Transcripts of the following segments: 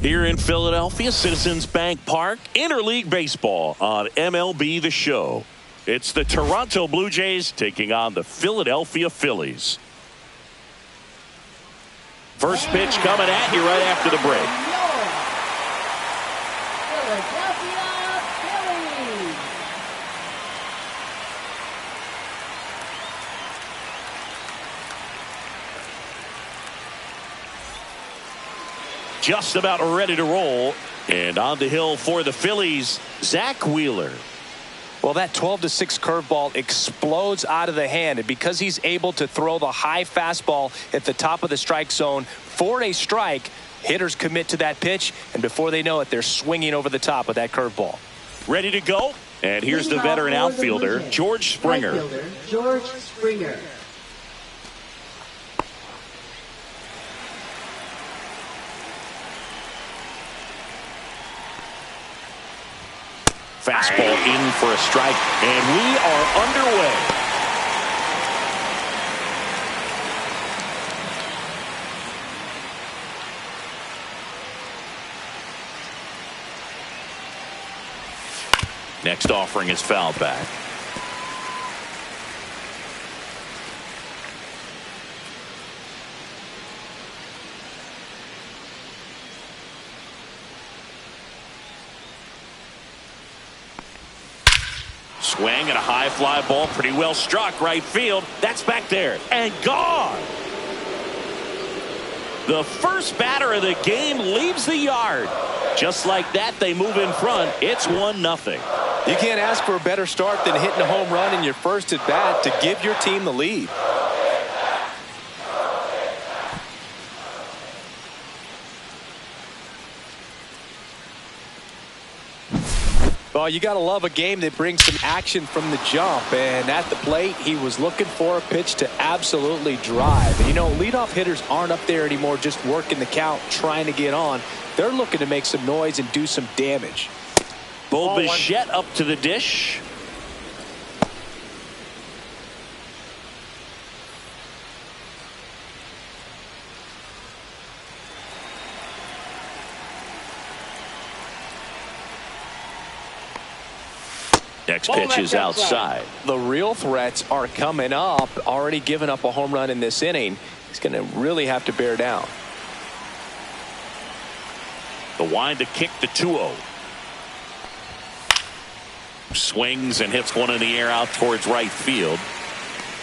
Here in Philadelphia, Citizens Bank Park, interleague baseball on MLB The Show. It's the Toronto Blue Jays taking on the Philadelphia Phillies. First pitch coming at you right after the break. Philadelphia Phillies. Just about ready to roll. And on the hill for the Phillies, Zach Wheeler. Well, that 12-6 curveball explodes out of the hand, and because he's able to throw the high fastball at the top of the strike zone for a strike, hitters commit to that pitch, and before they know it, they're swinging over the top of that curveball. Ready to go, and here's the veteran outfielder, George Springer. George Springer. Fastball in for a strike, and we are underway. Next offering is fouled back. Swing and a high fly ball, pretty well struck right field. That's back there and gone. The first batter of the game leaves the yard. Just like that, they move in front. It's 1-0. You can't ask for a better start than hitting a home run in your first at bat to give your team the lead. Well, you got to love a game that brings some action from the jump. And at the plate, he was looking for a pitch to absolutely drive. And, you know, leadoff hitters aren't up there anymore just working the count, trying to get on. They're looking to make some noise and do some damage. Bo Bichette up to the dish. Next pitch is outside. The real threats are coming up. Already given up a home run in this inning. He's going to really have to bear down. The wind to kick the 2-0. Swings and hits one in the air out towards right field.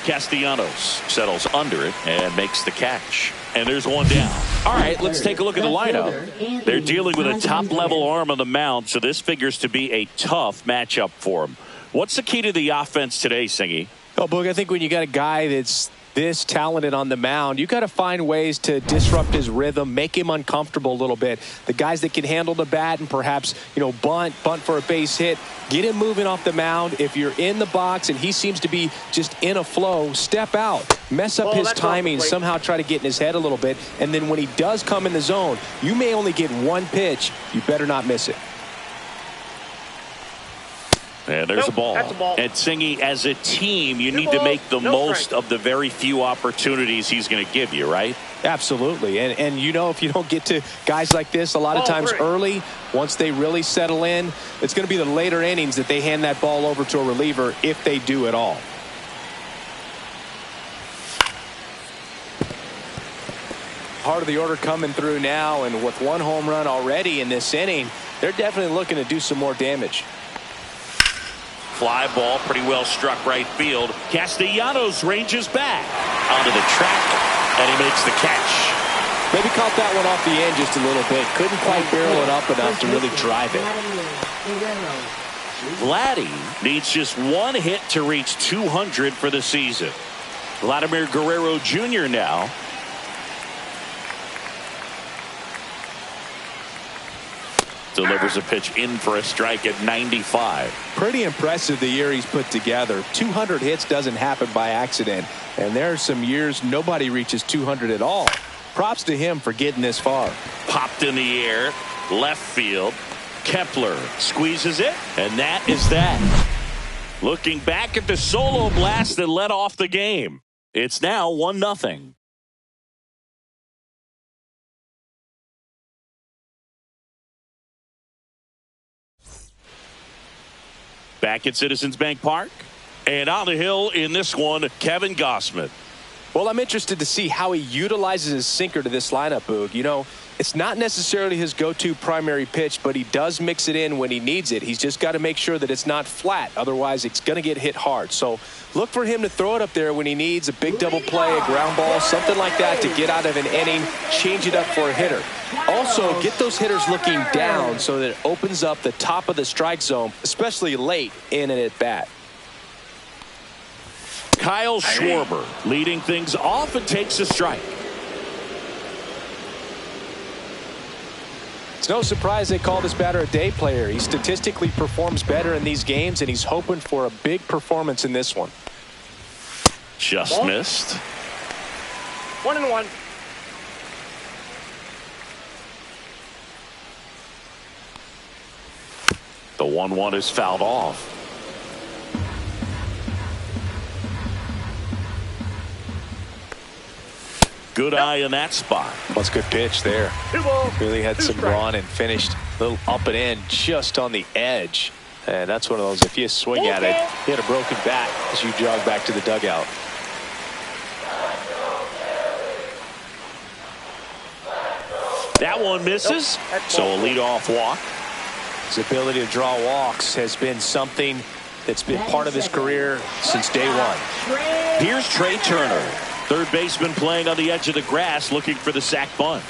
Castellanos settles under it and makes the catch. And there's one down. All right, let's take a look at the lineup. They're dealing with a top-level arm on the mound, so this figures to be a tough matchup for them. What's the key to the offense today, Singy? Oh, Boog, I think when you got a guy that's this talented on the mound, you got to find ways to disrupt his rhythm, make him uncomfortable a little bit. The guys that can handle the bat and perhaps, you know, bunt for a base hit, get him moving off the mound. If you're in the box and he seems to be just in a flow, step out, mess up his timing, somehow try to get in his head a little bit. And then when he does come in the zone, you may only get one pitch. You better not miss it. And there's a ball. And Singy, as a team, you need to make the most of the very few opportunities he's going to give you, right? Absolutely. And you know, if you don't get to guys like this a lot of times early, once they really settle in, it's going to be the later innings that they hand that ball over to a reliever, if they do at all. Part of the order coming through now, and with one home run already in this inning, they're definitely looking to do some more damage. Fly ball, pretty well struck right field. Castellanos ranges back onto the track, and he makes the catch. Maybe caught that one off the end just a little bit. Couldn't quite barrel it up enough to really drive it. Vladdy needs just one hit to reach 200 for the season. Vladimir Guerrero Jr. now. Delivers a pitch in for a strike at 95. Pretty impressive the year he's put together. 200 hits doesn't happen by accident. And there are some years nobody reaches 200 at all. Props to him for getting this far. Popped in the air, left field. Kepler squeezes it, and that is that. Looking back at the solo blast that led off the game. It's now 1-0. Back at Citizens Bank Park. And on the hill in this one, Kevin Gossman. Well, I'm interested to see how he utilizes his sinker to this lineup, Boog. You know, it's not necessarily his go-to primary pitch, but he does mix it in when he needs it. He's just got to make sure that it's not flat. Otherwise, it's going to get hit hard. So look for him to throw it up there when he needs a big double play, a ground ball, something like that to get out of an inning, change it up for a hitter. Also, get those hitters looking down so that it opens up the top of the strike zone, especially late in an at-bat. Kyle Schwarber leading things off and takes a strike. It's no surprise they call this batter a day player. He statistically performs better in these games, and he's hoping for a big performance in this one. Just missed. 1-1. The 1-1 is fouled off. Good eye in that spot. That's a good pitch there. Really had some run and finished a little up and in just on the edge. And that's one of those, if you swing at it, you had a broken bat as you jog back to the dugout. That one misses. So a leadoff walk. His ability to draw walks has been something that's been part of his career since day one. Here's Trey Turner. Third baseman playing on the edge of the grass looking for the sac bunt.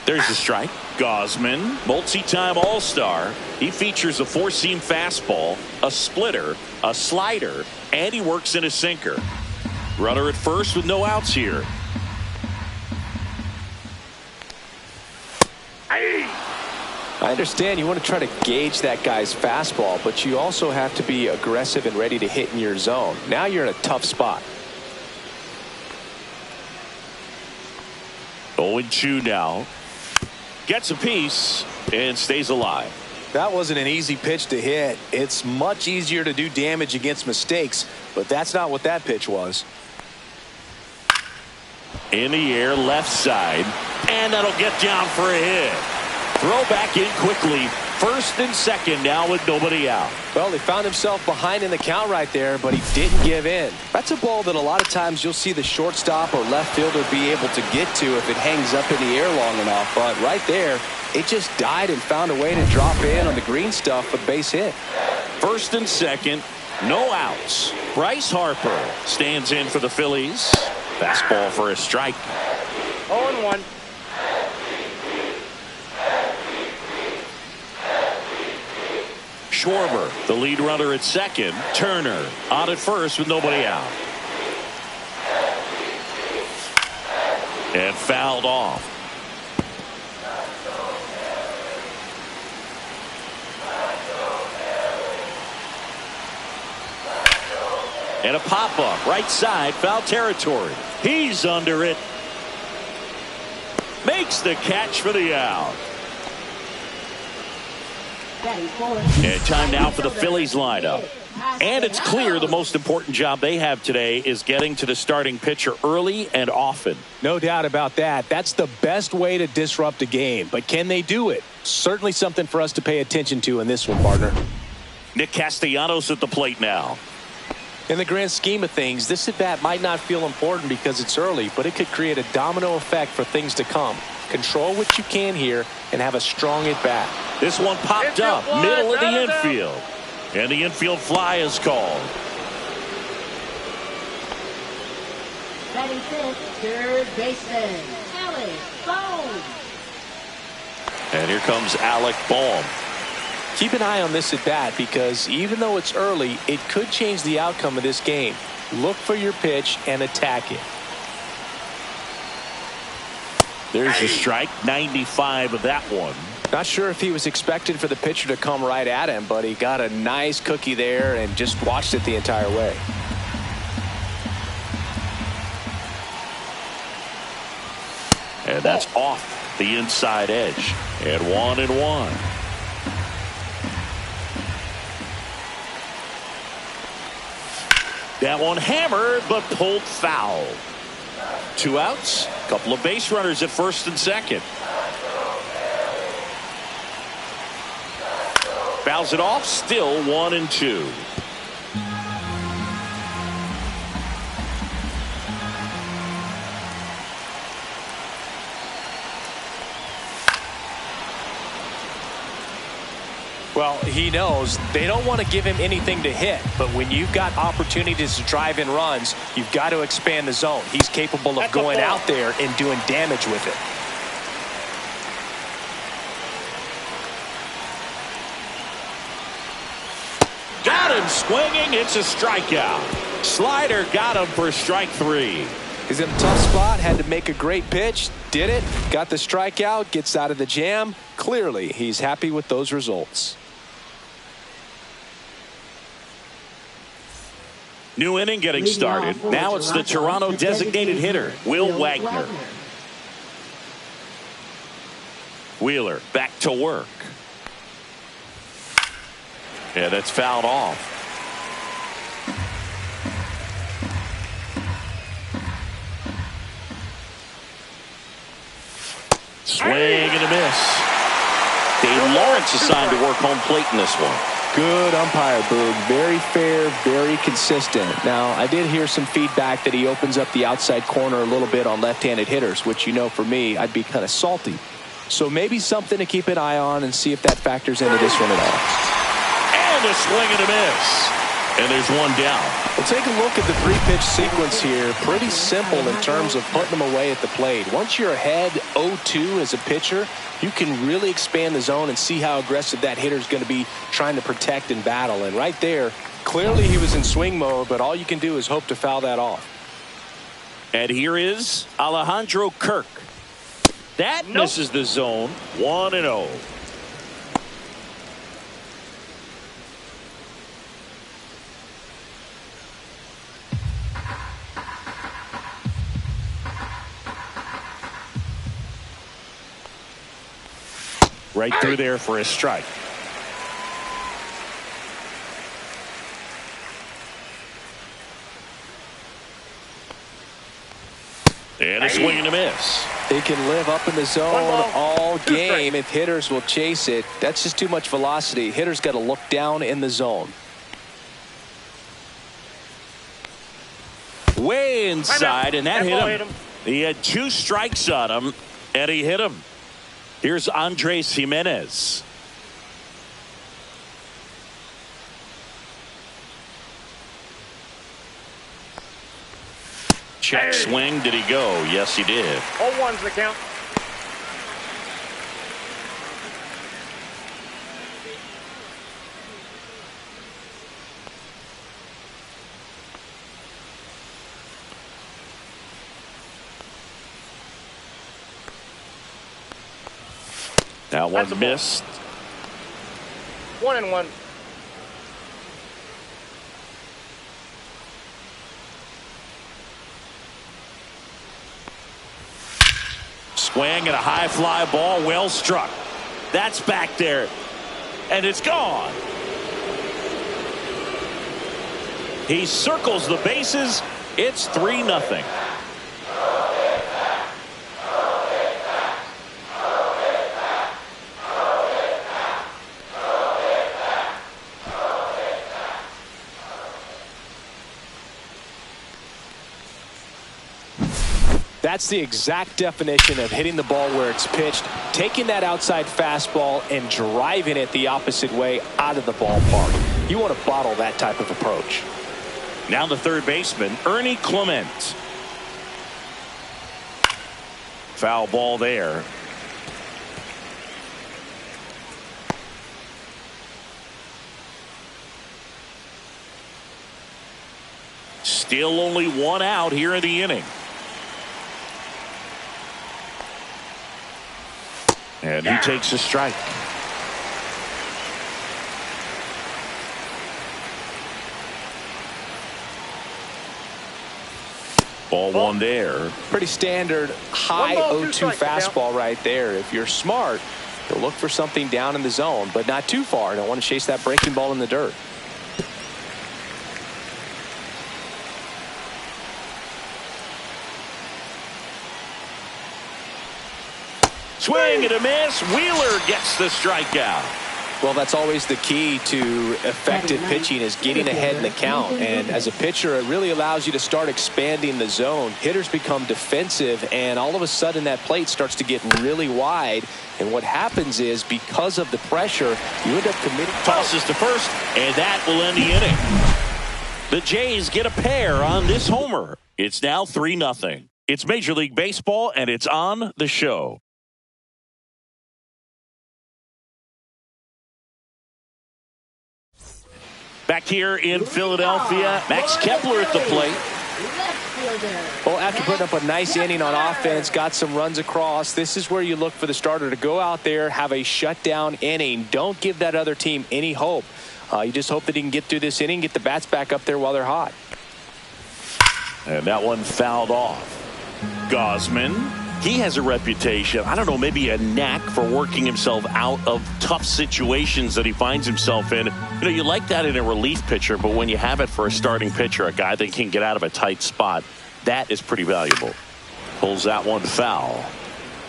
There's the strike. Gausman, multi-time All-Star. He features a four-seam fastball, a splitter, a slider, and he works in a sinker. Runner at first with no outs here. I understand you want to try to gauge that guy's fastball, but you also have to be aggressive and ready to hit in your zone. Now you're in a tough spot. 0-2 now. Gets a piece and stays alive. That wasn't an easy pitch to hit. It's much easier to do damage against mistakes, but that's not what that pitch was. In the air, left side, and that'll get down for a hit. Throw back in quickly. First and second now with nobody out. Well, he found himself behind in the count right there, but he didn't give in. That's a ball that a lot of times you'll see the shortstop or left fielder be able to get to if it hangs up in the air long enough. But right there, it just died and found a way to drop in on the green stuff for the base hit. First and second, no outs. Bryce Harper stands in for the Phillies. Fastball for a strike. 0-1. Schwarber, the lead runner at second. Turner on at first with nobody out. And fouled off. And a pop-up right side, foul territory. He's under it. Makes the catch for the out. And time now for the Phillies lineup. And it's clear the most important job they have today is getting to the starting pitcher early and often. No doubt about that. That's the best way to disrupt a game. But can they do it? Certainly something for us to pay attention to in this one, partner. Nick Castellanos at the plate now. In the grand scheme of things, this at-bat might not feel important because it's early, but it could create a domino effect for things to come. Control what you can here and have a strong at-bat. This one popped up, middle of the infield. And the infield fly is called. Batting fifth, third baseman, Alec Bohm. And here comes Alec Bohm. Keep an eye on this at-bat because even though it's early, it could change the outcome of this game. Look for your pitch and attack it. There's a strike, 95 of that one. Not sure if he was expected for the pitcher to come right at him, but he got a nice cookie there and just watched it the entire way. And that's off the inside edge. And 1-1. That one hammered but pulled foul. 2 outs, couple of base runners at first and second. Fouls it off. Still 1-2. Well, he knows they don't want to give him anything to hit, but when you've got opportunities to drive in runs, you've got to expand the zone. He's capable of going out there and doing damage with it. Got him swinging. It's a strikeout. Slider got him for strike 3. He's in a tough spot, had to make a great pitch, did it, got the strikeout, gets out of the jam. Clearly, he's happy with those results. New inning getting started. Now it's the Toronto designated hitter, Will Wagner. Wheeler back to work. Yeah, that's fouled off. Swing and a miss. Dave Lawrence assigned to work home plate in this one. Good umpire, Boog. Very fair, very consistent. Now, I did hear some feedback that he opens up the outside corner a little bit on left-handed hitters, which, you know, for me, I'd be kind of salty. So maybe something to keep an eye on and see if that factors into this one at all. And a swing and a miss. And there's one down. Well, take a look at the 3-pitch sequence here. Pretty simple in terms of putting them away at the plate. Once you're ahead 0-2 as a pitcher, you can really expand the zone and see how aggressive that hitter is going to be trying to protect and battle. And right there, clearly he was in swing mode, but all you can do is hope to foul that off. And here is Alejandro Kirk. That misses the zone. 1-0. Right through there for a strike. And a swing and a miss. They can live up in the zone all game if hitters will chase it. That's just too much velocity. Hitters got to look down in the zone. Way inside, and that hit him. He had 2 strikes on him, and he hit him. Here's Andres Jimenez. Check swing. Did he go? Yes, he did. 0-1's the count. That one missed. 1-1. Swing and a high fly ball, well struck. That's back there, and it's gone. He circles the bases. It's 3-0. That's the exact definition of hitting the ball where it's pitched, taking that outside fastball and driving it the opposite way out of the ballpark. You want to bottle that type of approach. Now the third baseman, Ernie Clement. Foul ball there. Still only 1 out here in the inning. And he takes a strike. Ball 1 there. Pretty standard high 0-2 fastball right there. If you're smart, you'll look for something down in the zone, but not too far. Don't want to chase that breaking ball in the dirt. Swing and a miss. Wheeler gets the strikeout. Well, that's always the key to effective pitching, is getting ahead in the count. And as a pitcher, it really allows you to start expanding the zone. Hitters become defensive, and all of a sudden that plate starts to get really wide. And what happens is, because of the pressure, you end up committing. Tosses to first, and that will end the inning. The Jays get a pair on this homer. It's now 3-0. It's Major League Baseball, and it's on the show. Back here in Philadelphia, Max Kepler at the plate. Well, after putting up a nice inning on offense, got some runs across, this is where you look for the starter to go out there, have a shutdown inning. Don't give that other team any hope. You just hope that he can get through this inning, get the bats back up there while they're hot. And that one fouled off. Gosman. He has a reputation, I don't know, maybe a knack for working himself out of tough situations that he finds himself in. You know, you like that in a relief pitcher, but when you have it for a starting pitcher, a guy that can get out of a tight spot, that is pretty valuable. Pulls that one foul.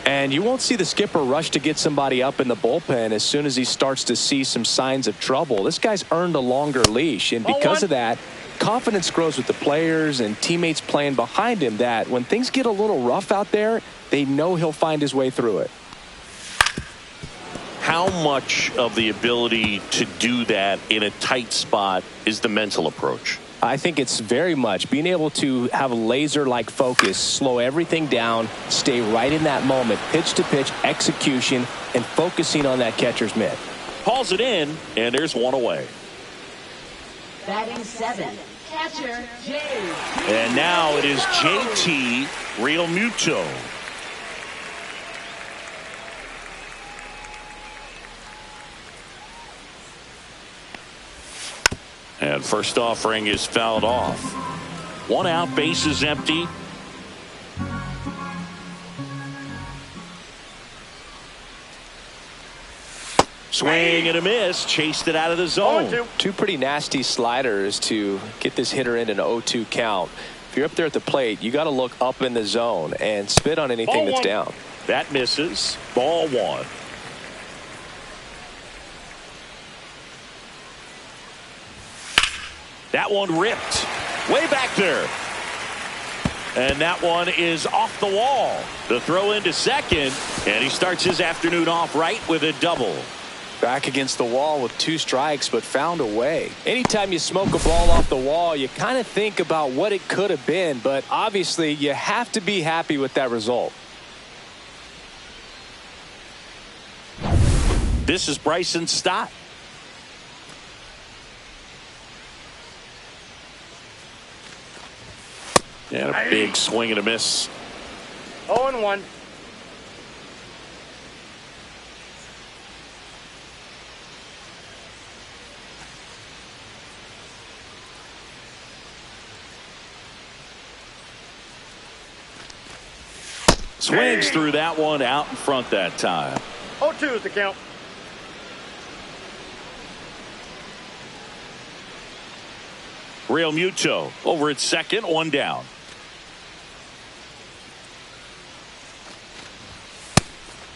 And you won't see the skipper rush to get somebody up in the bullpen as soon as he starts to see some signs of trouble. This guy's earned a longer leash, and because of that, confidence grows with the players and teammates playing behind him, that when things get a little rough out there, they know he'll find his way through it. How much of the ability to do that in a tight spot is the mental approach? I think it's very much being able to have a laser-like focus, slow everything down, stay right in that moment, pitch-to-pitch execution, and focusing on that catcher's mitt. Calls it in, and there's one away. Batting 7, catcher JT. And now it is JT Realmuto. And first offering is fouled off. 1 out, base is empty. Swing and a miss, chased it out of the zone. Two pretty nasty sliders to get this hitter in an 0-2 count. If you're up there at the plate, you got to look up in the zone and spit on anything that's down. That misses. Ball 1. That one ripped way back there. And that one is off the wall. The throw into second, and he starts his afternoon off right with a double. Back against the wall with 2 strikes, but found a way. Anytime you smoke a ball off the wall, you kind of think about what it could have been, but obviously you have to be happy with that result. This is Bryson Stott. And a big swing and a miss. 0-1. Swings through that one out in front that time. 0-2 is the count. Realmuto over at second, 1 down.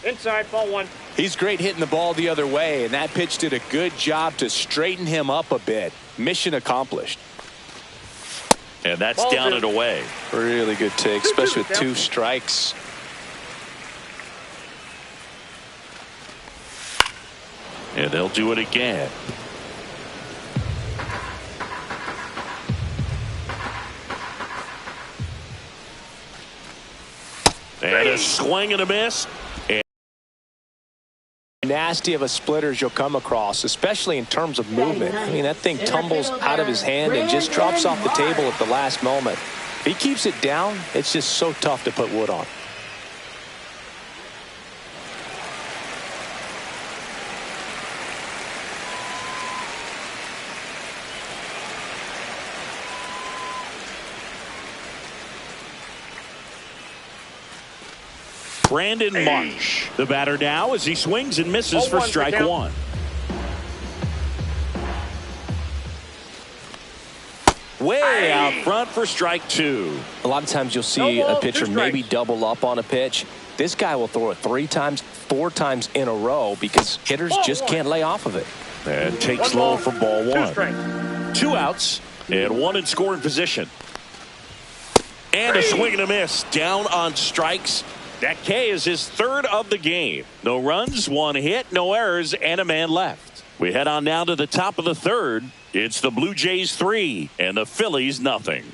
Inside, ball 1. He's great hitting the ball the other way, and that pitch did a good job to straighten him up a bit. Mission accomplished. And that's down and away. Really good take, especially with 2 strikes. And they'll do it again. And a swing and a miss. Nasty of a splitters you'll come across, especially in terms of movement. I mean, that thing tumbles out of his hand and just drops off the table at the last moment. If he keeps it down, it's just so tough to put wood on. Brandon Marsh, the batter now, as he swings and misses for strike 1. Way out front for strike 2. A lot of times you'll see a pitcher maybe double up on a pitch. this guy will throw it 3 times, 4 times in a row because hitters just can't lay off of it. And takes low for ball 1. 2 strikes. 2 outs and 1 in scoring position. And a swing and a miss. Down on strikes. That K is his 3rd of the game. No runs, 1 hit, no errors, and a man left. We head on now to the top of the 3rd. It's the Blue Jays 3 and the Phillies nothing.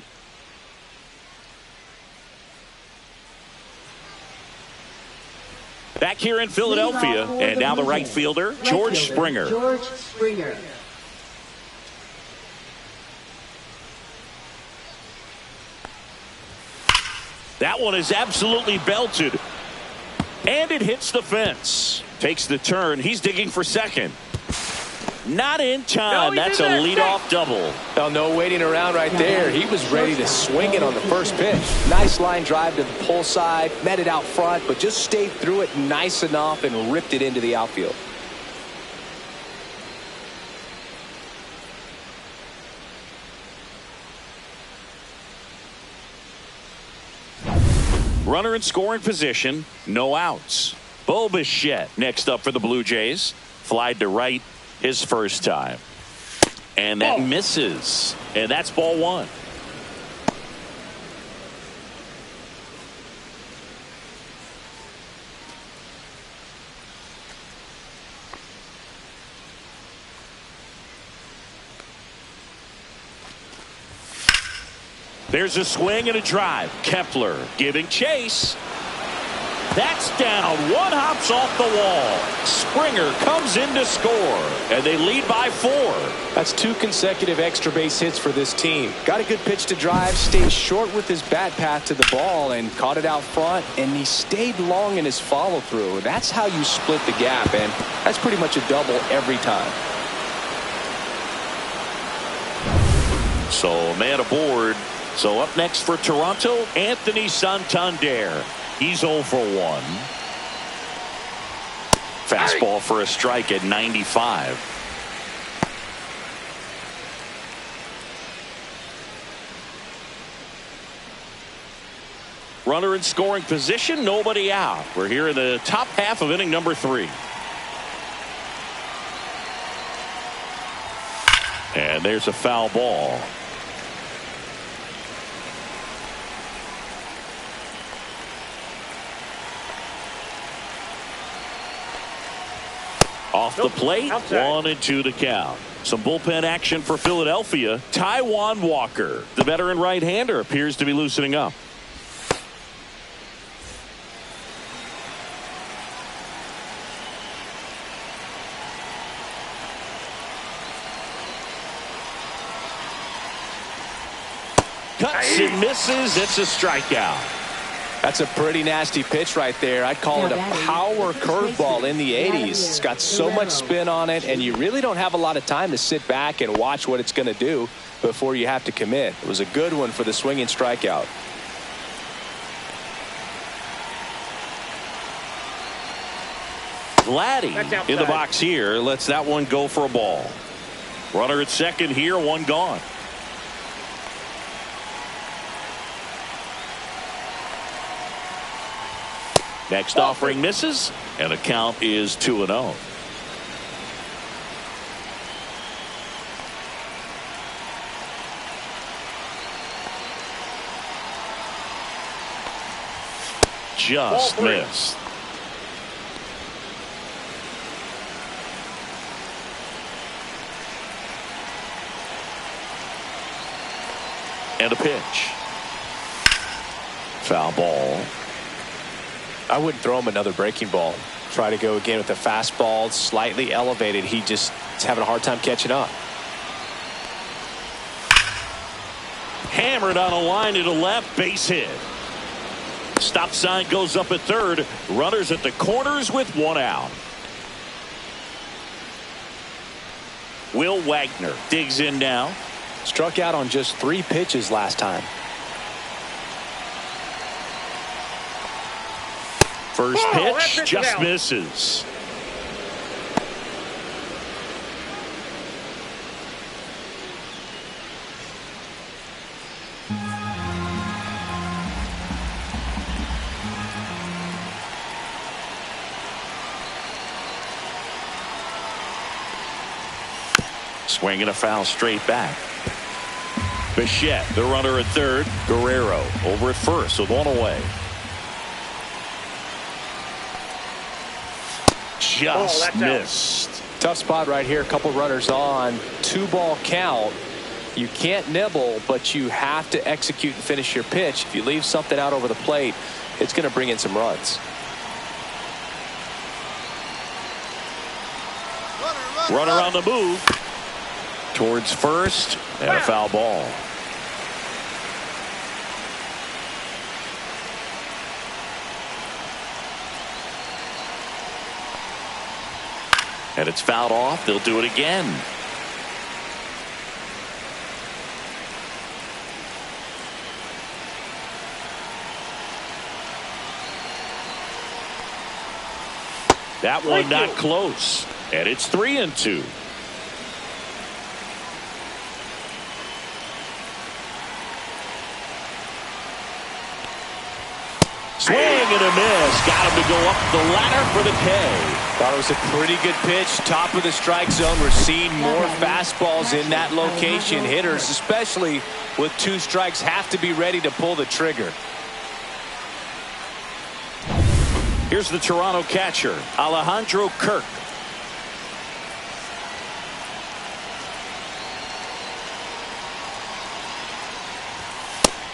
Back here in Philadelphia, and now the right fielder, George Springer. George Springer. That one is absolutely belted. And it hits the fence. Takes the turn. He's digging for second. Not in time. No, that's a leadoff double. Oh, no waiting around right there. He was ready to swing it on the first pitch. Nice line drive to the pull side. Met it out front, but just stayed through it nice enough and ripped it into the outfield. Runner in scoring position. No outs. Bo Bichette next up for the Blue Jays. Flied to right his first time. And that misses. And that's ball 1. There's a swing and a drive. Kepler giving chase. That's down. 1 hops off the wall. Springer comes in to score. And they lead by 4. That's 2 consecutive extra base hits for this team. Got a good pitch to drive, stayed short with his bat path to the ball and caught it out front, and he stayed long in his follow through. That's how you split the gap, and that's pretty much a double every time. So man aboard. So up next for Toronto, Anthony Santander. He's 0 for 1. Fastball for a strike at 95. Runner in scoring position, nobody out. We're here in the top half of inning number 3. And there's a foul ball. Off the plate, outside. 1-2 to count. Some bullpen action for Philadelphia. Taijuan Walker, the veteran right-hander, appears to be loosening up. Cuts and misses. It's a strikeout. That's a pretty nasty pitch right there. I'd call it a power curveball in the 80s. It's got so much spin on it, and you really don't have a lot of time to sit back and watch what it's going to do before you have to commit. It was a good one for the swinging strikeout. Vladdy in the box here lets that one go for a ball. Runner at second here, 1 gone. Next offering misses, and the count is 2-0. Just missed. And a pitch. Foul ball. I wouldn't throw him another breaking ball. Try to go again with a fastball, slightly elevated. He just is having a hard time catching up. Hammered on a line to the left, base hit. Stop sign goes up at third. Runners at the corners with 1 out. Will Wagner digs in now. Struck out on just 3 pitches last time. First pitch just misses. Swing and a foul straight back. Bichette, the runner at third. Guerrero over at first with one away. Just missed. Tough spot right here. A couple runners on. 2-ball count. You can't nibble, but you have to execute and finish your pitch. If you leave something out over the plate, it's going to bring in some runs. Runner on the move towards first, and a foul ball. And it's fouled off. They'll do it again. That one not close. And it's 3-2. Swing and a miss. Got him to go up the ladder for the K. Thought it was a pretty good pitch. Top of the strike zone. We're seeing more fastballs in that location. Hitters, especially with 2 strikes, have to be ready to pull the trigger. Here's the Toronto catcher, Alejandro Kirk.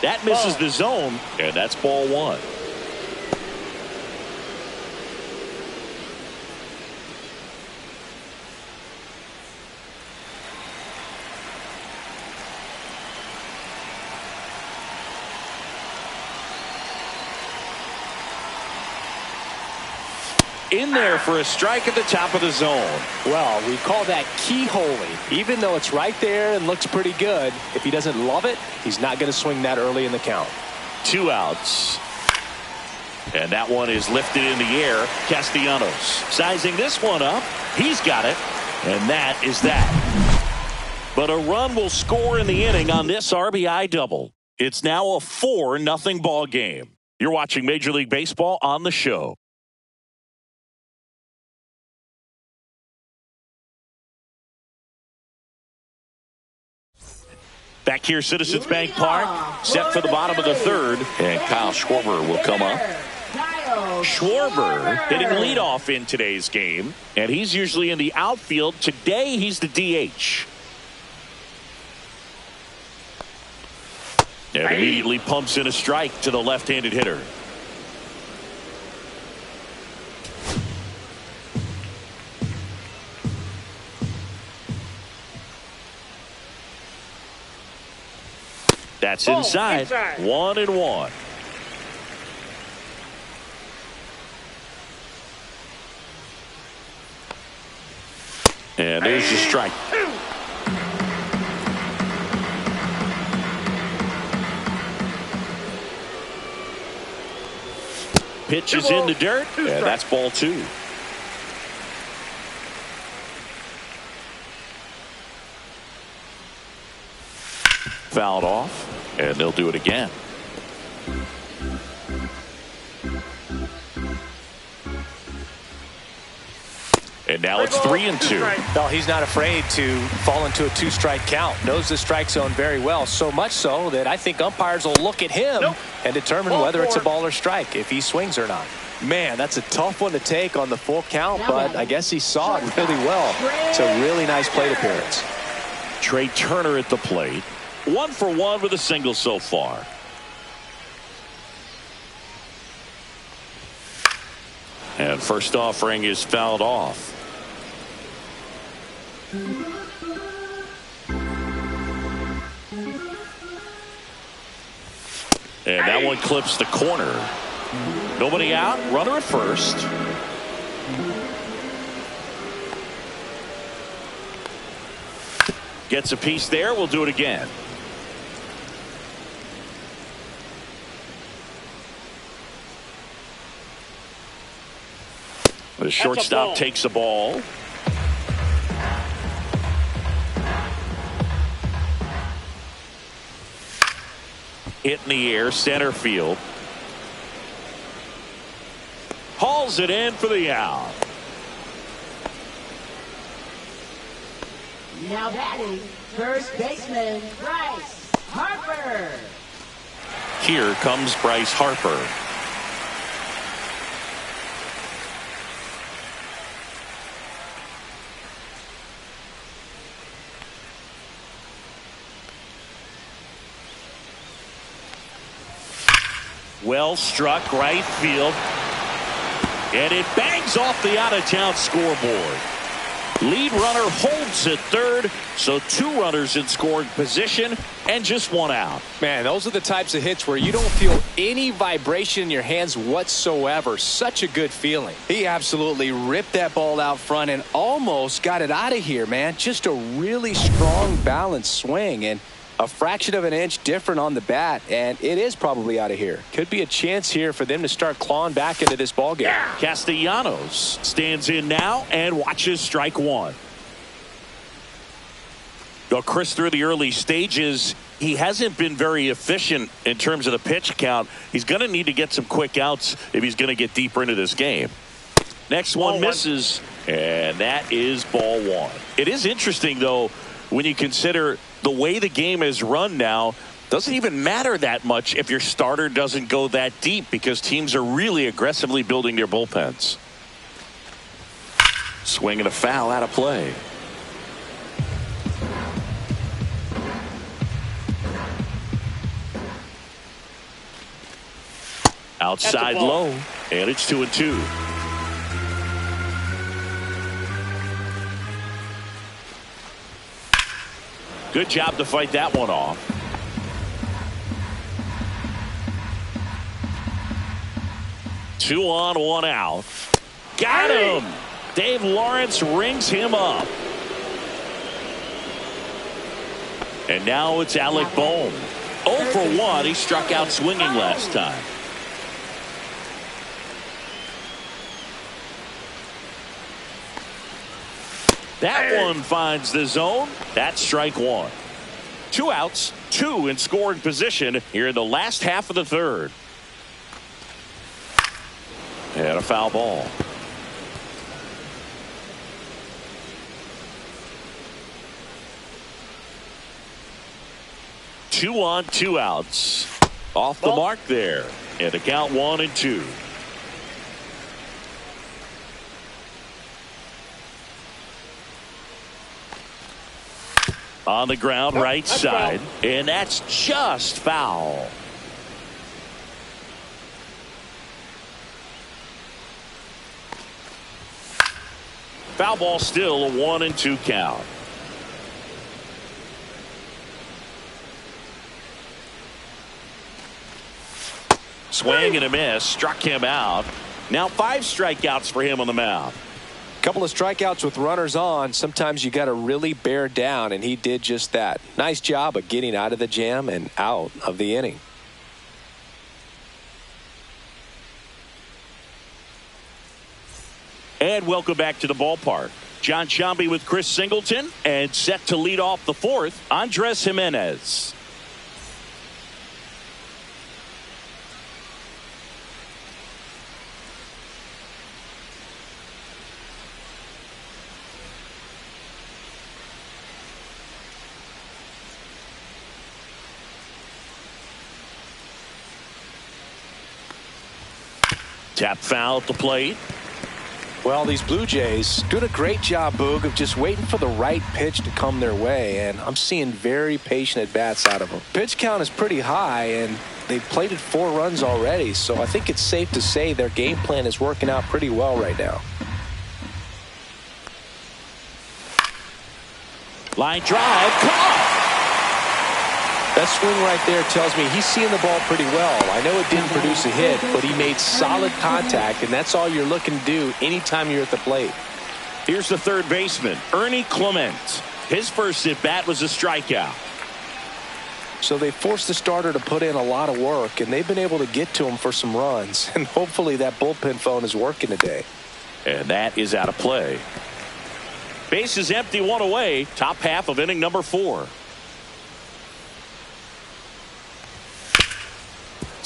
That misses the zone, and that's ball 1. In there for a strike at the top of the zone. Well, we call that keyholing. Even though it's right there and looks pretty good, if he doesn't love it, he's not going to swing that early in the count. 2 outs. And that one is lifted in the air. Castellanos sizing this one up. He's got it. And that is that. But a run will score in the inning on this RBI double. It's now a 4-0 ball game. You're watching Major League Baseball on the show. Back here, Citizens Bank Park, set for the bottom of the 3rd, and Kyle Schwarber will come up. Schwarber hitting leadoff in today's game, and he's usually in the outfield. Today, he's the DH. And immediately pumps in a strike to the left-handed hitter. That's inside. 1-1. And there's the strike. Pitch is in the dirt, and that's ball 2. Fouled off, and they'll do it again. And now it's 3-2. Well, he's not afraid to fall into a 2-strike count. Knows the strike zone very well. So much so that I think umpires will look at him and determine whether it's a ball or strike, if he swings or not. Man, that's a tough one to take on the full count, but I guess he saw it really well. It's a really nice plate appearance. Trey Turner at the plate. 1 for 1 with a single so far. And first offering is fouled off. And that one clips the corner. Nobody out. Runner at first. Gets a piece there. We'll do it again. The shortstop takes the ball. Hit in the air, center field. Hauls it in for the out. Now batting, first baseman Bryce Harper. Here comes Bryce Harper. Well struck right field. And it bangs off the out-of-town scoreboard. Lead runner holds at third, so 2 runners in scoring position and just 1 out. Man, those are the types of hits where you don't feel any vibration in your hands whatsoever. Such a good feeling. He absolutely ripped that ball out front and almost got it out of here, man. Just a really strong, balanced swing, and a fraction of an inch different on the bat, and it is probably out of here. Could be a chance here for them to start clawing back into this ball game. Castellanos stands in now and watches strike 1. Well, Chris, through the early stages, he hasn't been very efficient in terms of the pitch count. He's going to need to get some quick outs if he's going to get deeper into this game. Next one misses, and that is ball 1. It is interesting, though, when you consider the way the game is run now. Doesn't even matter that much if your starter doesn't go that deep, because teams are really aggressively building their bullpens. Swing and a foul out of play. Outside low, and it's 2-2. Good job to fight that one off. Two on, 1 out. Got him. Dave Lawrence rings him up. And now it's Alec Bohm. 0 for 1. He struck out swinging last time. That one finds the zone. That's strike 1. 2 outs, 2 in scoring position here in the last half of the third. And a foul ball. Two on, 2 outs. Off the mark there. And the count 1-2. On the ground, right side, and that's just foul. Foul ball, still a 1-2 count. Swing and a miss, struck him out. Now 5 strikeouts for him on the mound. Couple of strikeouts with runners on. Sometimes you got to really bear down, and he did just that. Nice job of getting out of the jam and out of the inning. And welcome back to the ballpark. John Sciambi with Chris Singleton, and set to lead off the 4th, Andres Gimenez. Tap foul at the plate. Well, these Blue Jays doing a great job, Boog, of just waiting for the right pitch to come their way, and I'm seeing very patient at-bats out of them. Pitch count is pretty high, and they've plated 4 runs already, so I think it's safe to say their game plan is working out pretty well right now. Line drive, caught! That swing right there tells me he's seeing the ball pretty well. I know it didn't produce a hit, but he made solid contact, and that's all you're looking to do anytime you're at the plate. Here's the third baseman, Ernie Clement. His first at-bat was a strikeout. So they forced the starter to put in a lot of work, and they've been able to get to him for some runs. And hopefully that bullpen phone is working today. And that is out of play. Base is empty, 1 away. Top half of inning number 4.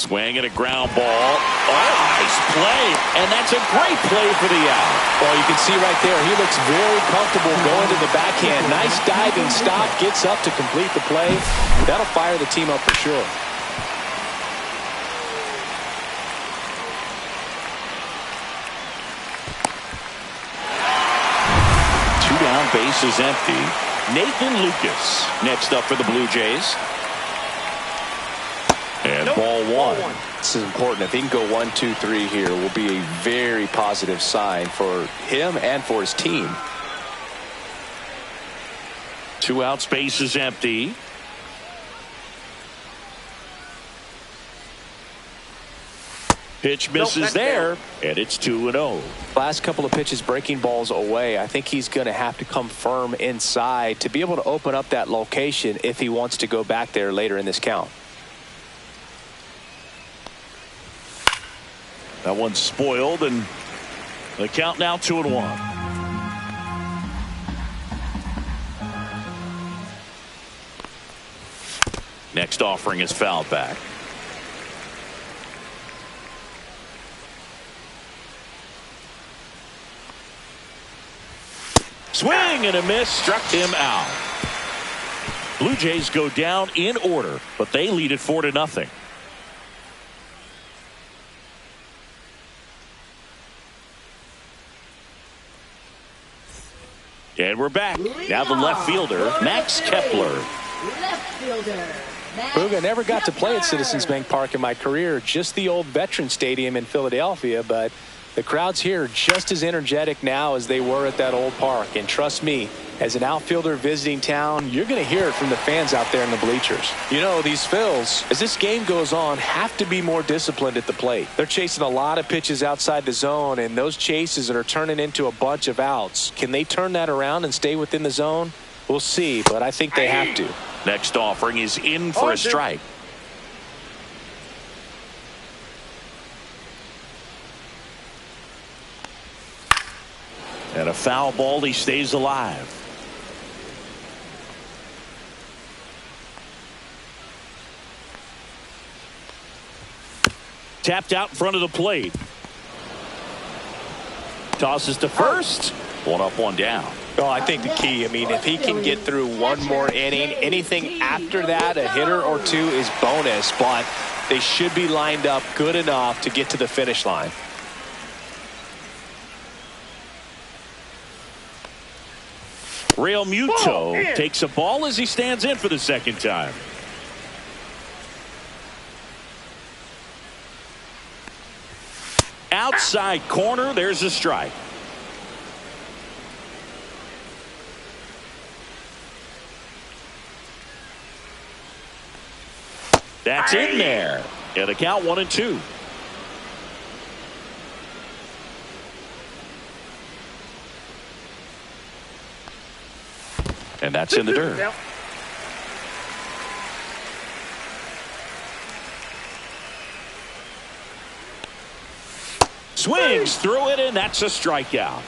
Swing and a ground ball. Oh, nice play. And that's a great play for the out. Well, you can see right there, he looks very comfortable going to the backhand. Nice diving stop, gets up to complete the play. That'll fire the team up for sure. Two down, base is empty. Nathan Lucas next up for the Blue Jays. And ball one. This is important. If he can go 1, 2, 3 here, will be a very positive sign for him and for his team. Two outs, base is empty. Pitch misses there, and it's 2-0. Last couple of pitches breaking balls away. I think he's going to have to come firm inside to be able to open up that location if he wants to go back there later in this count. That one's spoiled, and the count now 2-1. Next offering is fouled back. Swing and a miss, struck him out. Blue Jays go down in order, but they lead it 4-0. And we're back. Now the left fielder, Max Kepler. Left fielder. Booga never got to play at Citizens Bank Park in my career, just the old Veteran Stadium in Philadelphia, but the crowds here are just as energetic now as they were at that old park. And trust me, as an outfielder visiting town, you're going to hear it from the fans out there in the bleachers. You know, these Phils, as this game goes on, have to be more disciplined at the plate. They're chasing a lot of pitches outside the zone, and those chases that are turning into a bunch of outs, can they turn that around and stay within the zone? We'll see, but I think they have to. Next offering is in for a strike. And a foul ball, he stays alive. Tapped out in front of the plate. Tosses to first. One up, one down. Oh, I think the key, I mean, if he can get through one more inning, anything after that, a hitter or two is bonus, but they should be lined up good enough to get to the finish line. Real Muto takes a ball as he stands in for the second time. Outside corner, there's a strike. That's in there. And the count 1-2. And that's in the dirt. Swings through it, and that's a strikeout.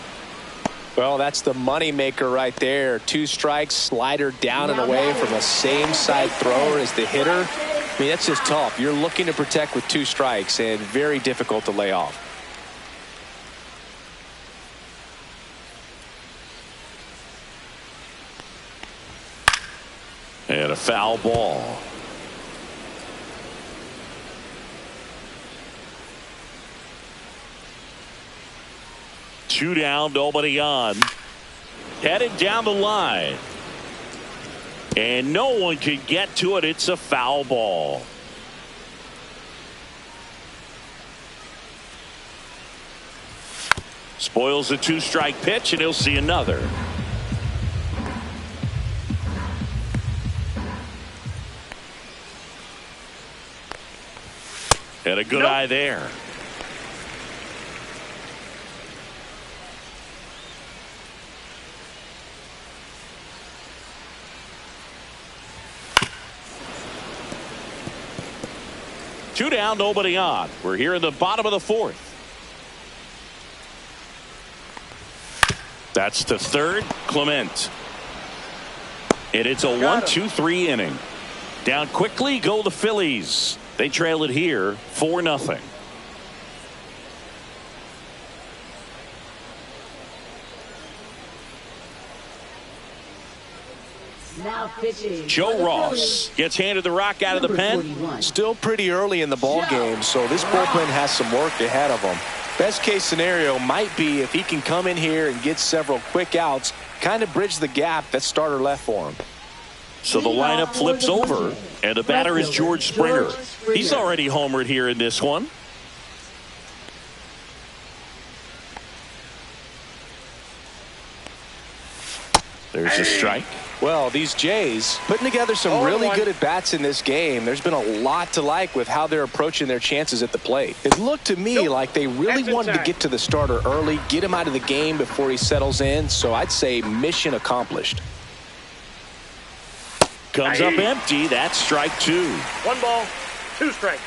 Well, that's the money maker right there. 2 strikes, slider down and away from a same side thrower as the hitter. I mean, that's just tough. You're looking to protect with 2 strikes and very difficult to lay off. And a foul ball. Two down, nobody on. Headed down the line. And no one can get to it. It's a foul ball. Spoils a 2-strike pitch, and he'll see another. And a good eye there. Two down, nobody on. We're here in the bottom of the 4th. That's to third, Clement. And it's a 1-2-3 inning. Down quickly go the Phillies. They trail it here 4-0. Now pitching. Joe Ross gets handed the rock out of the pen. 41. Still pretty early in the ball game, so this bullpen has some work ahead of them. Best case scenario might be if he can come in here and get several quick outs, kind of bridge the gap that starter left for him. So the lineup flips over, and the batter is George Springer. He's already homered here in this one. There's a strike. Well, these Jays putting together some really good at-bats in this game. There's been a lot to like with how they're approaching their chances at the plate. It looked to me like they really wanted to get to the starter early, get him out of the game before he settles in. So I'd say mission accomplished. Comes up empty. That's strike 2. 1 ball, 2 strikes.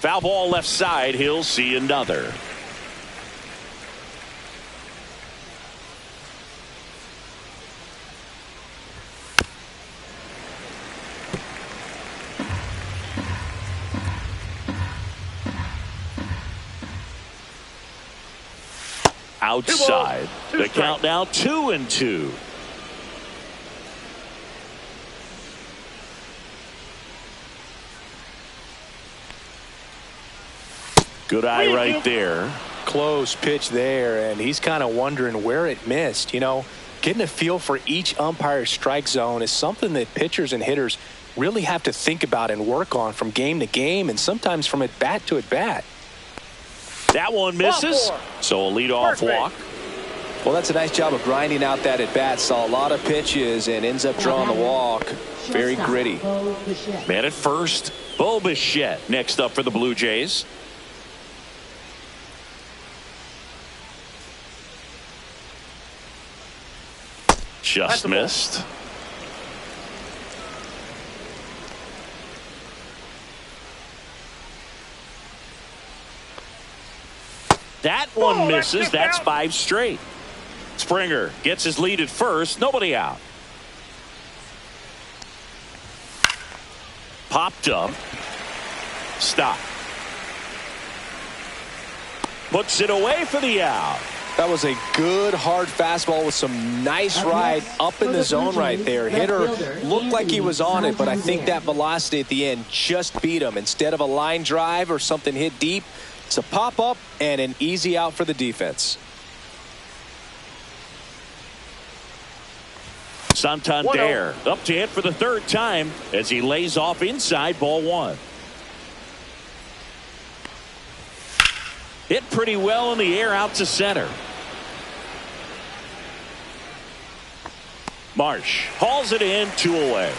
Foul ball left side. He'll see another. Outside. The count now 2-2. Good eye right there. Close pitch there, and he's kind of wondering where it missed. You know, getting a feel for each umpire's strike zone is something that pitchers and hitters really have to think about and work on from game to game and sometimes from at bat to at bat. That one misses. So a leadoff walk. Well, that's a nice job of grinding out that at bat. Saw a lot of pitches and ends up drawing the walk. Very gritty. Man at first. Bo Bichette next up for the Blue Jays. Just missed. That one misses. That's 5 straight. Springer gets his lead at first. Nobody out. Popped up. Stop. Puts it away for the out. That was a good hard fastball with some nice ride up in the zone right there. Hitter looked like he was on it, but I think that velocity at the end just beat him. Instead of a line drive or something hit deep, it's a pop up and an easy out for the defense. Santander up to hit for the 3rd time as he lays off inside, ball 1. Hit pretty well in the air out to center. Marsh hauls it in, 2 away.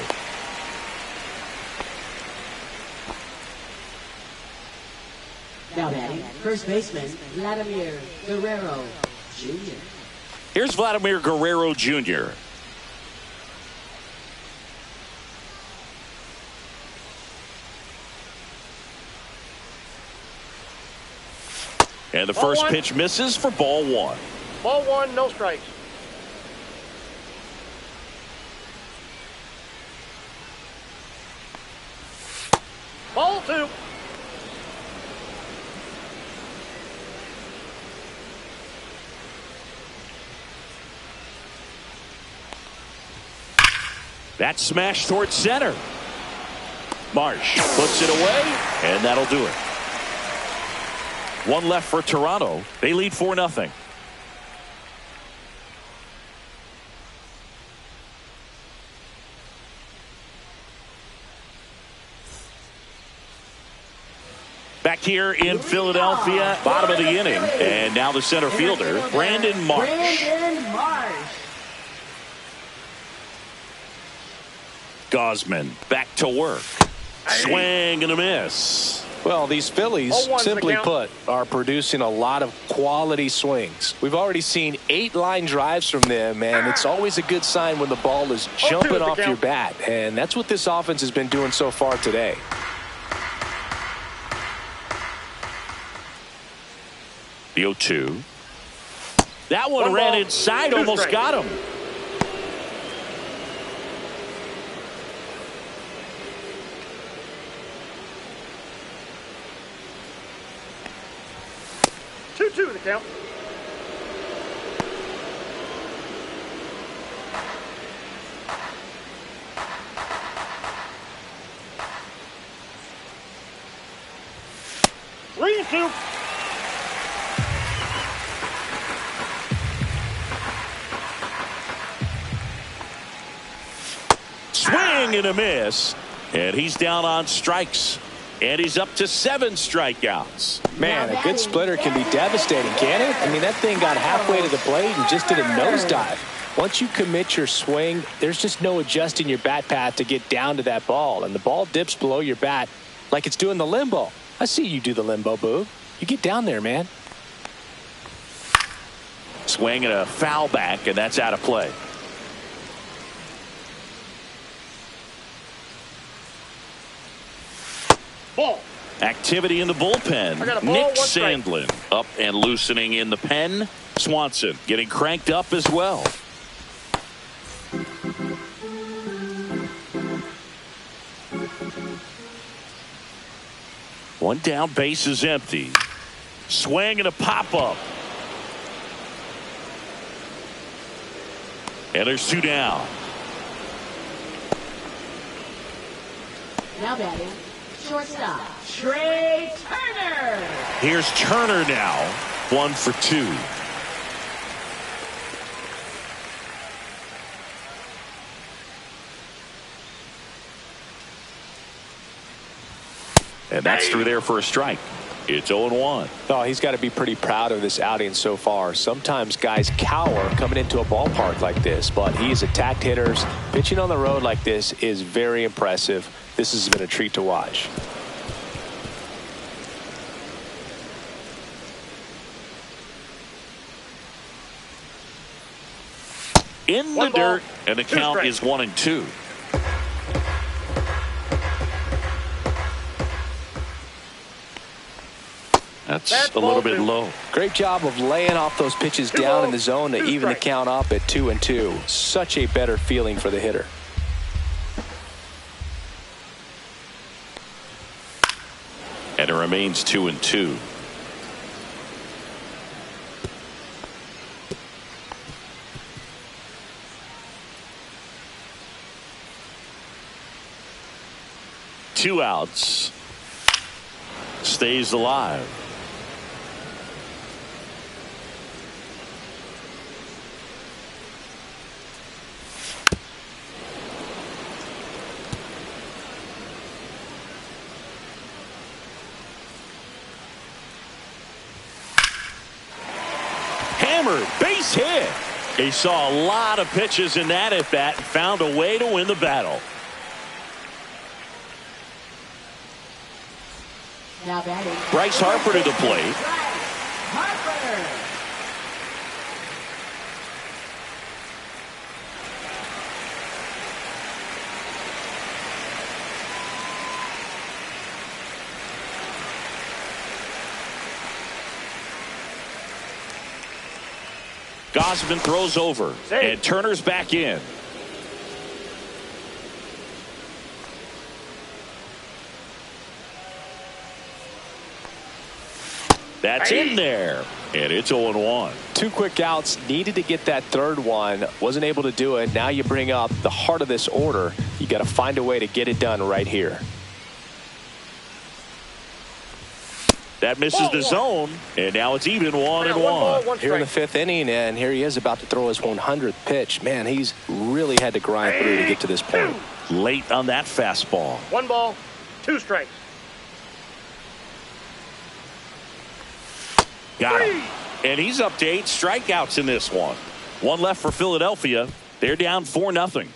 Now batting, first baseman Vladimir Guerrero Jr. Here's Vladimir Guerrero Jr. And the first pitch misses for ball 1. Ball 1, no strikes. Ball 2. That smash towards center. Marsh puts it away, and that'll do it. 1 left for Toronto. They lead 4-0. Back here in Philadelphia, bottom of the inning, and now the center fielder, Brandon Marsh. Gosman back to work. Swing and a miss. Well, these Phillies, simply put, are producing a lot of quality swings. We've already seen 8 line drives from them, and it's always a good sign when the ball is jumping off your bat. And that's what this offense has been doing so far today. The 0-2. That one One ran ball, inside, two almost strikes. got him. Two the count. Three and two. Swing and a miss. And he's down on strikes. And he's up to 7 strikeouts. Man, a good splitter can be devastating, can't it? I mean, that thing got halfway to the plate and just did a nosedive. Once you commit your swing, there's just no adjusting your bat path to get down to that ball. And the ball dips below your bat like it's doing the limbo. I see you do the limbo, Boo. You get down there, man. Swing and a foul back, and that's out of play. Ball. Activity in the bullpen. I got a ball, Nick one strike. Sandlin up and loosening in the pen. Swanson getting cranked up as well. One down, base is empty. Swing and a pop-up. And there's 2 down. Now batting, shortstop, Trey Turner. Here's Turner now. 1 for 2. And that's through there for a strike. It's 0-1. Oh, he's got to be pretty proud of this outing so far. Sometimes guys cower coming into a ballpark like this, but he's attacked hitters. Pitching on the road like this is very impressive. This has been a treat to watch. In the One ball, dirt, and the 2 count strikes. is 1-2. That's That's a little ball bit 2. low. Great job of laying off those pitches Two down in balls, the zone to 2 even the strikes. count up at 2-2. Such a better feeling for the hitter. And it remains 2-2. Two outs. Stays alive. Hammered, base hit. He saw a lot of pitches in that at bat and found a way to win the battle. Now batting, Bryce Harper to the plate. Bryce Harper. Gosman throws over, and Turner's back in. That's in there, and it's 0-1. 2 quick outs, needed to get that third one, wasn't able to do it. Now you bring up the heart of this order. You got to find a way to get it done right here. That misses the zone, and now it's even 1-1. One Here in the strike. 5th inning, and here he is about to throw his 100th pitch. Man, he's really had to grind through to get to this point. Late on that fastball. 1 ball, 2 strikes. Got him. And he's up to 8 strikeouts in this one. 1 left for Philadelphia. They're down 4-0.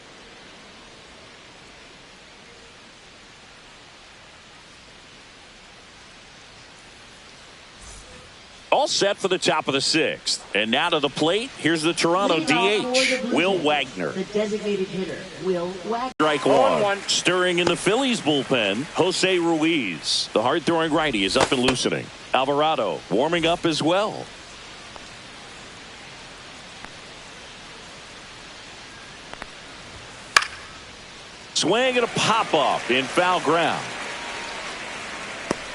All set for the top of the 6th. And now to the plate, here's the Toronto DH, Will Wagner. The designated hitter, Will Wagner. Strike one. Stirring in the Phillies bullpen, Jose Ruiz. The hard-throwing righty is up and loosening. Alvarado warming up as well. Swing and a pop-off in foul ground.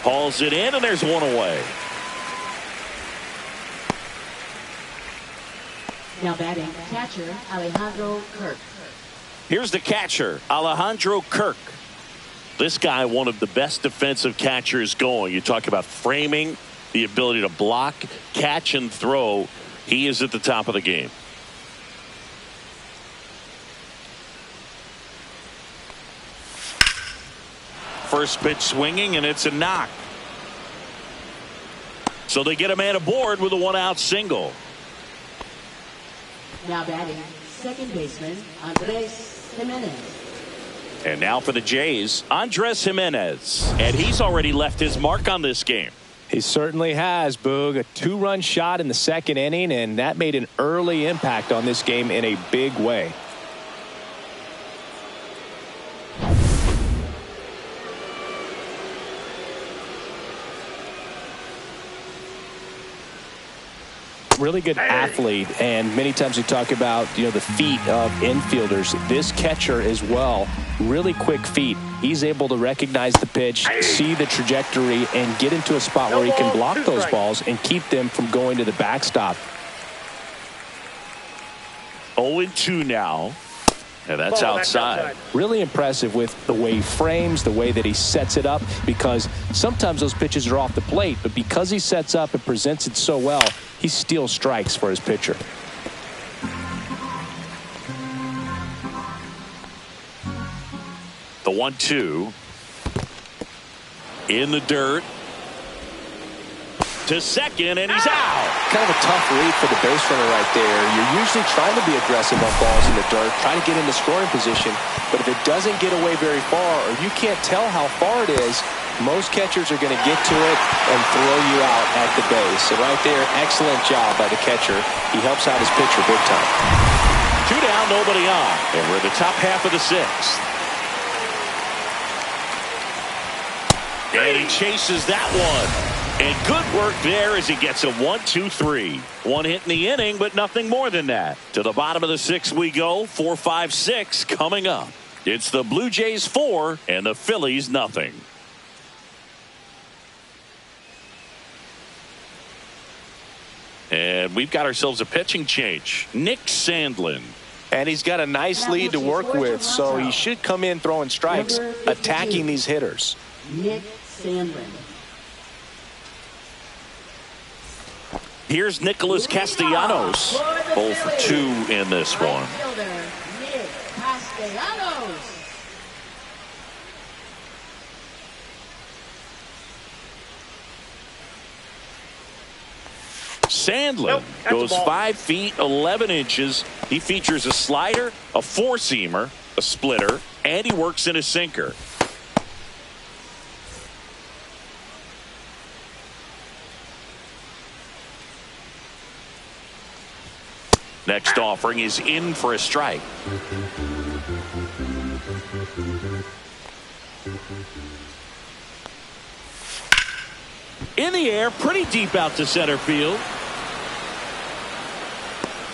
Hauls it in, and there's one away. Now batting, catcher, Alejandro Kirk. Here's the catcher, Alejandro Kirk. This guy, one of the best defensive catchers going. You talk about framing, the ability to block, catch, and throw. He is at the top of the game. First pitch swinging, and it's a knock. So they get a man aboard with a 1-out single. Now batting, second baseman, Andres Jimenez. And now for the Jays, Andres Jimenez. And he's already left his mark on this game. He certainly has, Boog. A 2-run shot in the 2nd inning, and that made an early impact on this game in a big way. Really good athlete, and many times we talk about the feet of infielders. This catcher as well, really quick feet. He's able to recognize the pitch, see the trajectory, and get into a spot where he can block those balls and keep them from going to the backstop. 0-2 now. And that's outside. Really impressive with the way he frames, the way that he sets it up, because sometimes those pitches are off the plate, but because he sets up and presents it so well, he steals strikes for his pitcher. The 1-2 in the dirt to second, and he's out. Kind of a tough read for the base runner right there. You're usually trying to be aggressive on balls in the dirt, try to get into scoring position, but if it doesn't get away very far, or you can't tell how far it is, most catchers are going to get to it and throw you out at the base. So right there, excellent job by the catcher. He helps out his pitcher big time. 2 down, nobody on, and we're in the top half of the 6th. And he chases that one. And good work there as he gets a 1-2-3. One hit in the inning, but nothing more than that. To the bottom of the 6th we go. 4, 5, 6 coming up. It's the Blue Jays 4 and the Phillies nothing. And we've got ourselves a pitching change. Nick Sandlin. And he's got a nice lead to work with, so he should come in throwing strikes, attacking these hitters. Nick Sandlin. Here's Nicholas Castellanos. 0 for 2 in this one. Nick Castellanos. Sandlin goes 5 feet 11 inches. He features a slider, a 4-seamer, a splitter, and he works in a sinker. Next offering is in for a strike. In the air, pretty deep out to center field.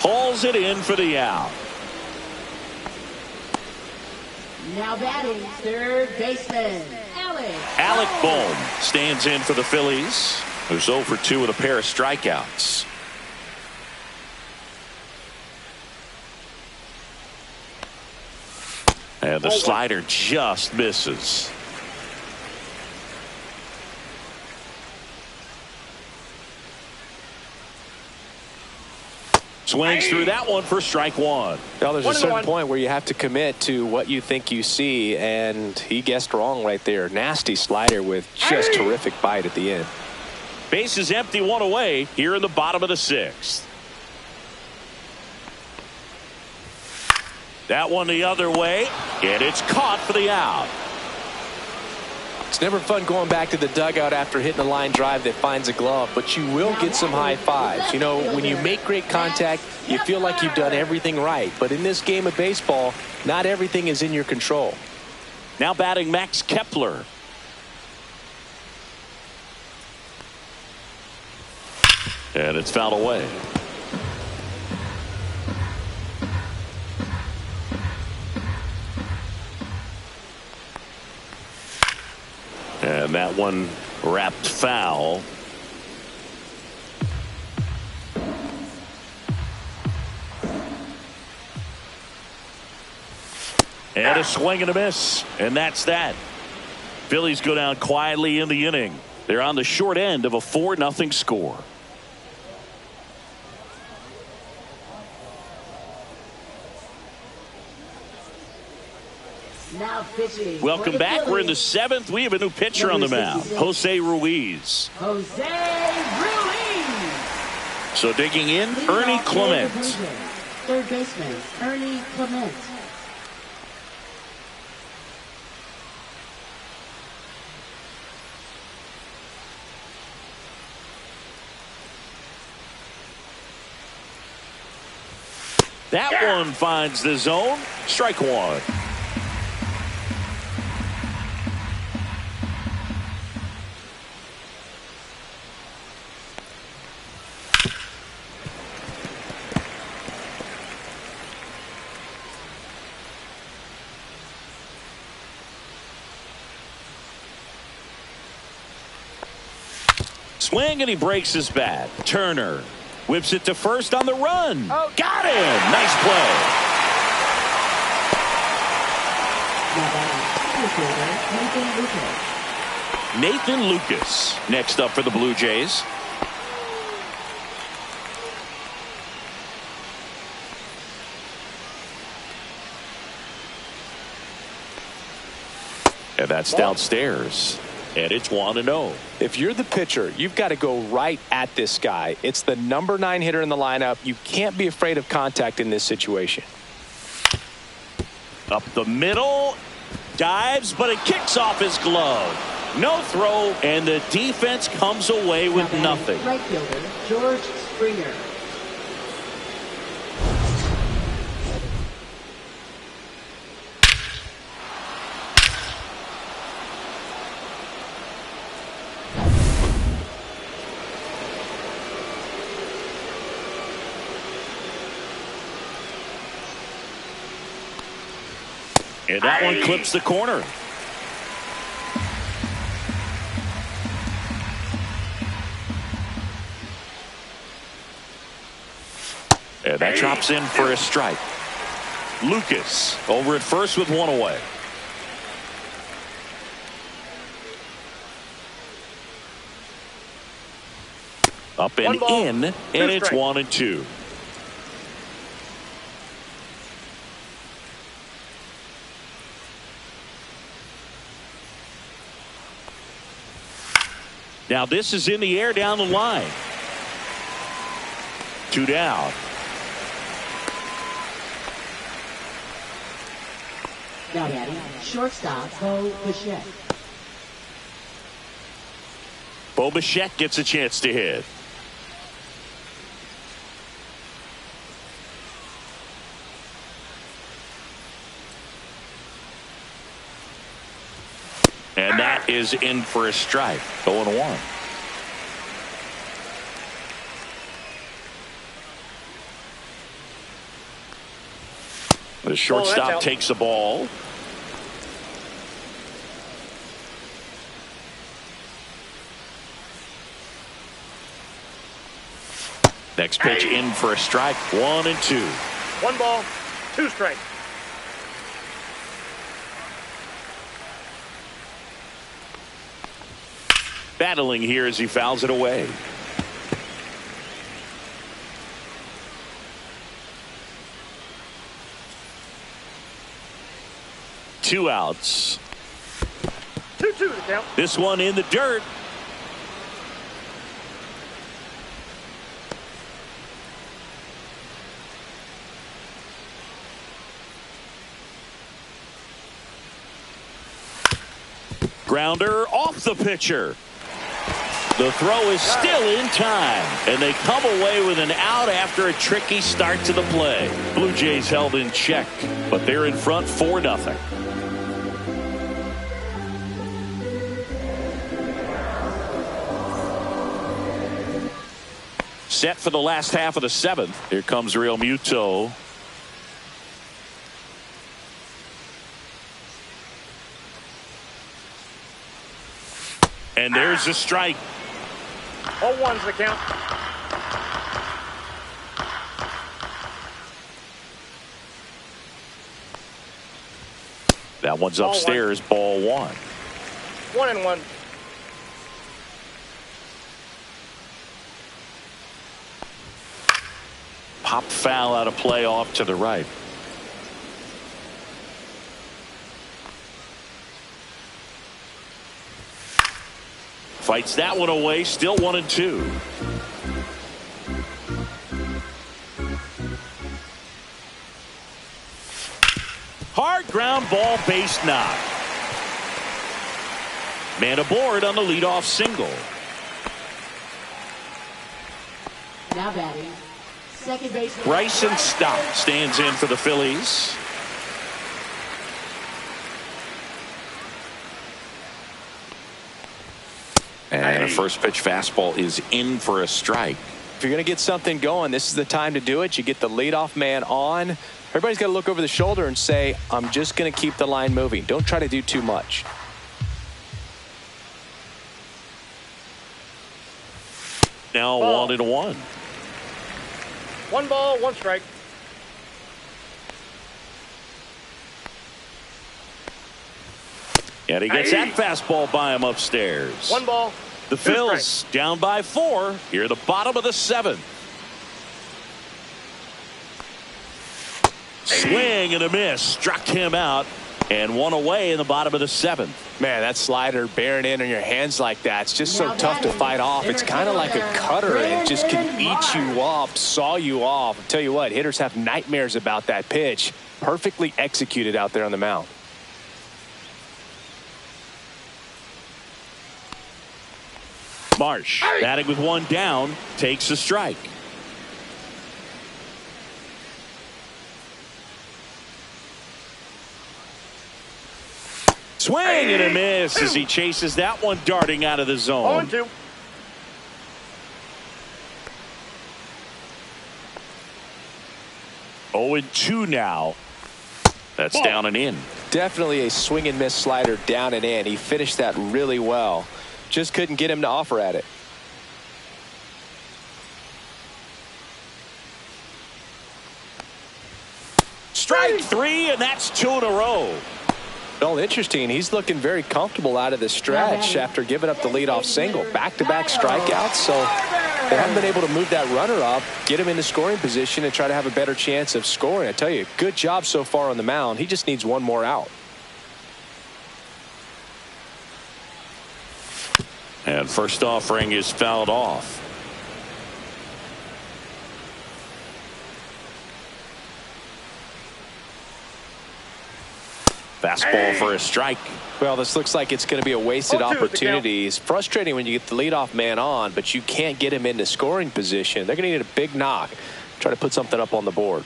Hauls it in for the out. Now batting, third baseman, Alec Bohm stands in for the Phillies, who's 0 for 2 with a pair of strikeouts. And the slider just misses. Swings through that one for strike one. Now there's a certain point where you have to commit to what you think you see, and he guessed wrong right there. Nasty slider with just terrific bite at the end. Base is empty, one away here in the bottom of the 6th. That one the other way, and it's caught for the out. It's never fun going back to the dugout after hitting a line drive that finds a glove, but you will get some high fives. You know, when you make great contact, you feel like you've done everything right. But in this game of baseball, not everything is in your control. Now batting Max Kepler. And it's fouled away. And that one wrapped foul. And a swing and a miss. And that's that. Phillies go down quietly in the inning. They're on the short end of a 4-0 score. Now pitching. Welcome back. We're in the 7th. We have a new pitcher on the mound, Jose Ruiz. Jose Ruiz. So digging in, Ernie Clement. Third baseman, Ernie Clement. That one finds the zone. Strike one. Swing and he breaks his bat. Turner whips it to first on the run. Oh, got him. Nice play. Nathan Lucas next up for the Blue Jays. And that's downstairs. And it's 1-0. If you're the pitcher, you've got to go right at this guy. It's the number 9 hitter in the lineup. You can't be afraid of contact in this situation. Up the middle. Dives, but it kicks off his glove. No throw, and the defense comes away with nothing. Right fielder, George Springer. And that one clips the corner. And that drops in for a strike. Lucas over at first with one away. Up and in, and it's 1-2. Now this is in the air down the line. 2 down. Now batting, shortstop, Bo Bichette. Bo Bichette gets a chance to hit. And that is in for a strike. 0-1. The shortstop takes the ball. Next pitch in for a strike. 1-2. 1 ball, 2 strikes. Battling here as he fouls it away. Two outs. 2-2 to count. This one in the dirt. Grounder off the pitcher. The throw is still in time, and they come away with an out after a tricky start to the play. Blue Jays held in check, but they're in front 4-0. Set for the last half of the 7th. Here comes Real Muto. And there's a strike. 0-1's the count. That one's upstairs, ball 1. 1-1. Pop foul out of play off to the right. Fights that one away, still 1-2. Hard ground ball, base knock. Man aboard on the leadoff single. Now batting, second baseman Bryson Stott stands in for the Phillies. And a first pitch fastball is in for a strike. If you're going to get something going, this is the time to do it. You get the leadoff man on. Everybody's got to look over the shoulder and say, I'm just going to keep the line moving. Don't try to do too much. Now Ball. 1-1. 1 ball, 1 strike. And he gets that fastball by him upstairs. 1 ball. The 2 Phils strikes. down by 4 here at the bottom of the 7th. Swing and a miss. Struck him out. And 1 away in the bottom of the 7th. Man, that slider bearing in on your hands like that, it's just so tough to fight off. It's kind of like a cutter, and it just can eat you up, saw you off. I'll tell you what, hitters have nightmares about that pitch. Perfectly executed out there on the mound. Marsh, batting with 1 down, takes a strike. Swing and a miss as he chases that one darting out of the zone. 0-2. Oh, 2 now. That's down and in. Definitely a swing and miss slider down and in. He finished that really well. Just couldn't get him to offer at it. Strike 3, and that's 2 in a row. Well, interesting. He's looking very comfortable out of the stretch after giving up the leadoff single. Back-to-back strikeouts, so they haven't been able to move that runner up, get him into scoring position, and try to have a better chance of scoring. I tell you, good job so far on the mound. He just needs 1 more out. And first offering is fouled off. Fastball for a strike. Well, this looks like it's going to be a wasted 0-2 opportunity. It's frustrating when you get the leadoff man on, but you can't get him into scoring position. They're going to need a big knock. Try to put something up on the board.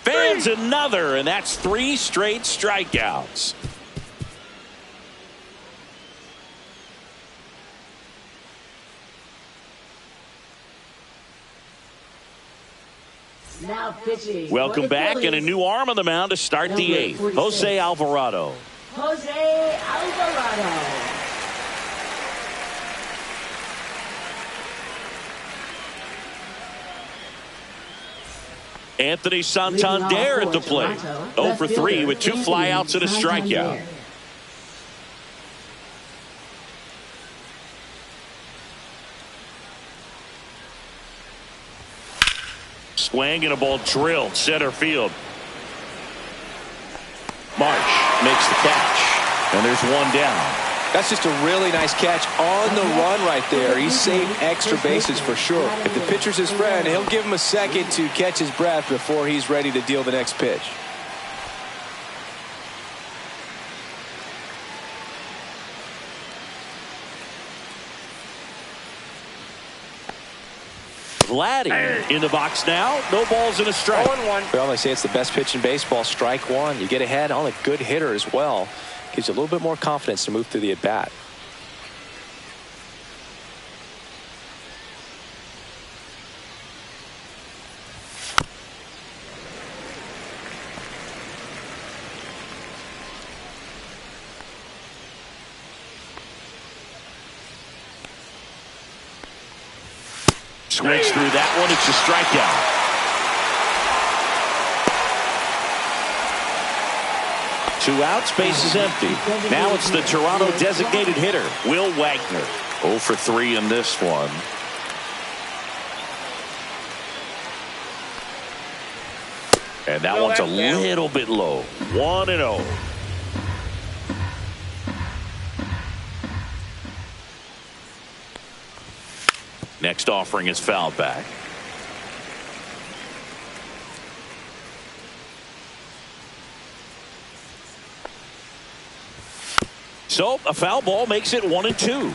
Fans another, and that's 3 straight strikeouts. now pitching. Welcome back, and a new arm on the mound to start the 8th. Jose Alvarado. Jose Alvarado. Anthony Santander at the plate. 0 for 3 with 2 flyouts and a strikeout. Swing and a ball drilled center field. Marsh makes the catch, and there's 1 down. That's just a really nice catch on the run right there. He saved extra bases for sure. If the pitcher's his friend, he'll give him a second to catch his breath before he's ready to deal the next pitch. Vladdy in the box now. No balls and a strike. 0-1. Well, they say it's the best pitch in baseball. Strike one. You get ahead on a good hitter as well. Gives you a little bit more confidence to move through the at-bat. Swings through that one. It's a strikeout. Two outs, base is empty. Now it's the Toronto designated hitter, Will Wagner. 0 for 3 in this one. And that one's a little bit low. 1-0. Next offering is fouled back. So a foul ball makes it 1-2.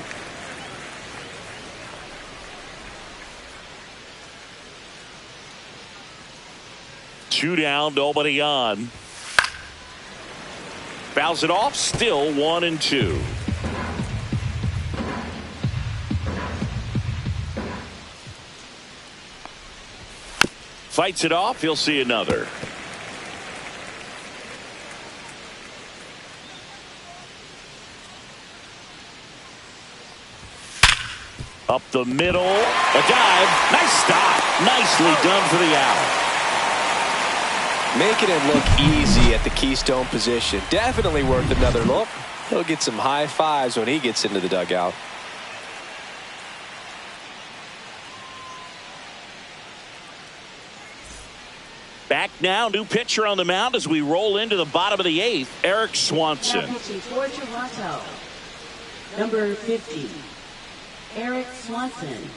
Two down, nobody on. Fouls it off, still 1-2. Fights it off, he'll see another. Up the middle, a dive, nice stop, nicely done for the out. Making it look easy at the Keystone position. Definitely worth another look. He'll get some high fives when he gets into the dugout. Back now, new pitcher on the mound as we roll into the bottom of the 8th, Eric Swanson. Now pitching for Toronto, number 50, Eric Swanson.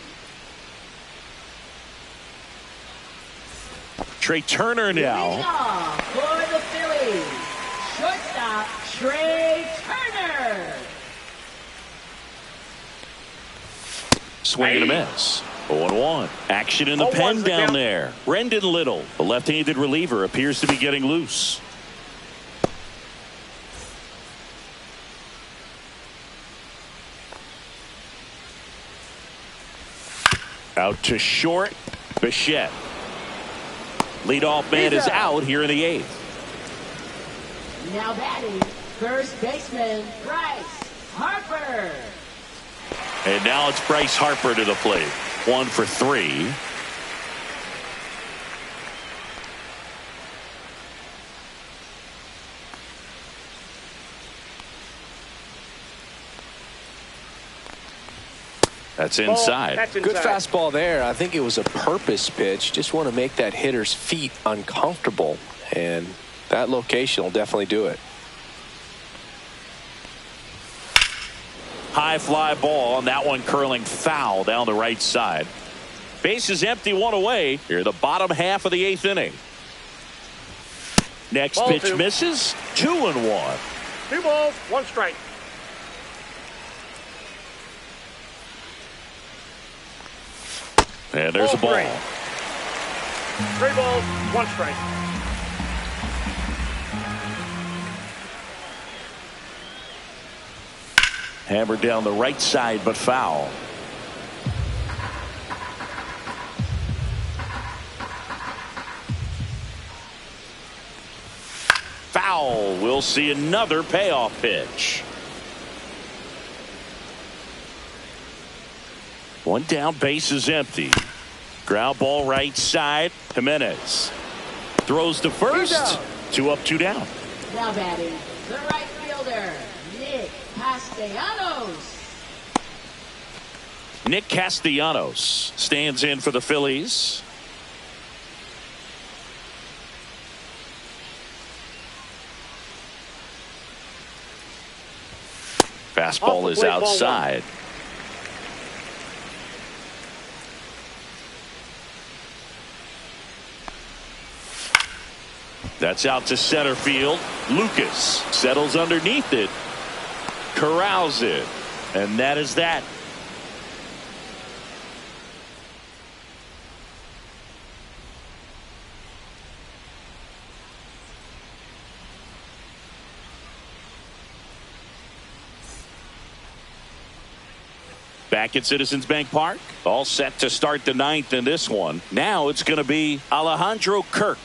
Trey Turner now. Leading off for the Phillies, shortstop Trey Turner. Swing and a miss. 0-1. Action in the pen down there. Brendan Little, the left-handed reliever, appears to be getting loose. Out to short. Bichette. Leadoff man is out here in the 8th. Now batting, first baseman Bryce Harper. And now it's Bryce Harper to the plate. 1 for 3. That's inside. Good fastball there. I think it was a purpose pitch. Just want to make that hitter's feet uncomfortable. And that location will definitely do it. High fly ball, and that one curling foul down the right side. Base is empty, 1 away. Here, the bottom half of the 8th inning. Next Ball pitch 2. misses. 2-1. 2 balls, 1 strike. And there's a ball. 3 balls, 1 strike. Hammered down the right side, but foul. Foul. We'll see another payoff pitch. 1 down, base is empty. Ground ball right side. Jimenez throws to first. 2 up, 2 down. Now batting, the right fielder, Nick Castellanos. Nick Castellanos stands in for the Phillies. Fastball is outside. That's out to center field. Lucas settles underneath it. Corrals it. And that is that. Back at Citizens Bank Park, all set to start the ninth in this one. Now it's going to be Alejandro Kirk.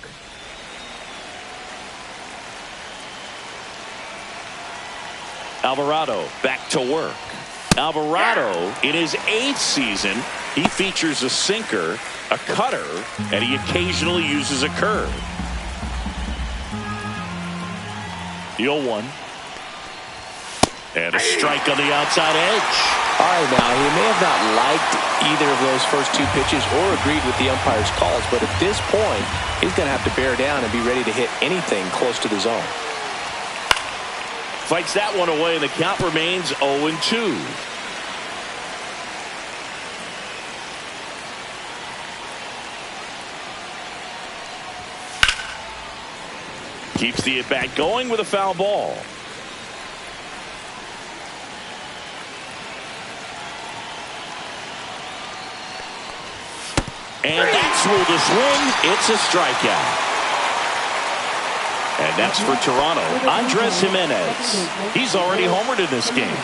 Alvarado back to work. Alvarado, in his 8th season, he features a sinker, a cutter, and he occasionally uses a curve. The 0-1. And a strike on the outside edge. All right, now, he may have not liked either of those first 2 pitches or agreed with the umpire's calls, but at this point, he's going to have to bear down and be ready to hit anything close to the zone. Fights that one away, and the count remains 0-2. Keeps the at-bat going with a foul ball. And that's ruled a swing. It's a strikeout. And that's for Toronto. Andres Jimenez. He's already homered in this game.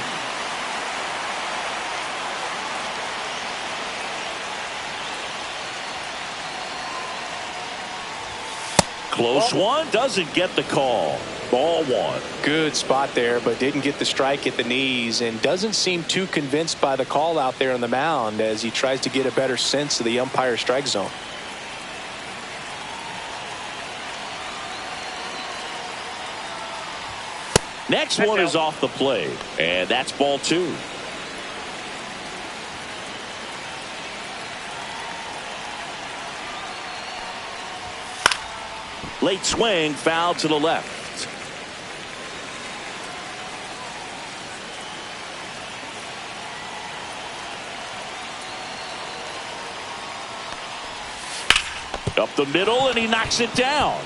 Close one. Doesn't get the call. Ball 1. Good spot there, but didn't get the strike at the knees and doesn't seem too convinced by the call out there on the mound as he tries to get a better sense of the umpire strike zone. Next one is off the plate, and that's ball 2. Late swing, foul to the left. Up the middle, and he knocks it down.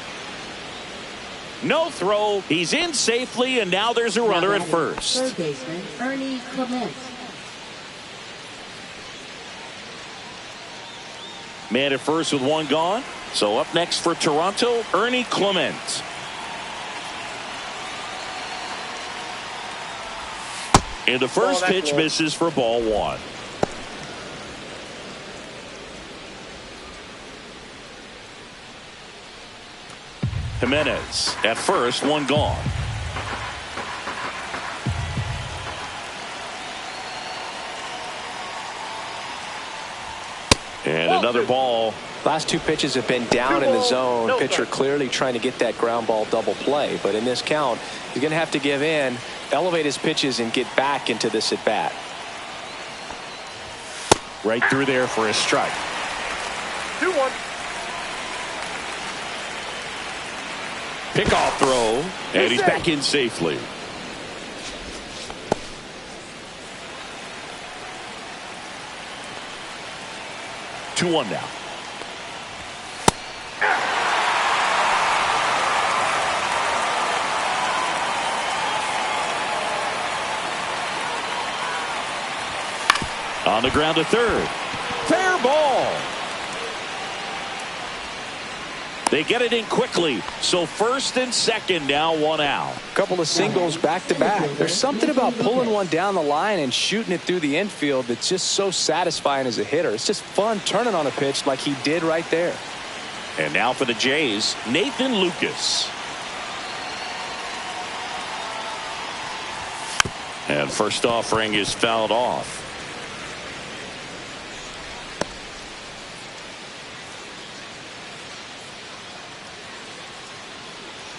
No throw. He's in safely, and now there's a runner at first. Third baseman Ernie Clement. Man at first with 1 gone. So up next for Toronto, Ernie Clement. And the first pitch misses for ball 1. Jimenez at first, 1 gone. And another ball. Last 2 pitches have been down in the zone. Pitcher clearly trying to get that ground ball double play. But in this count, he's going to have to give in, elevate his pitches, and get back into this at bat. Right through there for a strike. 2-1. Pickoff throw, and he's back in safely. Two one now. On the ground to third. Fair ball. They get it in quickly. So first and second, now 1 out. Couple of singles back to back. There's something about pulling one down the line and shooting it through the infield that's just so satisfying as a hitter. It's just fun turning on a pitch like he did right there. And now for the Jays, Nathan Lucas. And first offering is fouled off.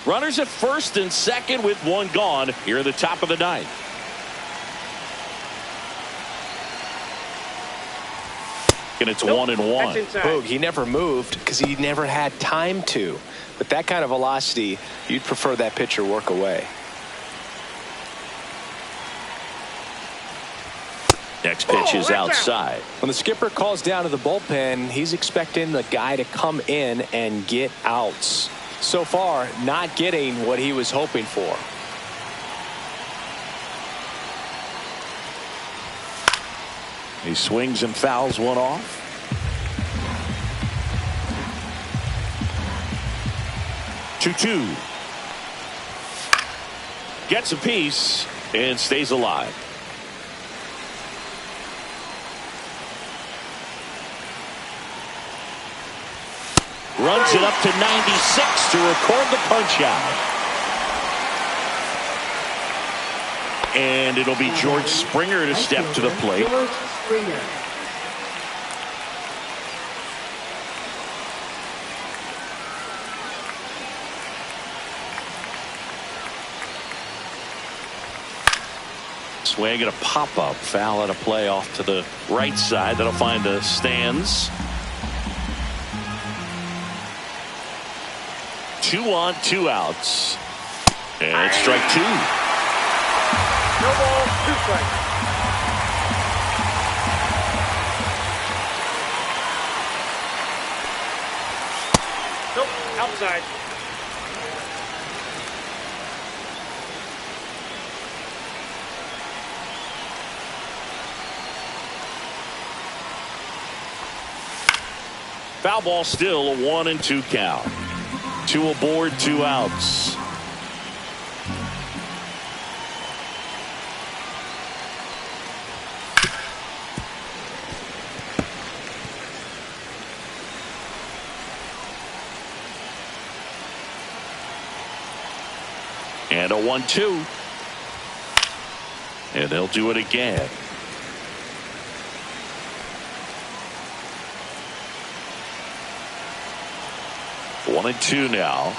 Runners at first and second with 1 gone here in the top of the ninth. And it's 1-1. Boog, he never moved because he never had time to. But that kind of velocity, you'd prefer that pitcher work away. Next pitch is outside. When the skipper calls down to the bullpen, he's expecting the guy to come in and get outs. So far, not getting what he was hoping for. He swings and fouls one off. Two. Gets a piece and stays alive. Runs it up to 96 to record the punch out. And it'll be George Springer to step to the plate. George Springer. Swing and a pop-up. Foul at a play off to the right side. That'll find the stands. 2 on, 2 outs. And it's strike 2. No ball, 2 strikes. Nope, outside. Foul ball still, a 1-2 count. 2 aboard, 2 outs. And a 1-2. And they'll do it again. One and 2 now.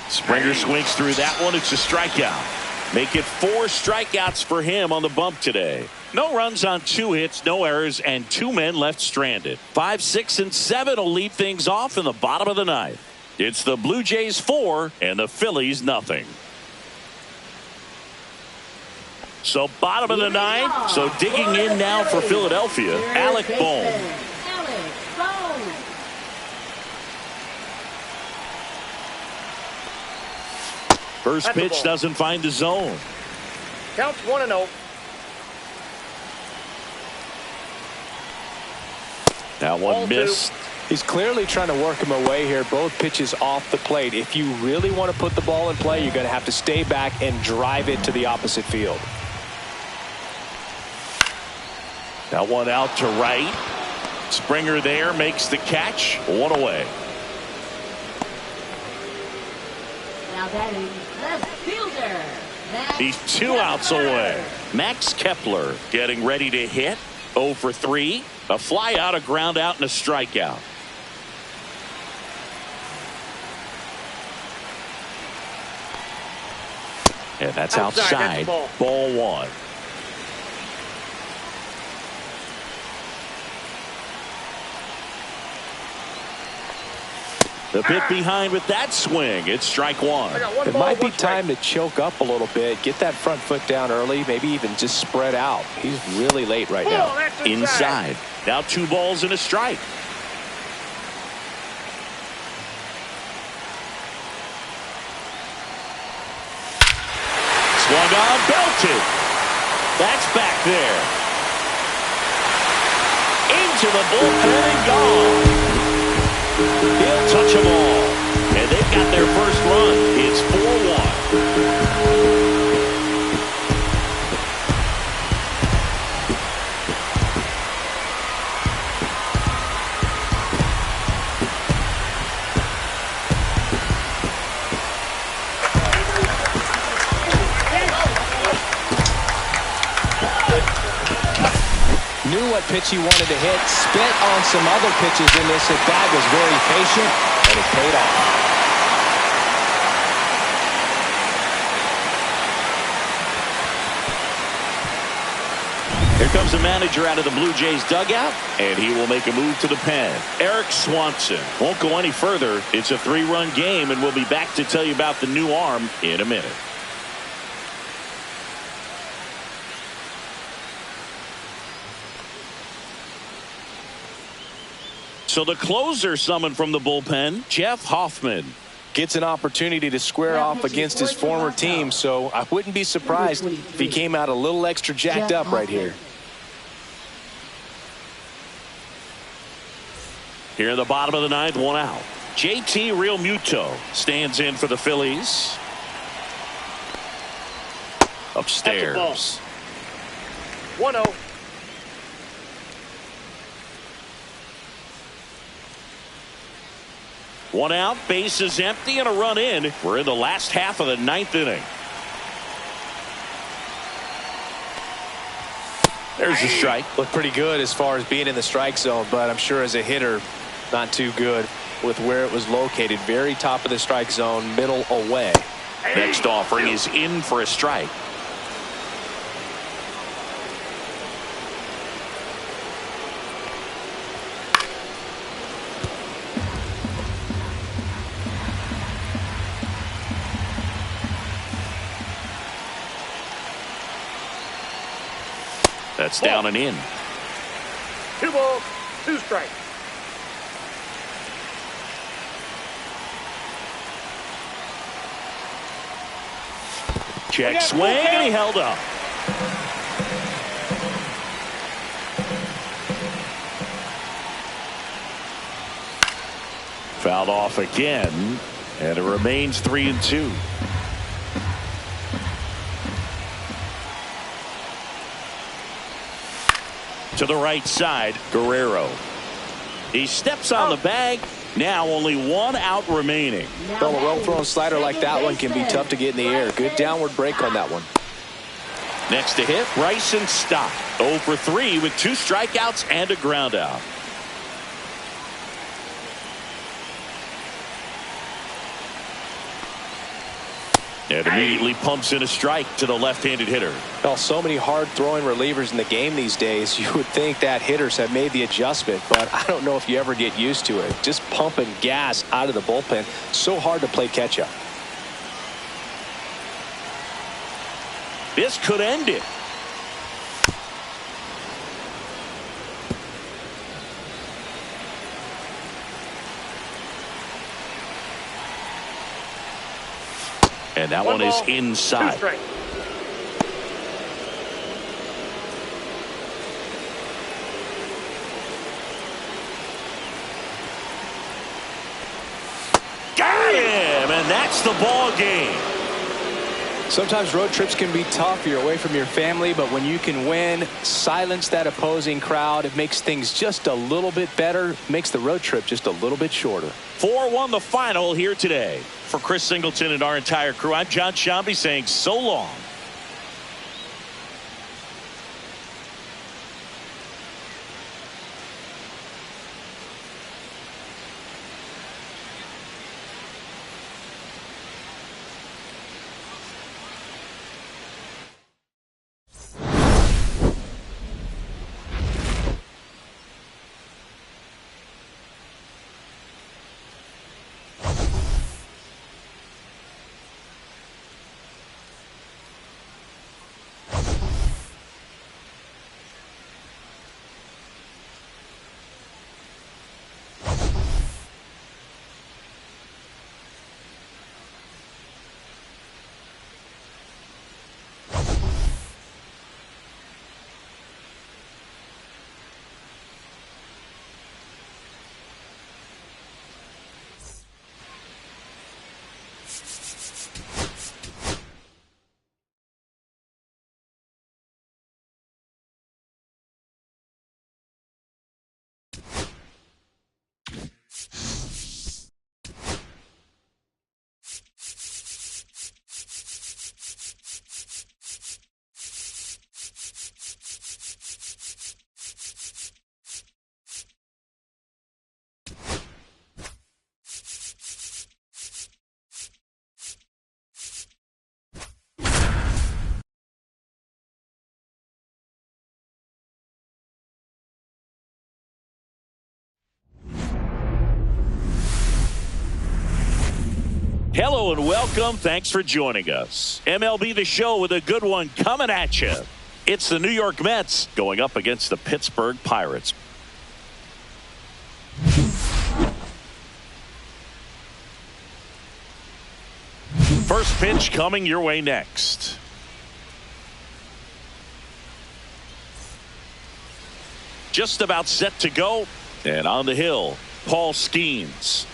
Springer swings through that one. It's a strikeout. Make it 4 strikeouts for him on the bump today. No runs on 2 hits, no errors, and 2 men left stranded. 5, 6, and 7 will lead things off in the bottom of the 9th. It's the Blue Jays 4 and the Phillies nothing. So bottom of the 9th. So digging in now for Philadelphia, Alec Bohm. First pitch doesn't find the zone. Counts 1-0. That one missed. He's clearly trying to work him away here. Both pitches off the plate. If you really want to put the ball in play, you're going to have to stay back and drive it to the opposite field. That one out to right. Springer there makes the catch. 1 away. Now batting left fielder. He's 2 outs away. Max Kepler getting ready to hit. 0 for 3. A fly out, a ground out, and a strikeout. And that's outside. Ball 1. The bit behind with that swing. It's strike 1. It might be time to choke up a little bit. Get that front foot down early. Maybe even just spread out. He's really late right now. Inside. Now 2 balls and a strike. Swung on, belted. That's back there. Into the bullpen and gone. He'll touch them all. And they've got their first run. It's 4-1. Knew what pitch he wanted to hit. Spit on some other pitches in this at bat. Was very patient, and it paid off. Here comes the manager out of the Blue Jays dugout, and he will make a move to the pen. Eric Swanson won't go any further. It's a 3-run game, and we'll be back to tell you about the new arm in a minute. So the closer summoned from the bullpen, Jeff Hoffman. Gets an opportunity to square off against his former team, so I wouldn't be surprised if he came out a little extra jacked up right here. Here in the bottom of the 9th, 1 out. JT Realmuto stands in for the Phillies. Upstairs. 1-0. One out, base is empty, and a run in. We're in the last half of the ninth inning. There's a strike. Looked pretty good as far as being in the strike zone, but I'm sure as a hitter, not too good with where it was located. Very top of the strike zone, middle away. Next offering is in for a strike. That's down and in. 2 balls, 2 strikes. Check swing, and he held up. Fouled off again, and it remains 3-2. To the right side, Guerrero. He steps on the bag. Now only 1 out remaining. Well, a well-thrown slider like that one can be tough to get in the air. Good downward break on that one. Next to hit, Bryson Stott. 0 for 3 with 2 strikeouts and a ground out. And immediately pumps in a strike to the left-handed hitter. Well, so many hard-throwing relievers in the game these days, you would think that hitters have made the adjustment, but I don't know if you ever get used to it. Just pumping gas out of the bullpen. So hard to play catch-up. This could end it. And that one is inside. 2 strikes. Got him, and that's the ball game. Sometimes road trips can be tough. You're away from your family, but when you can win, silence that opposing crowd, it makes things just a little bit better, makes the road trip just a little bit shorter. 4-1 the final here today. For Chris Singleton and our entire crew, I'm John Shambi saying so long. Hello and welcome. Thanks for joining us. MLB The Show with a good one coming at you. It's the New York Mets going up against the Pittsburgh Pirates. First pitch coming your way next. Just about set to go. And on the hill, Paul Skeens.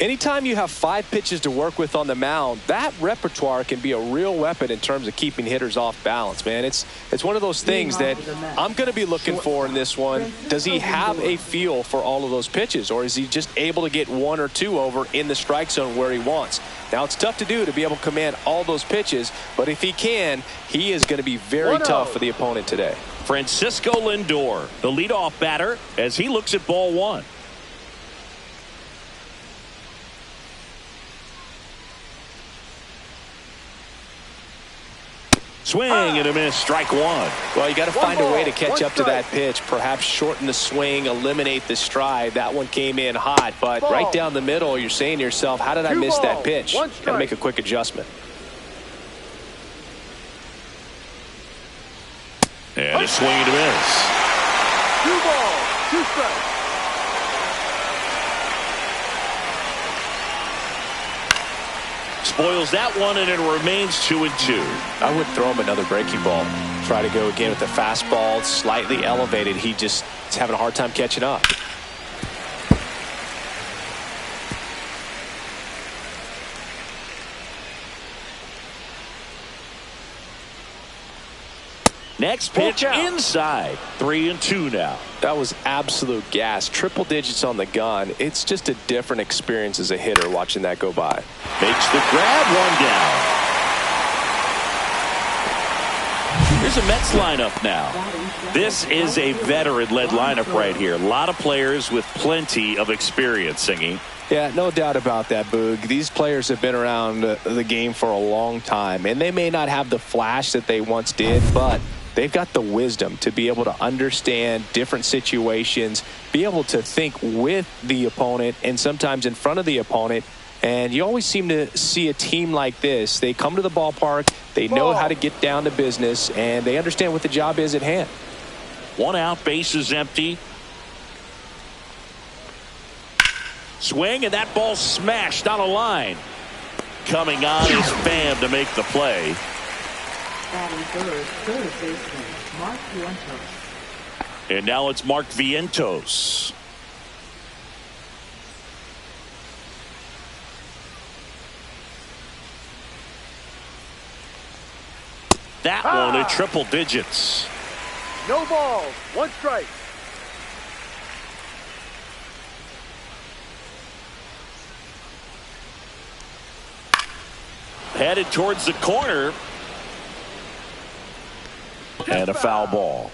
Anytime you have 5 pitches to work with on the mound, that repertoire can be a real weapon in terms of keeping hitters off balance, man. It's one of those things that I'm going to be looking for in this one. Does he have a feel for all of those pitches, or is he just able to get 1 or 2 over in the strike zone where he wants? Now, it's tough to do to be able to command all those pitches, but if he can, he is going to be very tough for the opponent today. Francisco Lindor, the leadoff batter, as he looks at ball 1. Swing and a miss, strike 1. Well, you got to find a way to catch up to that pitch, perhaps shorten the swing, eliminate the stride. That one came in hot, but right down the middle, you're saying to yourself, how did I miss that pitch? Got to make a quick adjustment. And a swing and a miss. 2 balls, 2 strikes. Spoils that one, and it remains 2-2. I would throw him another breaking ball. Try to go again with the fastball, slightly elevated. He just is having a hard time catching up. Next pitch inside. 3-2 now. That was absolute gas. Triple digits on the gun. It's just a different experience as a hitter watching that go by. Makes the grab, 1 down. Here's a Mets lineup now. This is a veteran-led lineup right here. A lot of players with plenty of experience, Singy. Yeah, no doubt about that, Boog. These players have been around the game for a long time, and they may not have the flash that they once did, but they've got the wisdom to be able to understand different situations, be able to think with the opponent and sometimes in front of the opponent. And you always seem to see a team like this. They come to the ballpark, they know how to get down to business, and they understand what the job is at hand. 1 out, base is empty. Swing, and that ball smashed on a line. Coming on is Pham to make the play. Third baseman, Mark Vientos. And now it's Mark Vientos. That one at triple digits. No balls, 1 strike. Headed towards the corner. And a foul ball.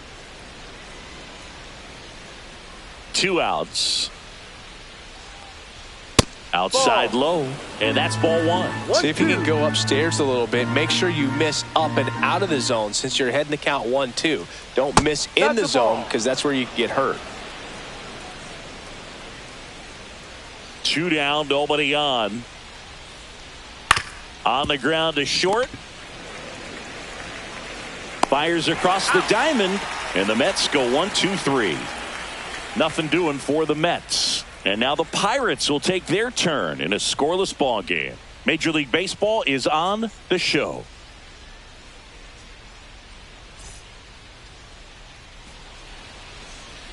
2 outs. Outside low, and that's ball 1. See if you can go upstairs a little bit. Make sure you miss up and out of the zone since you're heading to count 1-2. Don't miss in the zone because that's where you can get hurt. 2 down, nobody on. On the ground to short. Fires across the diamond, and the Mets go 1-2-3. Nothing doing for the Mets. And now the Pirates will take their turn in a scoreless ball game. Major League Baseball is on the show.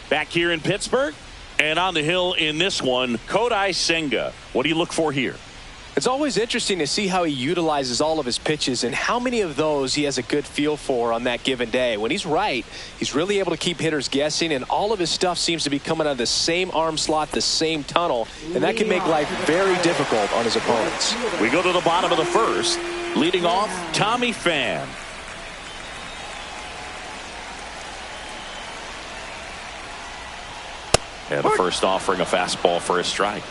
Back here in Pittsburgh, and on the hill in this one, Kodai Senga. What do you look for here? It's always interesting to see how he utilizes all of his pitches and how many of those he has a good feel for on that given day. When he's right, he's really able to keep hitters guessing, and all of his stuff seems to be coming out of the same arm slot, the same tunnel, and that can make life very difficult on his opponents. We go to the bottom of the first. Leading off, Tommy Pham. And the first offering a fastball for a strike.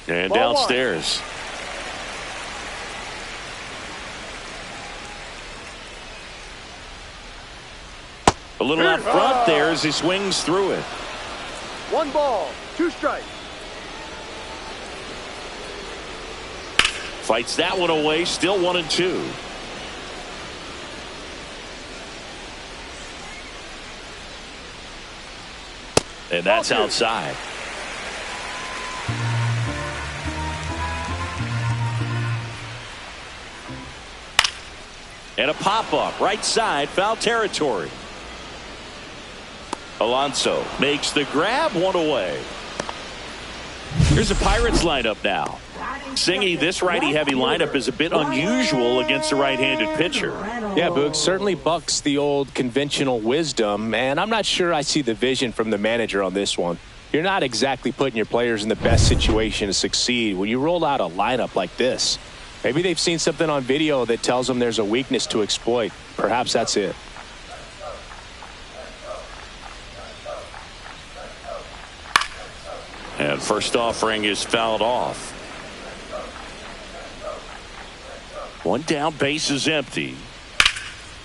And Ball downstairs. 1. A little out front there as he swings through it. 1 ball, 2 strikes. Fights that one away, still 1-2. And that's outside. And a pop-up right side, foul territory. Alonso makes the grab, one away. Here's a Pirates lineup now. Singy, this righty-heavy lineup is a bit unusual against a right-handed pitcher. Yeah, Boog, certainly bucks the old conventional wisdom, and I'm not sure I see the vision from the manager on this one. You're not exactly putting your players in the best situation to succeed when you roll out a lineup like this. Maybe they've seen something on video that tells them there's a weakness to exploit. Perhaps that's it. And first offering is fouled off. One down, base is empty.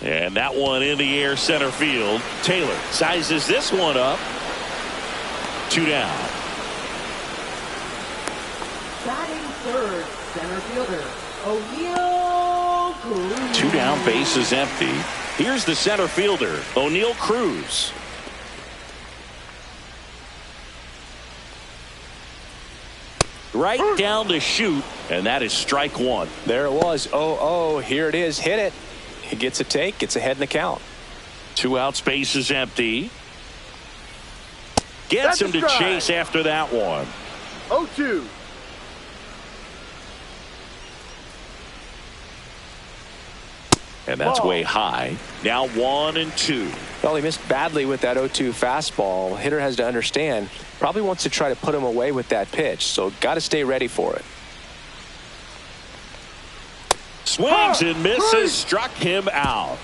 And that one in the air, center field. Taylor sizes this one up. 2 down. Batting third, center fielder, O'Neal Cruz. 2 down, base is empty. Here's the center fielder, O'Neal Cruz. Right down to shoot, and that is strike one. There it was. Oh, here it is. Hit it. He gets a take, gets ahead in the count. 2 outs, base is empty. Gets him to chase after that one. 0-2. And that's way high. Now 1-2. Well, he missed badly with that 0-2 fastball. Hitter has to understand, probably wants to try to put him away with that pitch, so got to stay ready for it. Swings and misses, struck him out.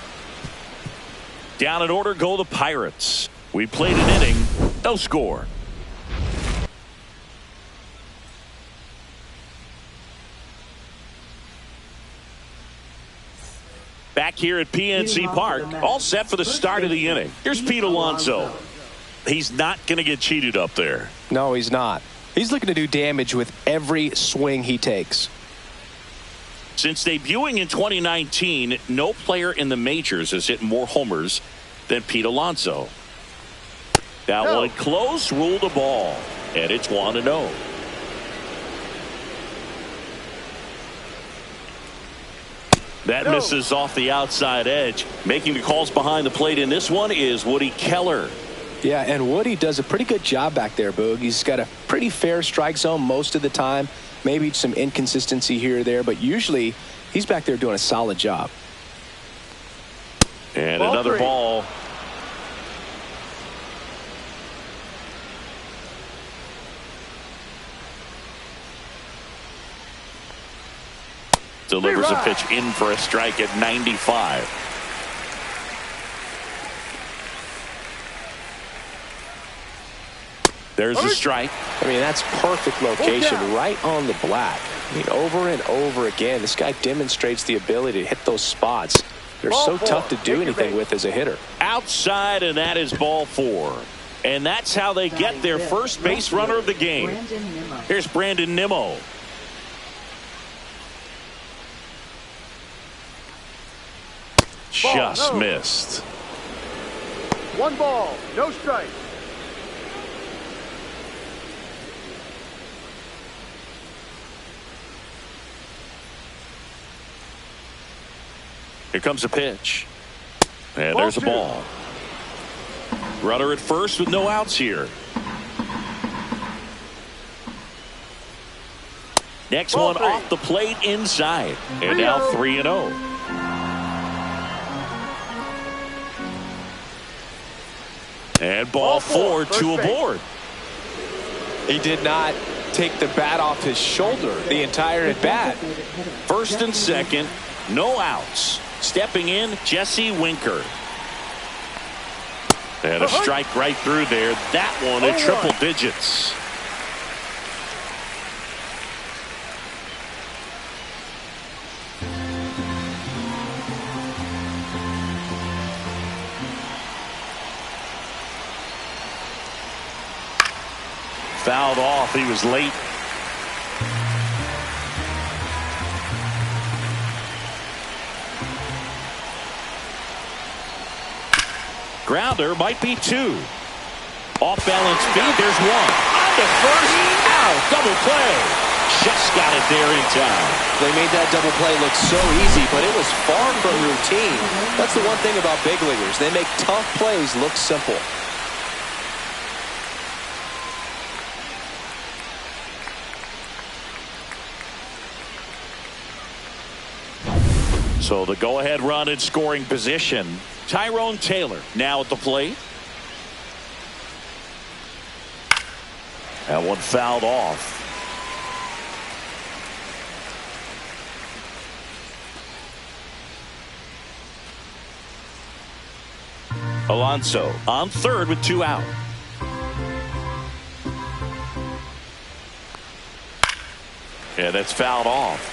Down in order go the Pirates. We played an inning, no score. Back here at PNC Park, all set for the start of the inning. Here's Pete Alonso. He's not going to get cheated up there. No, he's not. He's looking to do damage with every swing he takes. Since debuting in 2019, no player in the majors has hit more homers than Pete Alonso. That one close, ruled a ball, and it's 1-0. That misses off the outside edge. Making the calls behind the plate in this one is Woody Keller. Yeah, and Woody does a pretty good job back there, Boog. He's got a pretty fair strike zone most of the time. Maybe some inconsistency here or there, but usually he's back there doing a solid job. And another ball. Delivers a pitch in for a strike at 95. There's a strike. I mean, that's perfect location, right on the black. I mean, over and over again, this guy demonstrates the ability to hit those spots. They're so tough to do anything with as a hitter. Outside, and that is ball 4. And that's how they get their first base runner of the game. Here's Brandon Nimmo. Just missed. 1 ball, no strike. Here comes a pitch. And there's a ball. Runner at first with no outs here. Next one off the plate inside. And now 3-0. And ball 4, 2 aboard. He did not take the bat off his shoulder the entire at bat. First and second, no outs. Stepping in, Jesse Winker. And a strike right through there. That one in triple digits. Fouled off. He was late. Grounder might be 2. Off balance feed. There's 1. On to first. Out. Double play. just got it there in time. They made that double play look so easy, but it was far from routine. That's the one thing about big leaguers. They make tough plays look simple. So the go-ahead run in scoring position. Tyrone Taylor now at the plate. That one fouled off. Alonso on third with 2 out. Yeah, that's fouled off.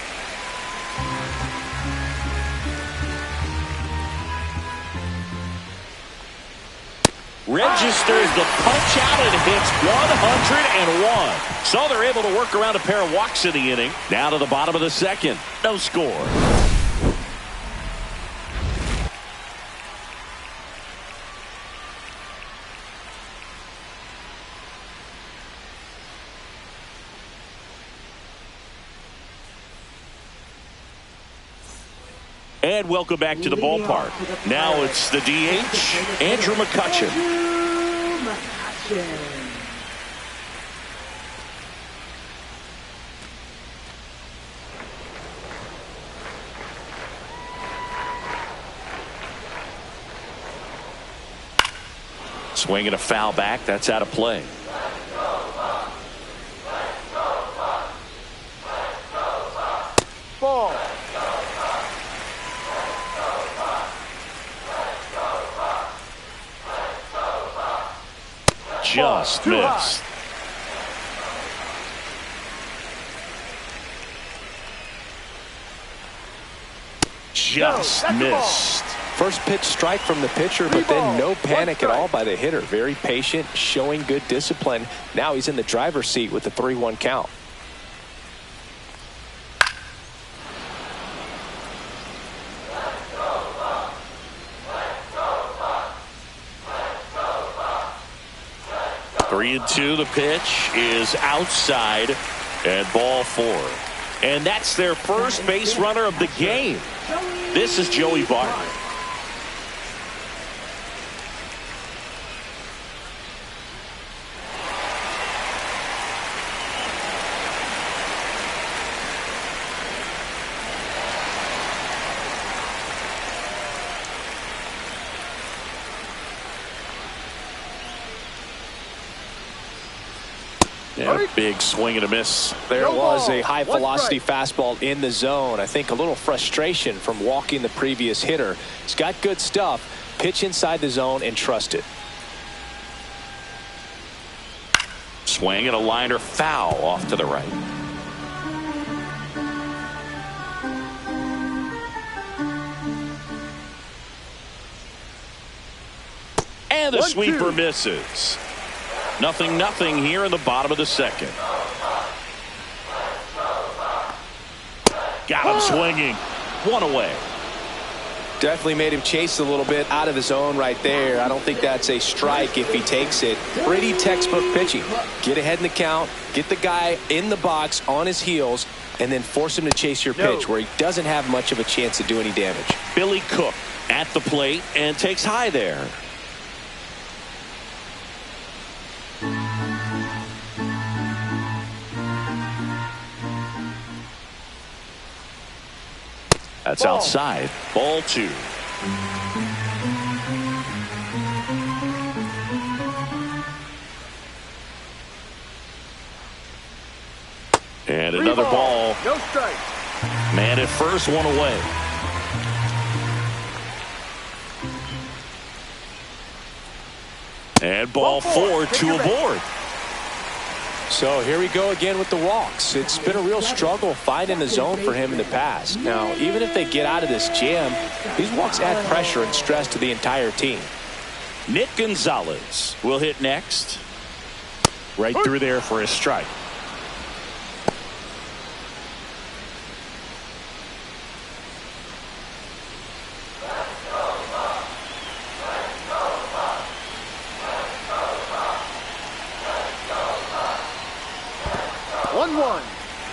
Registers the punch out and hits 101. So they're able to work around a pair of walks in the inning. Now to the bottom of the second. No score. And welcome back to the ballpark. Now it's the DH, Andrew McCutchen. Swinging a foul back. That's out of play. Ball. Just missed. Just missed. First pitch strike from the pitcher, but then no panic at all by the hitter. Very patient, showing good discipline. Now he's in the driver's seat with the 3-1 count. Three and two. The pitch is outside and ball 4. And that's their first base runner of the game. This is Joey Barton. Yeah, big swing and a miss. There was a high velocity fastball in the zone. I think a little frustration from walking the previous hitter. He's got good stuff. Pitch inside the zone and trust it. Swing and a liner foul off to the right. And the sweeper misses. 0-0 here in the bottom of the second. Got him swinging. 1 away. Definitely made him chase a little bit out of the zone right there. I don't think that's a strike if he takes it. Pretty textbook pitching. Get ahead in the count, get the guy in the box on his heels, and then force him to chase your pitch where he doesn't have much of a chance to do any damage. Billy Cook at the plate and takes high there. That's outside. Ball 2. And another ball. No strike. Man at first, 1 away. And ball 4, 2 aboard. So here we go again with the walks. It's been a real struggle finding the zone for him in the past. Now, even if they get out of this jam, these walks add pressure and stress to the entire team. Nick Gonzalez will hit next. Right through there for a strike.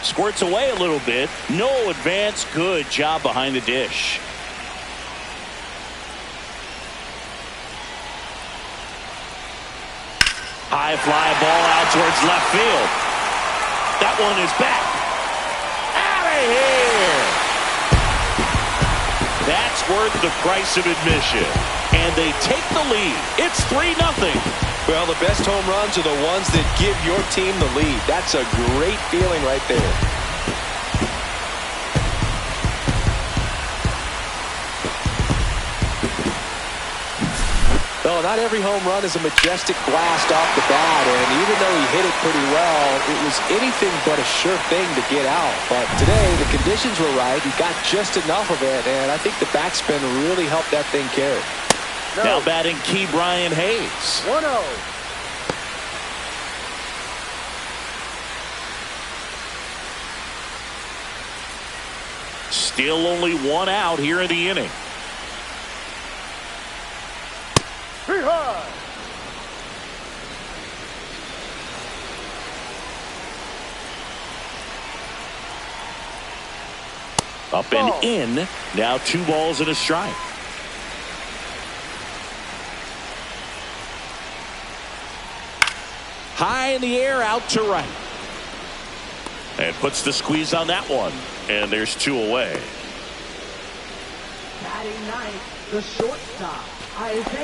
Squirts away a little bit. No advance. Good job behind the dish. High fly ball out towards left field. That one is back. Out of here. That's worth the price of admission. And they take the lead. It's 3-0. Well, the best home runs are the ones that give your team the lead. That's a great feeling right there. Well, not every home run is a majestic blast off the bat, and even though he hit it pretty well, it was anything but a sure thing to get out. But today, the conditions were right. He got just enough of it, and I think the backspin really helped that thing carry. No. Now batting Key Brian Hayes. 1-0. Still only one out here in the inning. Three high. Up and in. Now 2 balls and a strike. High in the air, out to right. And puts the squeeze on that one. And there's 2 away. Batting ninth, the shortstop.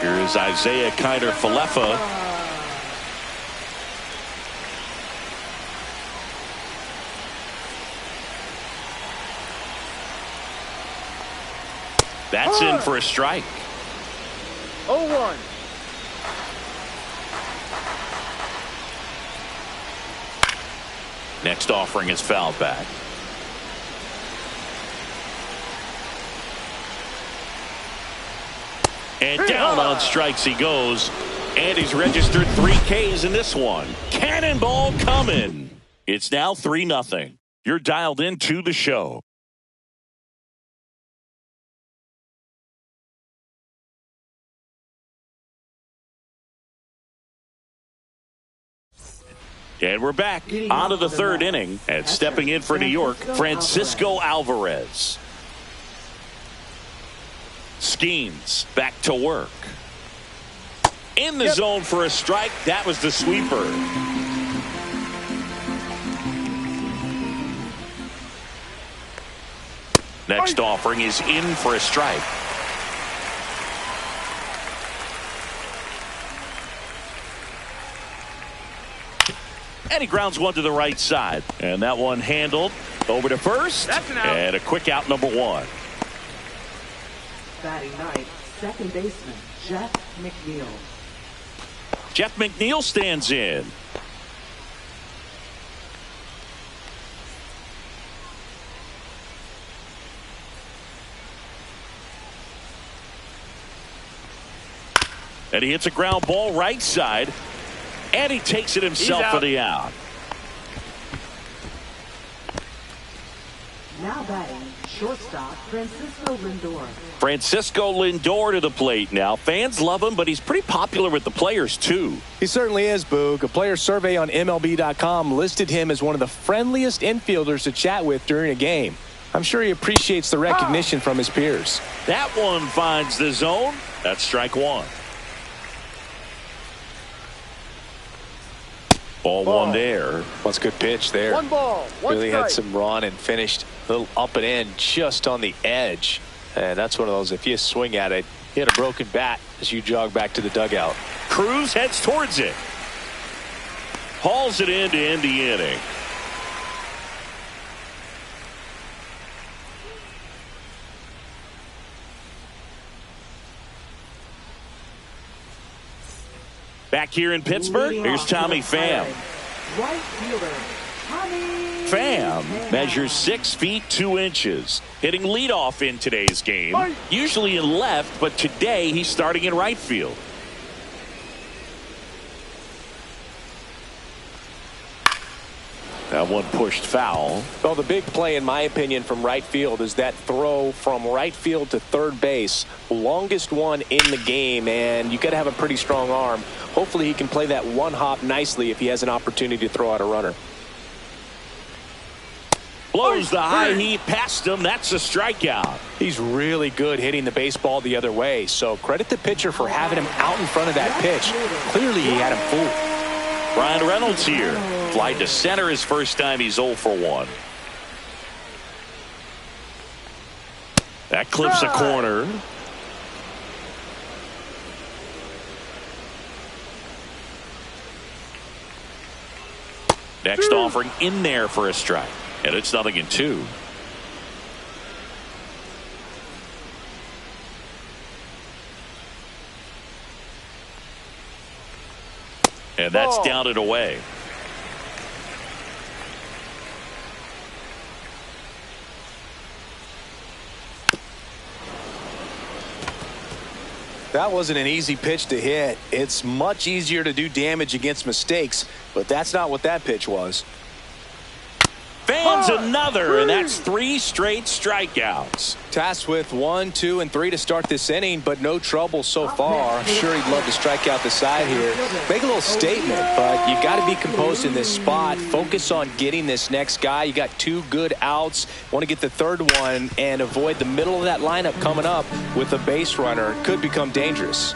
Here's Isaiah Kiner-Falefa. That's in for a strike. 0-1. Next offering is fouled back. And down on strikes he goes. And he's registered 3 Ks in this one. Cannonball coming. It's now 3-0. You're dialed into the show. And we're back on to the 3rd inning. And stepping in for New York, Francisco Alvarez. Skeens back to work. In the zone for a strike. That was the sweeper. Next offering is in for a strike. And he grounds one to the right side. And that one handled over to first. That's an out. And a quick out, number 1. Batting ninth, second baseman, Jeff McNeil. Jeff McNeil stands in. And he hits a ground ball right side. And he takes it himself for the out. Now batting, shortstop, Francisco Lindor. Francisco Lindor to the plate now. Fans love him, but he's pretty popular with the players, too. He certainly is, Boog. A player survey on MLB.com listed him as one of the friendliest infielders to chat with during a game. I'm sure he appreciates the recognition from his peers. That one finds the zone. That's strike 1. Ball 1 there. That's a good pitch there. 1 ball, 1 Really strike. had some run and finished a little up and in just on the edge. And that's one of those, if you swing at it, you hit a broken bat as you jog back to the dugout. Cruz heads towards it. Hauls it in to end the inning. Back here in Pittsburgh, here's Tommy Pham. Right fielder, Tommy Pham measures 6 feet 2 inches. Hitting leadoff in today's game. Usually in left, but today he's starting in right field. That one pushed foul. Well, the big play, in my opinion, from right field is that throw from right field to third base. Longest one in the game, and you got to have a pretty strong arm. Hopefully he can play that one hop nicely if he has an opportunity to throw out a runner. Blows the high heat past him. That's a strikeout. He's really good hitting the baseball the other way, so credit the pitcher for having him out in front of that pitch. Clearly he had him fooled. Ryan Reynolds here. Fly to center his first time. He's 0 for 1. That clips a corner. Next offering in there for a strike. And it's 0-2. And that's down and away. That wasn't an easy pitch to hit. It's much easier to do damage against mistakes, but that's not what that pitch was. Fans another, and that's 3 straight strikeouts. Tasked with 1, 2, and 3 to start this inning, but no trouble so far. I'm sure he'd love to strike out the side here. Make a little statement, but you got to be composed in this spot. Focus on getting this next guy. You got 2 good outs. Want to get the third one and avoid the middle of that lineup coming up with a base runner. Could become dangerous.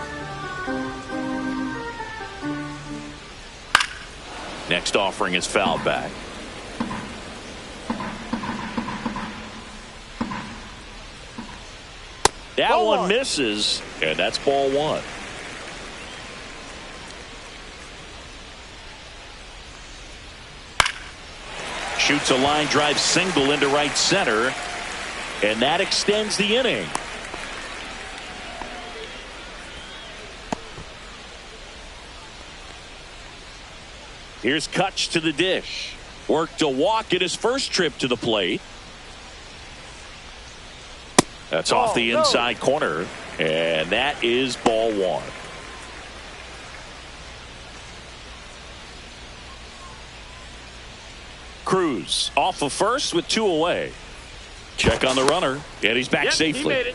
Next offering is fouled back. That one misses, and that's ball 1. Shoots a line drive single into right center, and that extends the inning. Here's Kutch to the dish. Worked a walk at his first trip to the plate. That's off the inside corner, and that is ball 1. Cruz off of first with 2 away. Check on the runner, and he's back safely. He made it.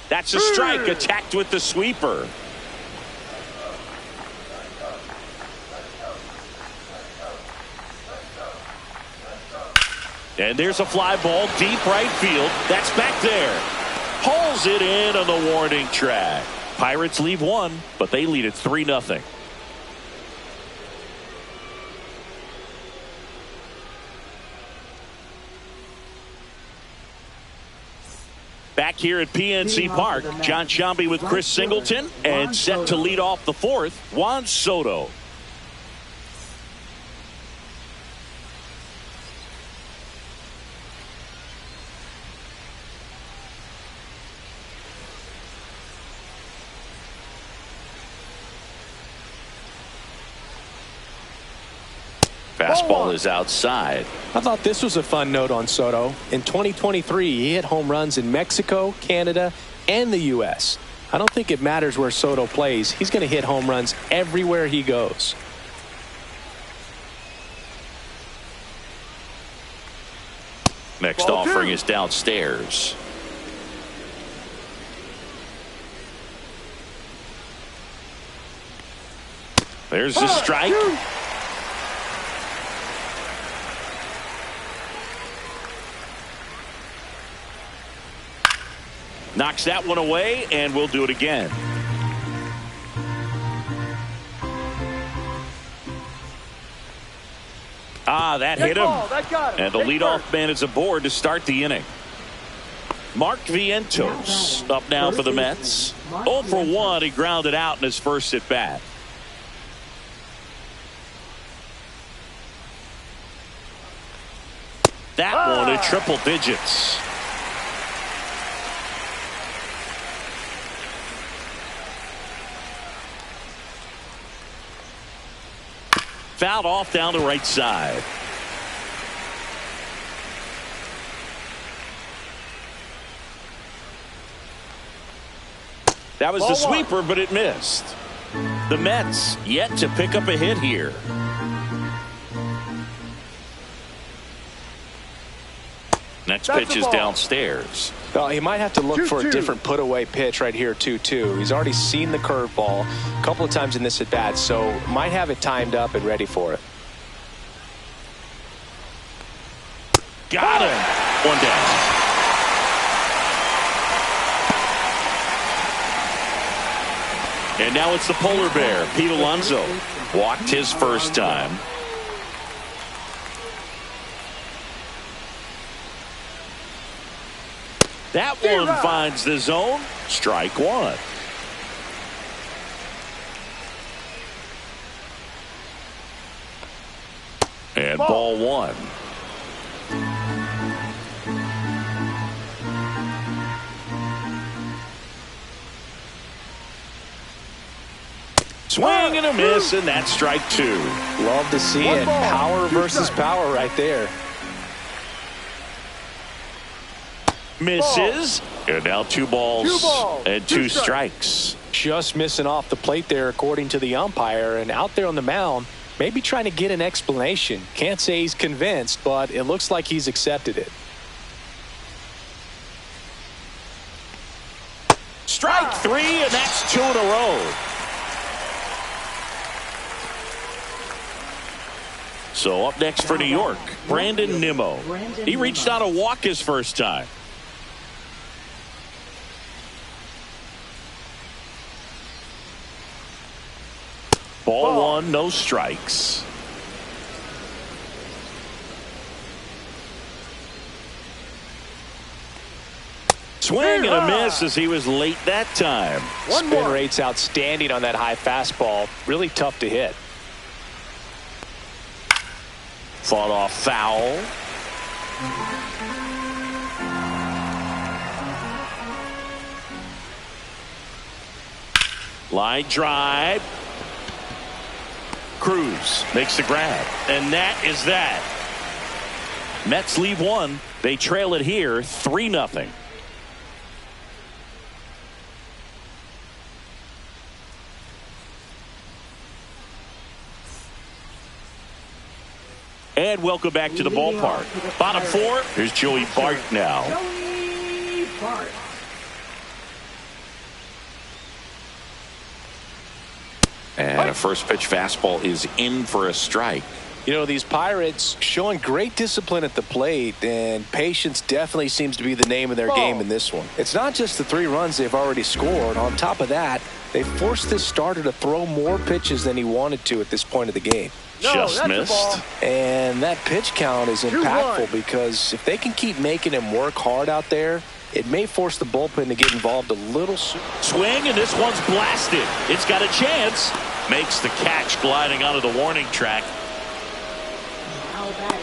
That's a strike, attacked with the sweeper. And there's a fly ball deep right field. That's back there. Hauls it in on the warning track. Pirates leave 1, but they lead it 3-0. Back here at PNC Park, John Sciambi with Chris Singleton, and set to lead off the 4th, Juan Soto. Fastball is outside. I thought this was a fun note on Soto. In 2023, he hit home runs in Mexico, Canada, and the U.S. I don't think it matters where Soto plays. He's going to hit home runs everywhere he goes. Next offering is downstairs. There's the strike. Knocks that one away, and we'll do it again. That hit him. And the leadoff man is aboard to start the inning. Mark Vientos up now for the Mets. 0 for 1. He grounded out in his first at bat. That one in triple digits. Fouled off down the right side. That was the sweeper, but it missed. The Mets yet to pick up a hit here. Next That's pitch the is ball. downstairs. Well, he might have to look for a 2-2. different put-away pitch right here, 2-2. He's already seen the curveball a couple of times in this at-bat, so might have it timed up and ready for it. Got him. One down. And now it's the polar bear, Pete Alonso. Walked his first time. That one finds the zone. Strike one. And ball one. Swing and a miss, and that's strike two. Love to see One it. ball, Power two versus strikes. power right there. Misses. And now two balls and two strikes. Just missing off the plate there, according to the umpire. And out there on the mound, maybe trying to get an explanation. Can't say he's convinced, but it looks like he's accepted it. Strike three, and that's two in a row. So up next for New York, Brandon Nimmo. He reached out a walk his first time. Ball one, no strikes. Swing and a miss as he was late that time. Spin rate's outstanding on that high fastball. Really tough to hit. Fought off foul. Line drive. Cruz makes the grab. And that is that. Mets leave one. They trail it here 3-0. And welcome back to the ballpark. Bottom four. Here's Joey Bart now. Joey Bart. And a first pitch fastball is in for a strike. You know, these Pirates showing great discipline at the plate, and patience definitely seems to be the name of their game in this one. It's not just the 3 runs they've already scored. On top of that, they forced this starter to throw more pitches than he wanted to at this point of the game. Just missed. And that pitch count is impactful because if they can keep making him work hard out there, it may force the bullpen to get involved a little sooner. Swing, and this one's blasted. It's got a chance. Makes the catch gliding onto the warning track. Now batting,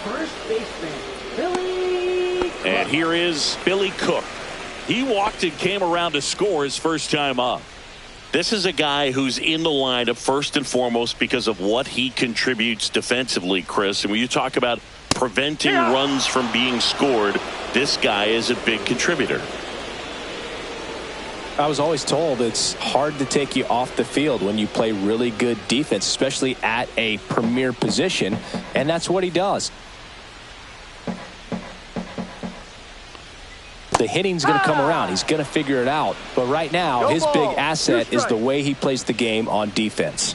first baseman, Billy Cook. And here is Billy Cook. He walked and came around to score his first time up. This is a guy who's in the lineup first and foremost because of what he contributes defensively, Chris. And when you talk about preventing runs from being scored, this guy is a big contributor. I was always told it's hard to take you off the field when you play really good defense, especially at a premier position, and that's what he does. The hitting's going to come around. He's going to figure it out. But right now, his big asset is the way he plays the game on defense.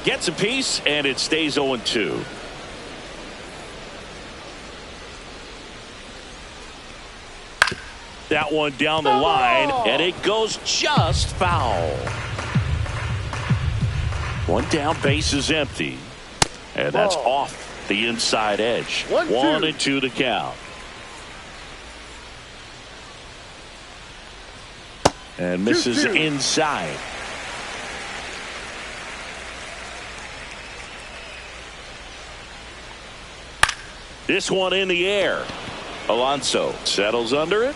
Gets a piece, and it stays 0-2. That one down the line, and it goes just foul. One down, base is empty. And that's off the inside edge. 1-2 to count. And misses inside. This one in the air. Alonso settles under it.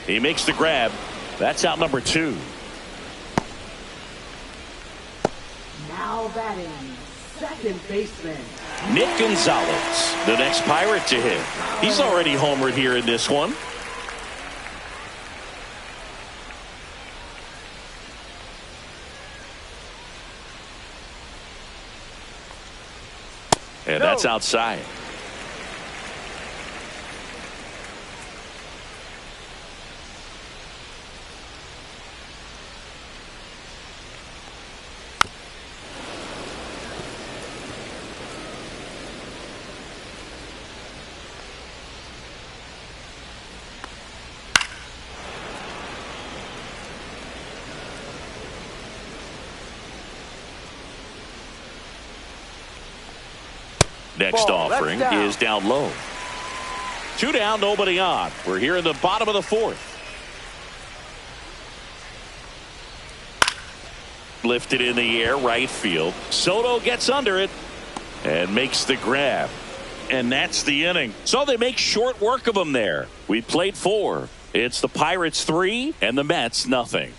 He makes the grab. That's out number 2. Now batting, second baseman, Nick Gonzalez, the next Pirate to hit. He's already homered here in this one. And that's outside. Next Ball, that's offering down. is down low. 2 down, nobody on. We're here in the bottom of the 4th. Lifted in the air, right field. Soto gets under it and makes the grab. And that's the inning. So they make short work of them there. We played 4. It's the Pirates 3 and the Mets nothing.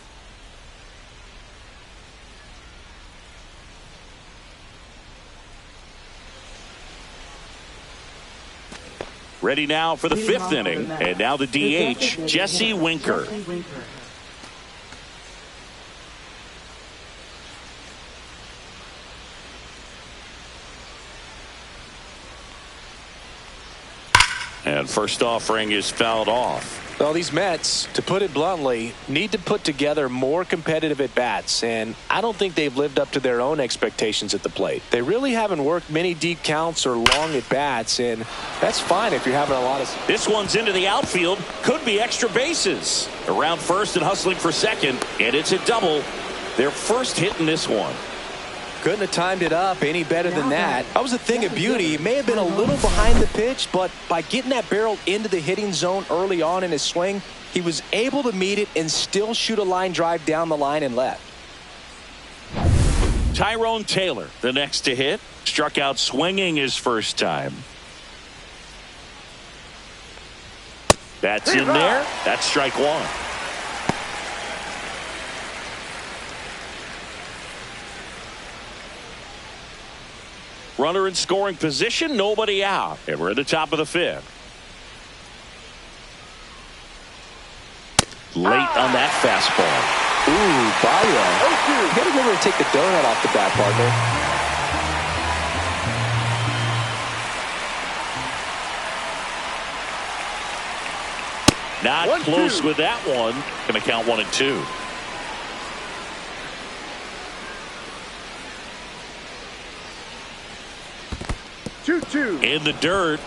Ready now for the 5th inning. And now the DH, Jesse Winker. And first offering is fouled off. Well, these Mets, to put it bluntly, need to put together more competitive at-bats, and I don't think they've lived up to their own expectations at the plate. They really haven't worked many deep counts or long at-bats, and that's fine if you're having a lot of... This one's into the outfield. Could be extra bases. Around first and hustling for second, and it's a double. Their first hit in this one. Couldn't have timed it up any better than that. That was a thing of beauty. He may have been a little behind the pitch, but by getting that barrel into the hitting zone early on in his swing, he was able to meet it and still shoot a line drive down the line and left. Tyrone Taylor, the next to hit, struck out swinging his first time. That's in there. That's strike 1. Runner in scoring position, nobody out. And we're at the top of the 5th. Late on that fastball. Ooh, Baya. You got to remember to take the donut off the bat, partner. Not 1-2. close with that one. Going to count 1 and 2. In the dirt.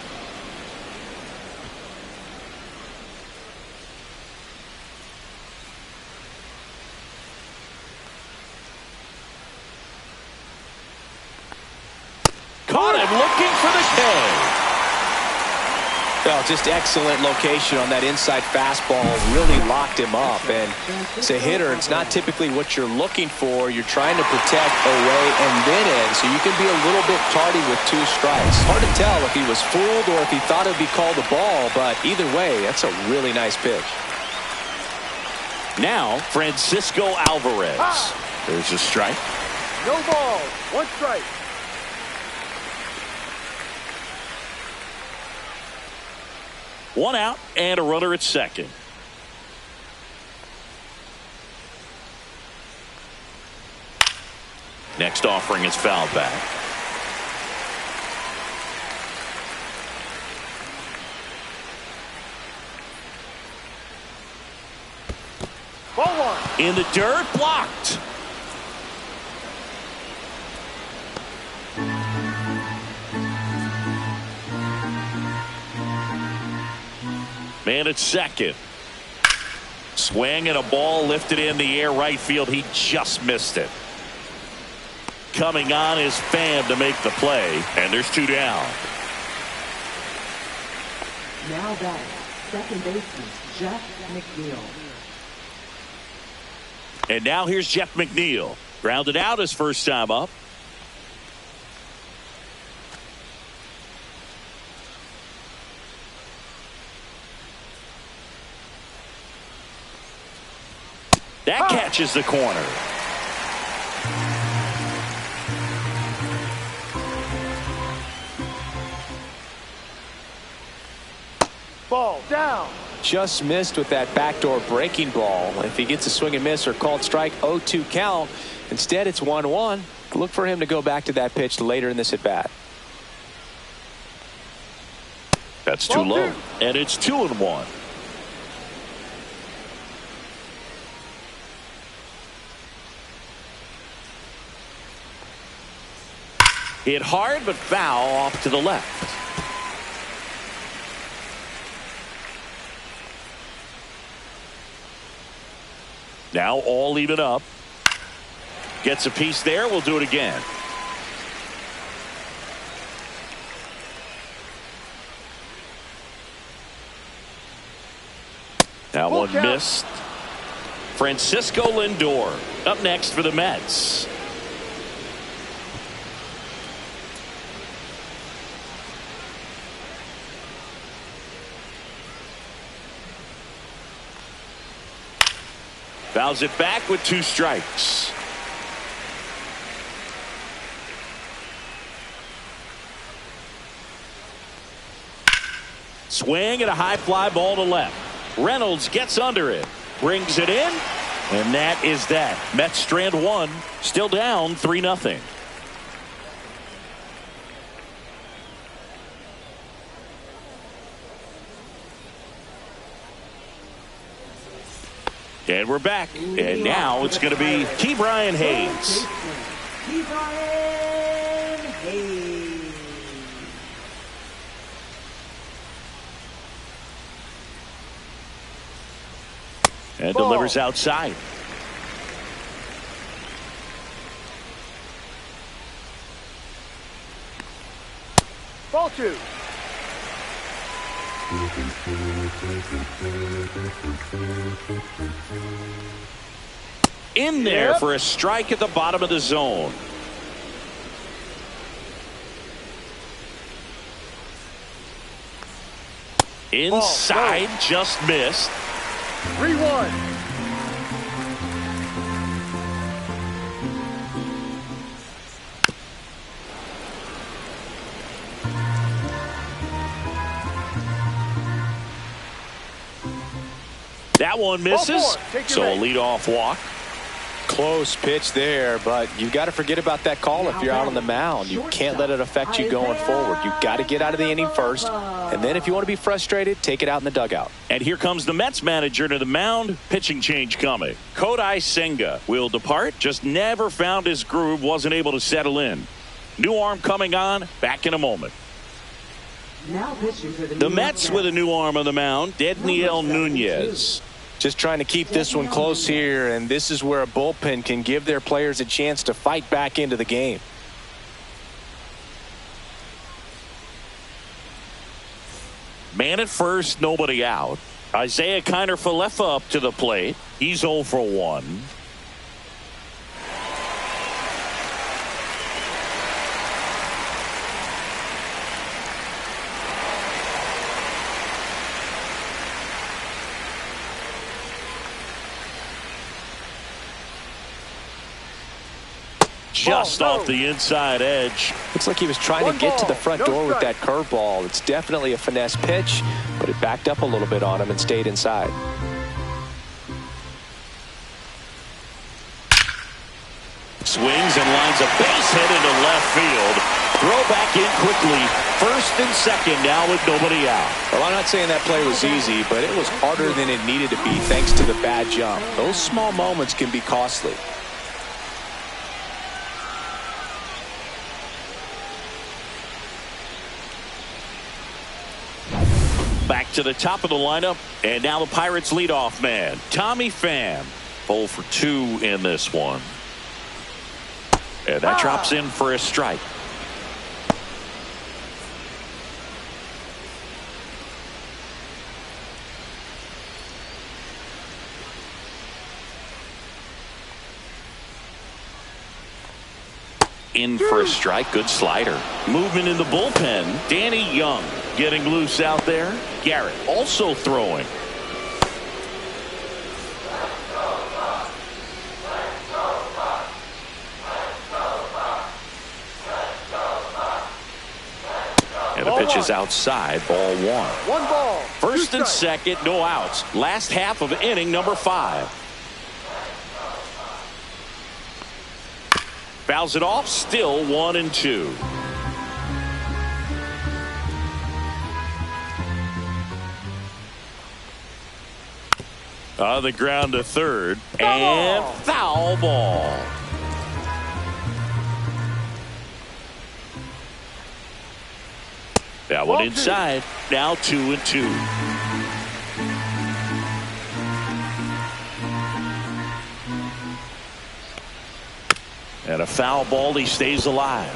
Caught him looking for the K. Well, just excellent location on that inside fastball. Really locked him up. And as a hitter, it's not typically what you're looking for. You're trying to protect away and then in, so you can be a little bit tardy with 2 strikes. Hard to tell if he was fooled or if he thought it would be called a ball, but either way, that's a really nice pitch. Now, Francisco Alvarez. There's a strike. No ball. 1 strike. One out and a runner at second. Next offering is fouled back. Ball 1. In the dirt, blocked. Man at second. Swing and a ball lifted in the air right field. He just missed it. Coming on is Pham to make the play. And there's 2 down. Now batting, second baseman, Jeff McNeil. And now here's Jeff McNeil. Grounded out his first time up. That catches the corner. Ball down. Just missed with that backdoor breaking ball. If he gets a swing and miss or called strike, 0-2 count. Instead, it's 1-1. Look for him to go back to that pitch later in this at bat. That's too low. And it's 2-1. Hit hard but foul off to the left. Now all even up. Gets a piece there. We'll do it again. That one missed. Francisco Lindor up next for the Mets. Fouls it back with 2 strikes. Swing and a high fly ball to left. Reynolds gets under it, brings it in, and that is that. Mets strand 1, still down 3-0. And we're back, and now it's going to be Ke'Bryan Hayes. Ke'Bryan Hayes. And delivers outside. Ball 2. In there for a strike at the bottom of the zone. Inside, just missed. 3-1. That one misses, so a leadoff walk. Close pitch there, but you got to forget about that call if you're out on the mound. You can't let it affect you going forward. You got to get out of the inning first, and then if you want to be frustrated, take it out in the dugout. And here comes the Mets manager to the mound. Pitching change coming. Kodai Senga will depart. Just never found his groove. Wasn't able to settle in. New arm coming on. Back in a moment. Now pitching for The Mets with a new arm on the mound. Dedniel Nunez. Just trying to keep this one close here, and this is where a bullpen can give their players a chance to fight back into the game. Man at first, nobody out. Isaiah Kiner-Falefa up to the plate. He's 0 for 1. Just off the inside edge. Looks like he was trying to get to the front door with that curveball. It's definitely a finesse pitch, but it backed up a little bit on him and stayed inside. Swings and lines a base hit into left field. Throw back in quickly. First and second now with nobody out. Well, I'm not saying that play was easy, but it was harder than it needed to be thanks to the bad jump. Those small moments can be costly. Back to the top of the lineup, and now the Pirates leadoff man, Tommy Pham. 0 for 2 in this one. And that drops in for a strike. In for a strike. Good slider. Movement in the bullpen. Danny Young getting loose out there. Garrett also throwing. And the pitch is outside. Ball 1. 1 ball. First and second, no outs. Last half of inning number 5. Fouls it off, still 1-2. On the ground to third, and foul ball. That one inside, now 2-2. And a foul ball, he stays alive.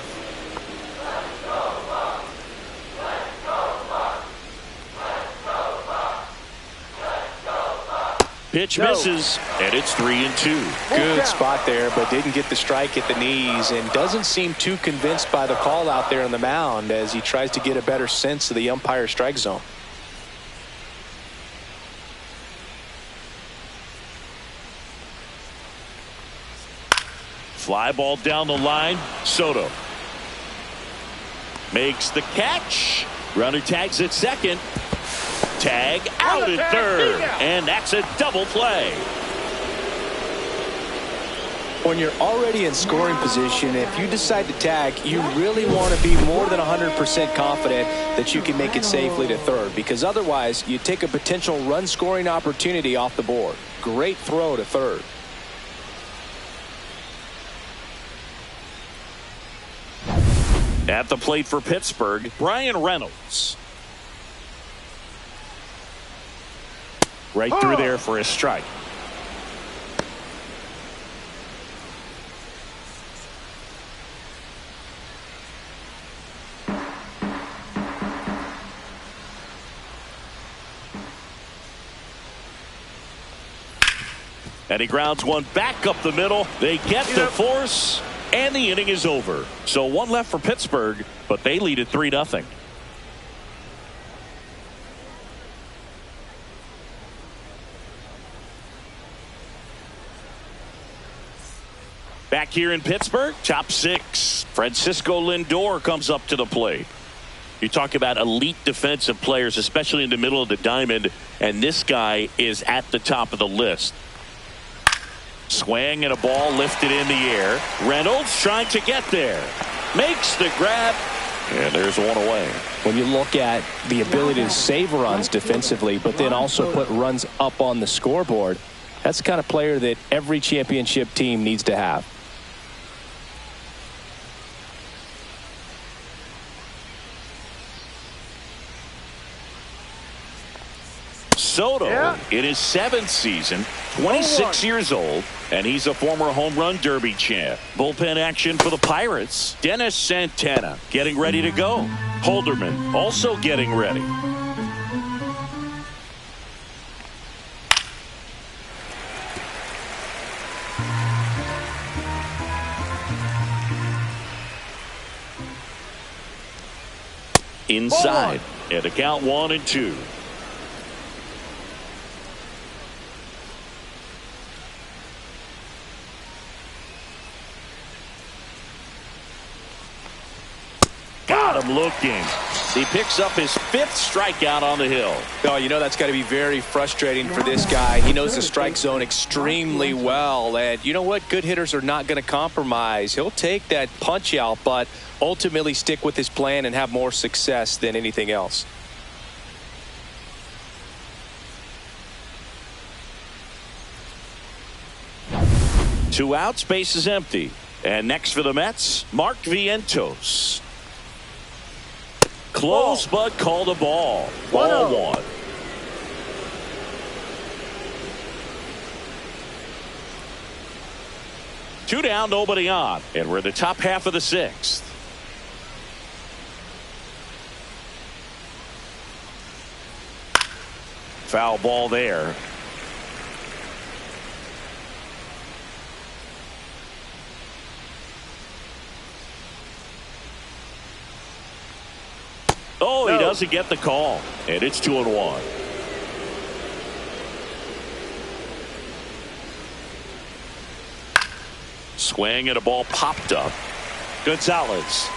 Pitch No. misses, and it's 3-2. Good spot there, but didn't get the strike at the knees and doesn't seem too convinced by the call out there on the mound as he tries to get a better sense of the umpire's strike zone. Fly ball down the line. Soto makes the catch. Runner tags at second. Tag out at third. And that's a double play. When you're already in scoring position, if you decide to tag, you really want to be more than 100% confident that you can make it safely to third, because otherwise you take a potential run scoring opportunity off the board. Great throw to third. At the plate for Pittsburgh, Brian Reynolds. Right through there for a strike. And he grounds one back up the middle. They get the force, and the inning is over. So one left for Pittsburgh, but they lead at 3-0. Back here in Pittsburgh, top six. Francisco Lindor comes up to the plate. You talk about elite defensive players, especially in the middle of the diamond, and this guy is at the top of the list. Swing and a ball lifted in the air. Reynolds trying to get there. Makes the grab. And there's one away. When you look at the ability to save runs defensively, but then also put runs up on the scoreboard, that's the kind of player that every championship team needs to have. Soto in his 7th season, 26 years old, and he's a former home run derby champ. Bullpen action for the Pirates. Dennis Santana getting ready to go. Holderman also getting ready. Inside, and the count 1-2. Got him looking. He picks up his 5th strikeout on the hill. Oh, you know that's got to be very frustrating for this guy. He knows the strike zone extremely well, and you know what? Good hitters are not going to compromise. He'll take that punch out, but ultimately stick with his plan and have more success than anything else. Two outs, base is empty. And next for the Mets, Mark Vientos. Close, but called a ball. Ball 1. Two down, nobody on. And we're in the top half of the 6th. Foul ball there. Oh, he doesn't get the call. And it's 2-1. Swing and a ball popped up. Gonzalez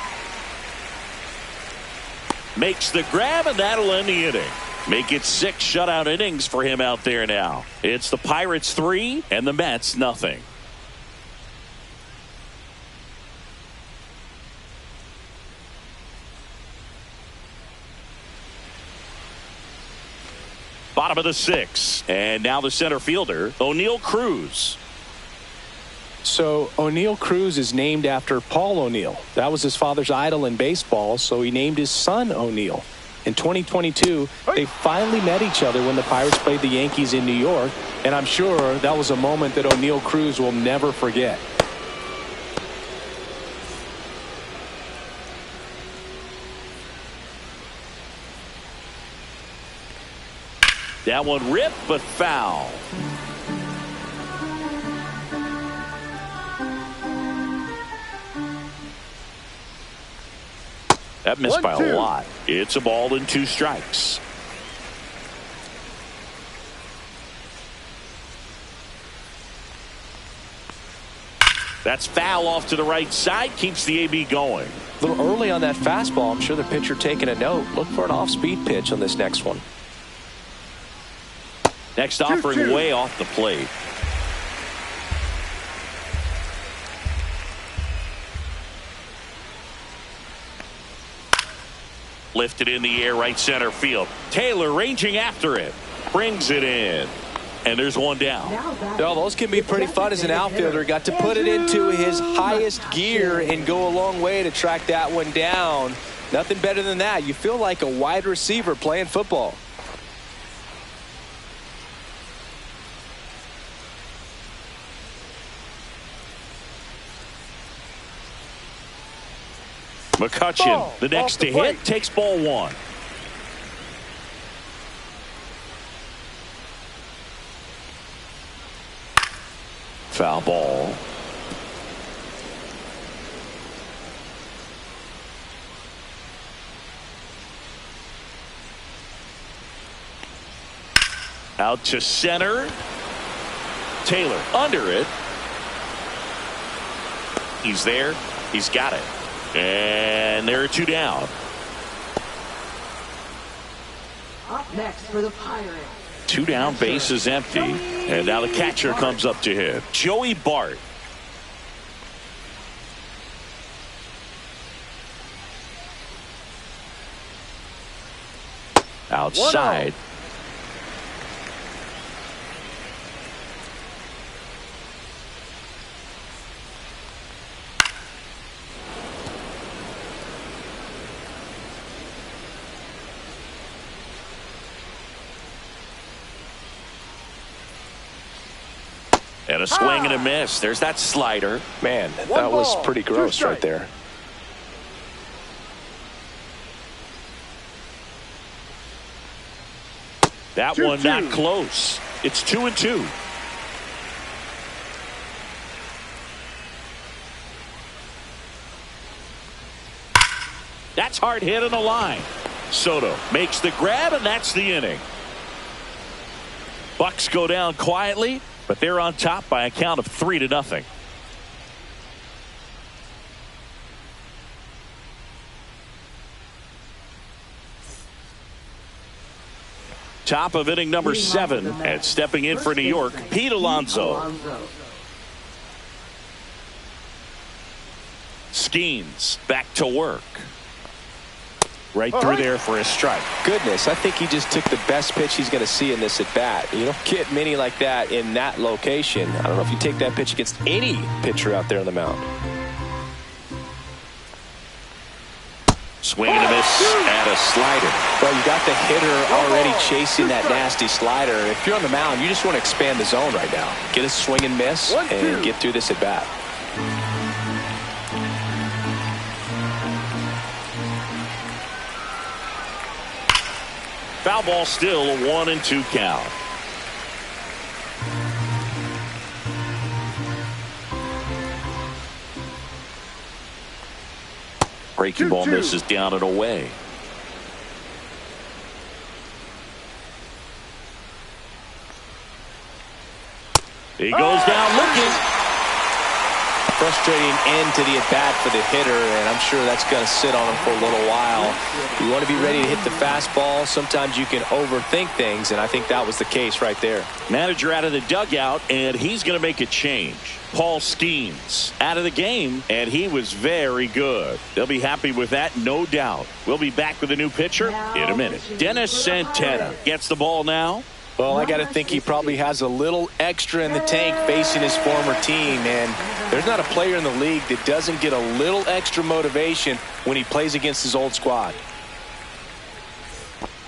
makes the grab, and that'll end the inning. Make it 6 shutout innings for him out there now. It's the Pirates 3 and the Mets nothing. Bottom of the 6th, and now the center fielder, O'Neal Cruz. So O'Neal Cruz is named after Paul O'Neill. That was his father's idol in baseball, so he named his son O'Neal. In 2022, they finally met each other when the Pirates played the Yankees in New York, and I'm sure that was a moment that O'Neal Cruz will never forget. That one ripped, but foul. That missed by 1-2. a lot. It's a ball and 2 strikes. That's foul off to the right side. Keeps the AB going. A little early on that fastball. I'm sure the pitcher taking a note. Look for an off-speed pitch on this next one. Next offering way off the plate. Lifted in the air, right center field. Taylor ranging after it. Brings it in. And there's one down. No, those can be pretty fun as an outfielder. Got to put it into his highest gear and go a long way to track that one down. Nothing better than that. You feel like a wide receiver playing football. McCutcheon, the next to hit, takes ball 1. Foul ball. Out to center. Taylor under it. He's there. He's got it. And there are 2 down. Up next for the Pirates. 2 down, base is empty. And now the catcher comes up to hit. Joey Bart. Outside. And a swing and a miss. There's that slider. Man, that was pretty gross right there. That one not close. It's 2-2. That's hard hit on the line. Soto makes the grab, and that's the inning. Bucks go down quietly, but they're on top by a count of 3-0. Top of inning number 7, and stepping in for New York, Pete Alonso. Skeens back to work. Right through there for a strike. Goodness, I think he just took the best pitch he's going to see in this at bat. You don't get many like that in that location. I don't know if you take that pitch against any pitcher out there on the mound. Swing and a miss and a slider. Well, you got the hitter already chasing that nasty slider. If you're on the mound, you just want to expand the zone right now. Get a swing and miss and get through this at bat. Foul ball, still a 1-2 count. Breaking ball misses down and away. He goes down looking. Frustrating end to the at-bat for the hitter, and I'm sure that's going to sit on him for a little while. You want to be ready to hit the fastball. Sometimes you can overthink things, and I think that was the case right there. Manager out of the dugout, and he's going to make a change. Paul Skeens out of the game, and he was very good. They'll be happy with that, no doubt. We'll be back with a new pitcher in a minute. Dennis Santana gets the ball now. Well, I got to think he probably has a little extra in the tank facing his former team, and there's not a player in the league that doesn't get a little extra motivation when he plays against his old squad.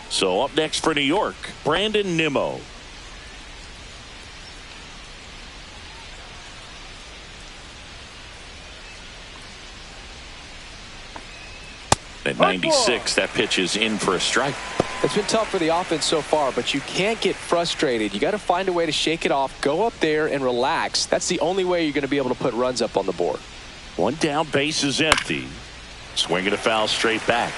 So up next for New York, Brandon Nimmo. At 96, that pitch is in for a strike. It's been tough for the offense so far, but you can't get frustrated. You got to find a way to shake it off, go up there and relax. That's the only way you're going to be able to put runs up on the board. 1 down, base is empty. Swing and a foul straight back.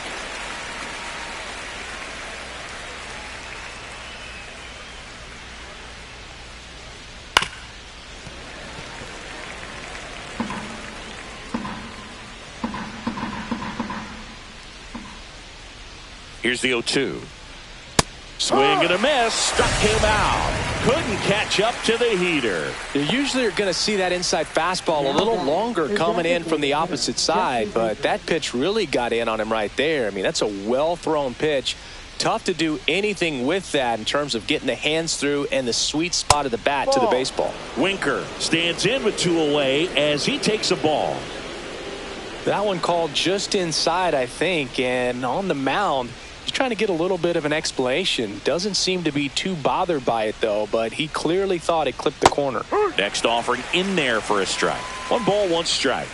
Here's the 0-2. Swing and a miss. Struck him out. Couldn't catch up to the heater. You usually are going to see that inside fastball a little longer coming in from the opposite side, but that pitch really got in on him right there. I mean, that's a well-thrown pitch. Tough to do anything with that in terms of getting the hands through and the sweet spot of the bat to the baseball. Winker stands in with 2 away as he takes a ball. That one called just inside, I think, and on the mound, he's trying to get a little bit of an explanation. Doesn't seem to be too bothered by it, though, but he clearly thought it clipped the corner. Next offering in there for a strike. 1 ball, 1 strike.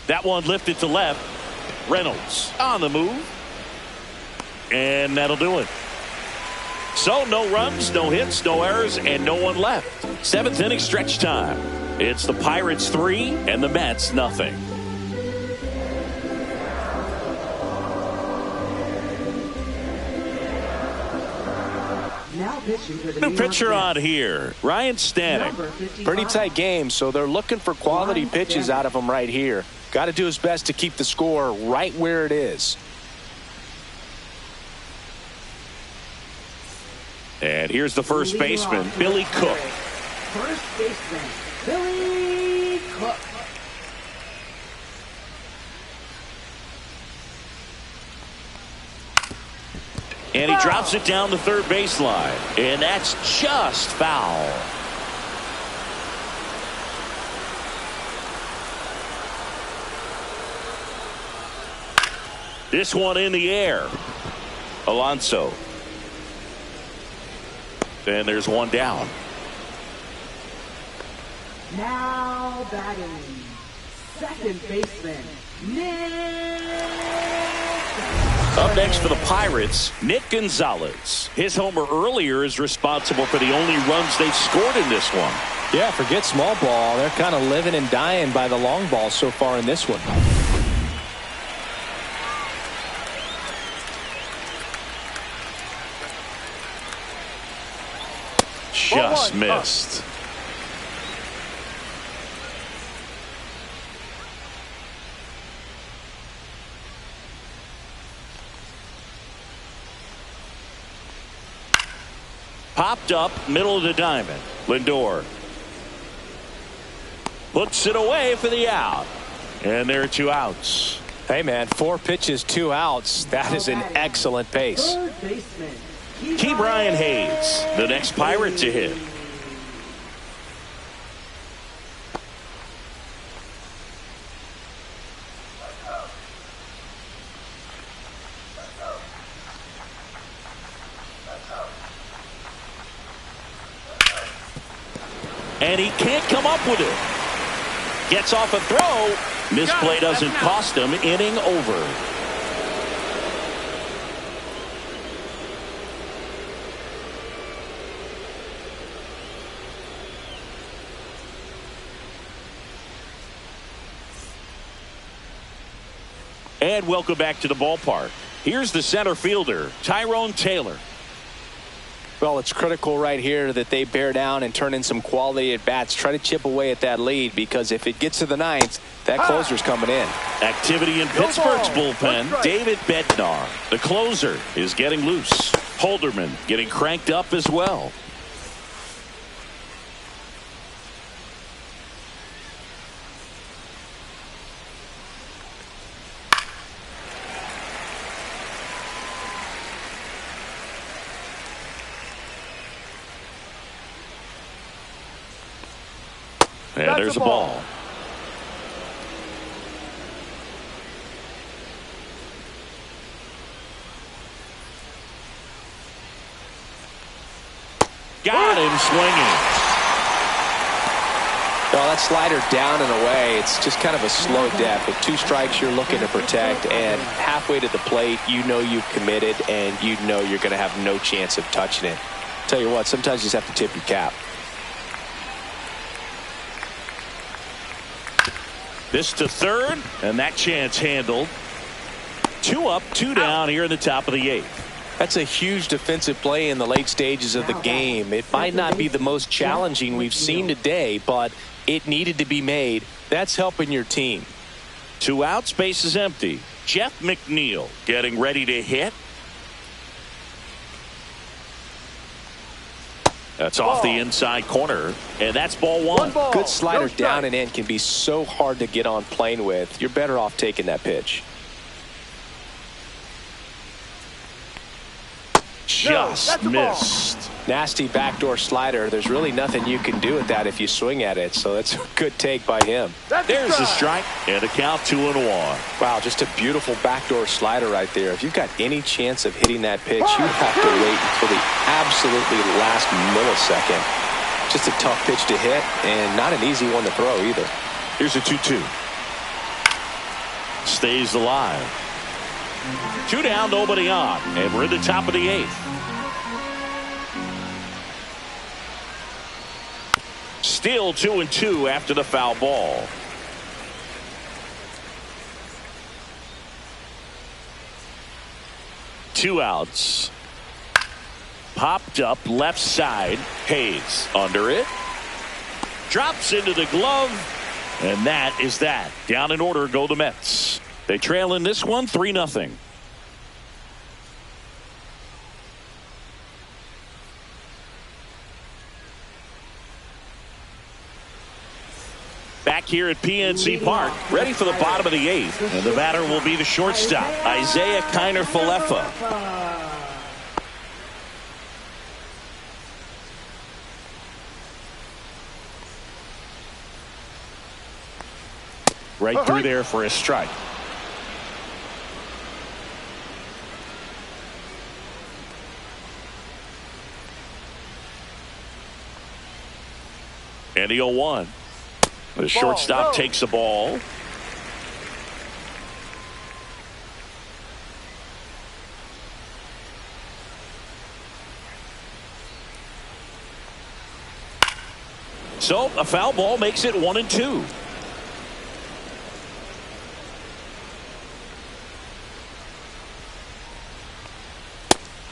That one lifted to left. Reynolds on the move. And that'll do it. So no runs, no hits, no errors, and no one left. 7th inning stretch time. It's the Pirates 3 and the Mets nothing. Now pitching for the New pitcher on here, Ryan Stanek. Pretty tight game, so they're looking for quality pitches out of him right here. Got to do his best to keep the score right where it is. And here's the first baseman, Billy Cook. First baseman, Billy Cook. And he drops it down the third baseline. And that's just foul. This one in the air. Alonso. And there's one down. Now batting, second baseman, Nick. Up next for the Pirates, Nick Gonzalez. His homer earlier is responsible for the only runs they've scored in this one. Yeah, forget small ball. They're kind of living and dying by the long ball so far in this one. Just missed. Popped up, middle of the diamond. Lindor puts it away for the out. And there are 2 outs. Hey, man, 4 pitches, 2 outs. That is an excellent pace. Third baseman, Key Brian Hayes, the next Pirate to hit. And he can't come up with it. Gets off a throw. Misplay doesn't cost him. Inning over. And welcome back to the ballpark. Here's the center fielder, Tyrone Taylor. Well, it's critical right here that they bear down and turn in some quality at bats. Try to chip away at that lead, because if it gets to the 9th, that closer's coming in. Activity in Pittsburgh's bullpen. David Bednar, the closer, is getting loose. Holderman getting cranked up as well. And there's a ball. Got him swinging. Well, that slider down and away, it's just kind of a slow death. With 2 strikes, you're looking to protect, and halfway to the plate, you know you've committed, and you know you're going to have no chance of touching it. Tell you what, sometimes you just have to tip your cap. This to third, and that chance handled. 2 up, 2 down here in the top of the 8th. That's a huge defensive play in the late stages of the game. It might not be the most challenging we've seen today, but it needed to be made. That's helping your team. 2 outs, base is empty. Jeff McNeil getting ready to hit. That's off the inside corner, and that's ball 1. Good slider down and in can be so hard to get on plane with. You're better off taking that pitch. Just missed. Nasty backdoor slider. There's really nothing you can do with that if you swing at it, so that's a good take by him. There's the strike, and a count 2-1. Wow, just a beautiful backdoor slider right there. If you've got any chance of hitting that pitch, you have to wait until the absolutely last millisecond. Just a tough pitch to hit, and not an easy one to throw either. Here's a 2-2. Stays alive. 2 down, nobody on, and we're in the top of the 8th. Still 2-2 after the foul ball. Two outs. Popped up left side. Hayes under it. Drops into the glove. And that is that. Down in order go the Mets. They trail in this one 3-0. Back here at PNC Park, ready for the bottom of the 8th. And the batter will be the shortstop, Isaiah Kiner-Falefa. Right through there for a strike. And the 0-1. The shortstop takes the ball. So a foul ball makes it 1-2.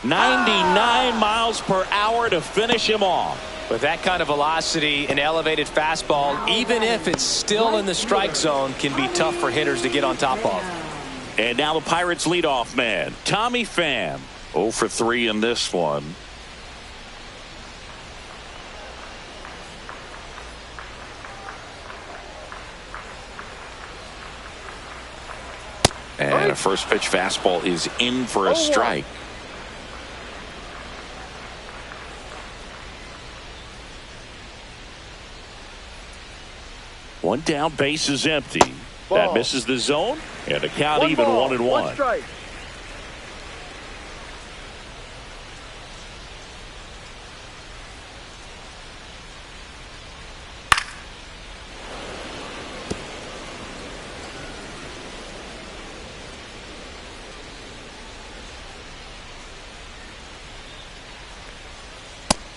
.99 miles per hour to finish him off. With that kind of velocity, an elevated fastball, even if it's still in the strike zone, can be tough for hitters to get on top of. And now the Pirates leadoff man, Tommy Pham. 0 for 3 in this one. And a first pitch fastball is in for a strike. One down, base is empty. That misses the zone, and the count even 1-1.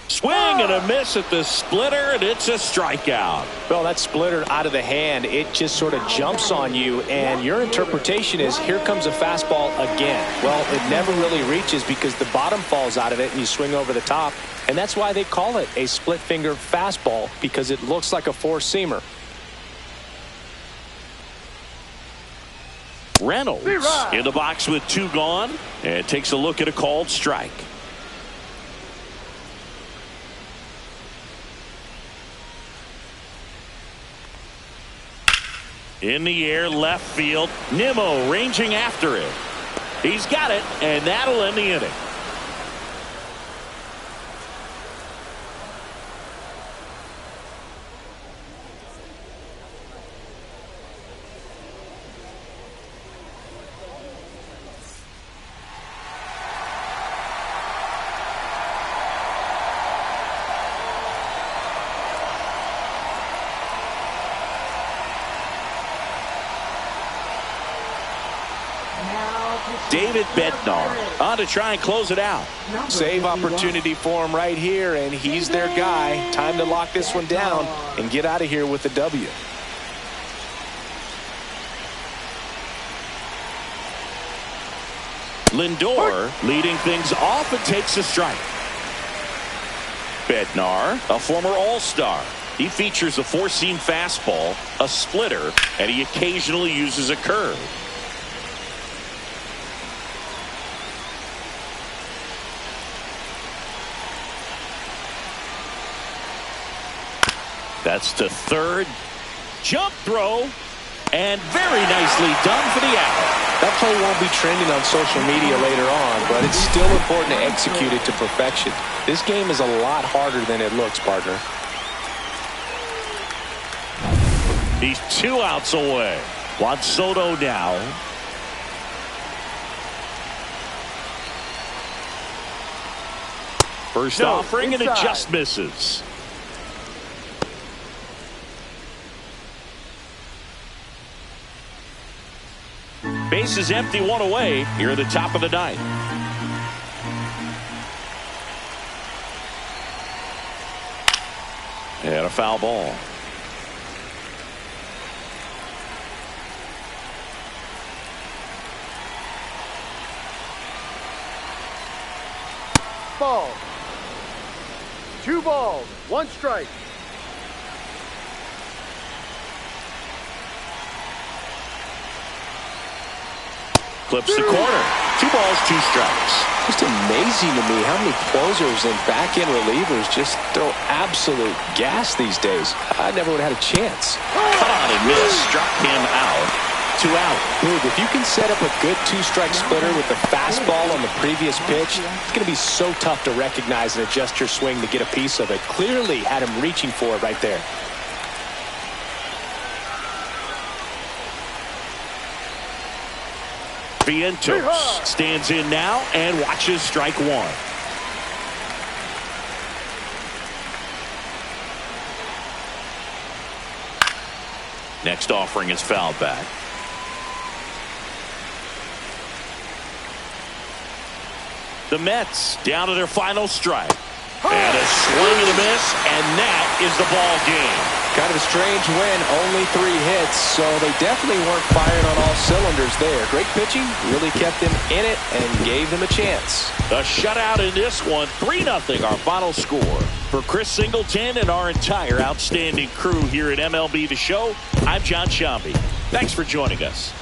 Swing and a miss at the splitter, and it's a strikeout. Well, that splitter out of the hand, it just sort of jumps on you, and your interpretation is, here comes a fastball again. Well, it never really reaches because the bottom falls out of it, and you swing over the top, and that's why they call it a split-finger fastball, because it looks like a four-seamer. Reynolds in the box with 2 gone, and takes a look at a called strike. In the air, left field. Nimmo ranging after it. He's got it, and that'll end the inning. David Bednar on to try and close it out. Save opportunity for him right here, and he's their guy. Time to lock this one down and get out of here with the W. Lindor leading things off and takes a strike. Bednar, a former All-Star. He features a four-seam fastball, a splitter, and he occasionally uses a curve. That's to third. Jump throw. And very nicely done for the out. That play won't be trending on social media later on, but it's still important to execute it to perfection. This game is a lot harder than it looks, partner. He's 2 outs away. Juan Soto now. First offering, and it just misses. Base is empty, 1 away here at the top of the 9th. And a foul ball. Ball. 2 balls, 1 strike. Clips the corner. 2 balls, 2 strikes. Just amazing to me how many closers and back-end relievers just throw absolute gas these days. I never would have had a chance. Caught on and missed. Struck him out. 2 out. Big, if you can set up a good 2-strike splitter with the fastball on the previous pitch, it's going to be so tough to recognize and adjust your swing to get a piece of it. Clearly had him reaching for it right there. Vientos stands in now and watches strike 1. Next offering is fouled back. The Mets down to their final strike. And a swing and a miss, and that is the ball game. Kind of a strange win, only 3 hits, so they definitely weren't firing on all cylinders there. Great pitching, really kept them in it and gave them a chance. A shutout in this one, 3-0 our final score. For Chris Singleton and our entire outstanding crew here at MLB The Show, I'm John Shambi. Thanks for joining us.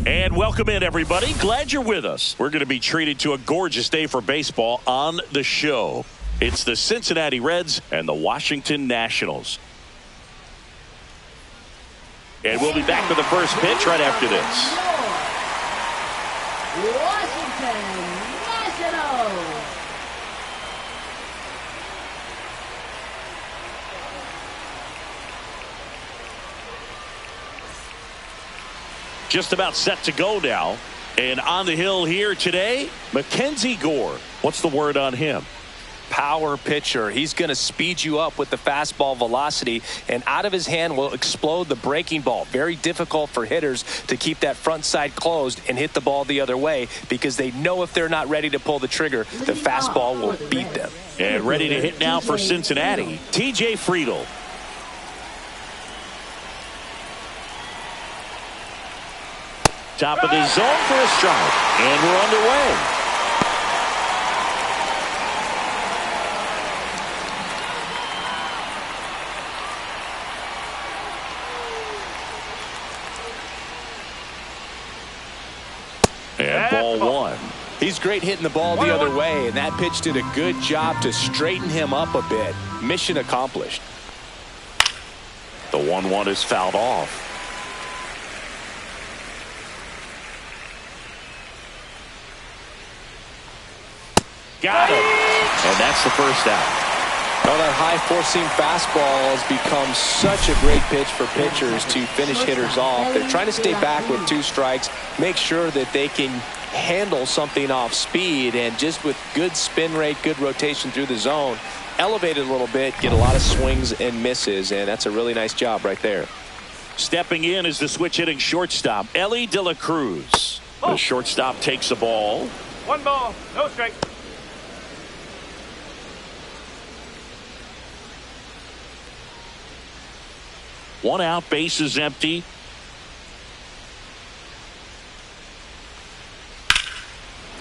And welcome in, everybody. Glad you're with us. We're going to be treated to a gorgeous day for baseball on the show. It's the Cincinnati Reds and the Washington Nationals. And we'll be back with the first pitch right after this. Washington Nationals. just about set to go now. And on the hill here today, Mackenzie Gore. What's the word on him? Power pitcher. He's going to speed you up with the fastball velocity, and out of his hand will explode the breaking ball. Very difficult for hitters to keep that front side closed and hit the ball the other way, because they know if they're not ready to pull the trigger, the fastball will beat them. And ready to hit now for Cincinnati, TJ Friedl. Top of the zone for a strike, and we're underway. And ball one. He's great hitting the ball the other way, and that pitch did a good job to straighten him up a bit. Mission accomplished. The 1-1 is fouled off. Got him. And that's the first out. Well, that high four-seam fastball has become such a great pitch for pitchers to finish hitters off. They're trying to stay back with 2 strikes, make sure that they can handle something off speed, and just with good spin rate, good rotation through the zone, elevate it a little bit, get a lot of swings and misses, and that's a really nice job right there. Stepping in is the switch-hitting shortstop, Ellie De La Cruz. The shortstop takes the ball. 1 ball, no strike. One out, bases empty.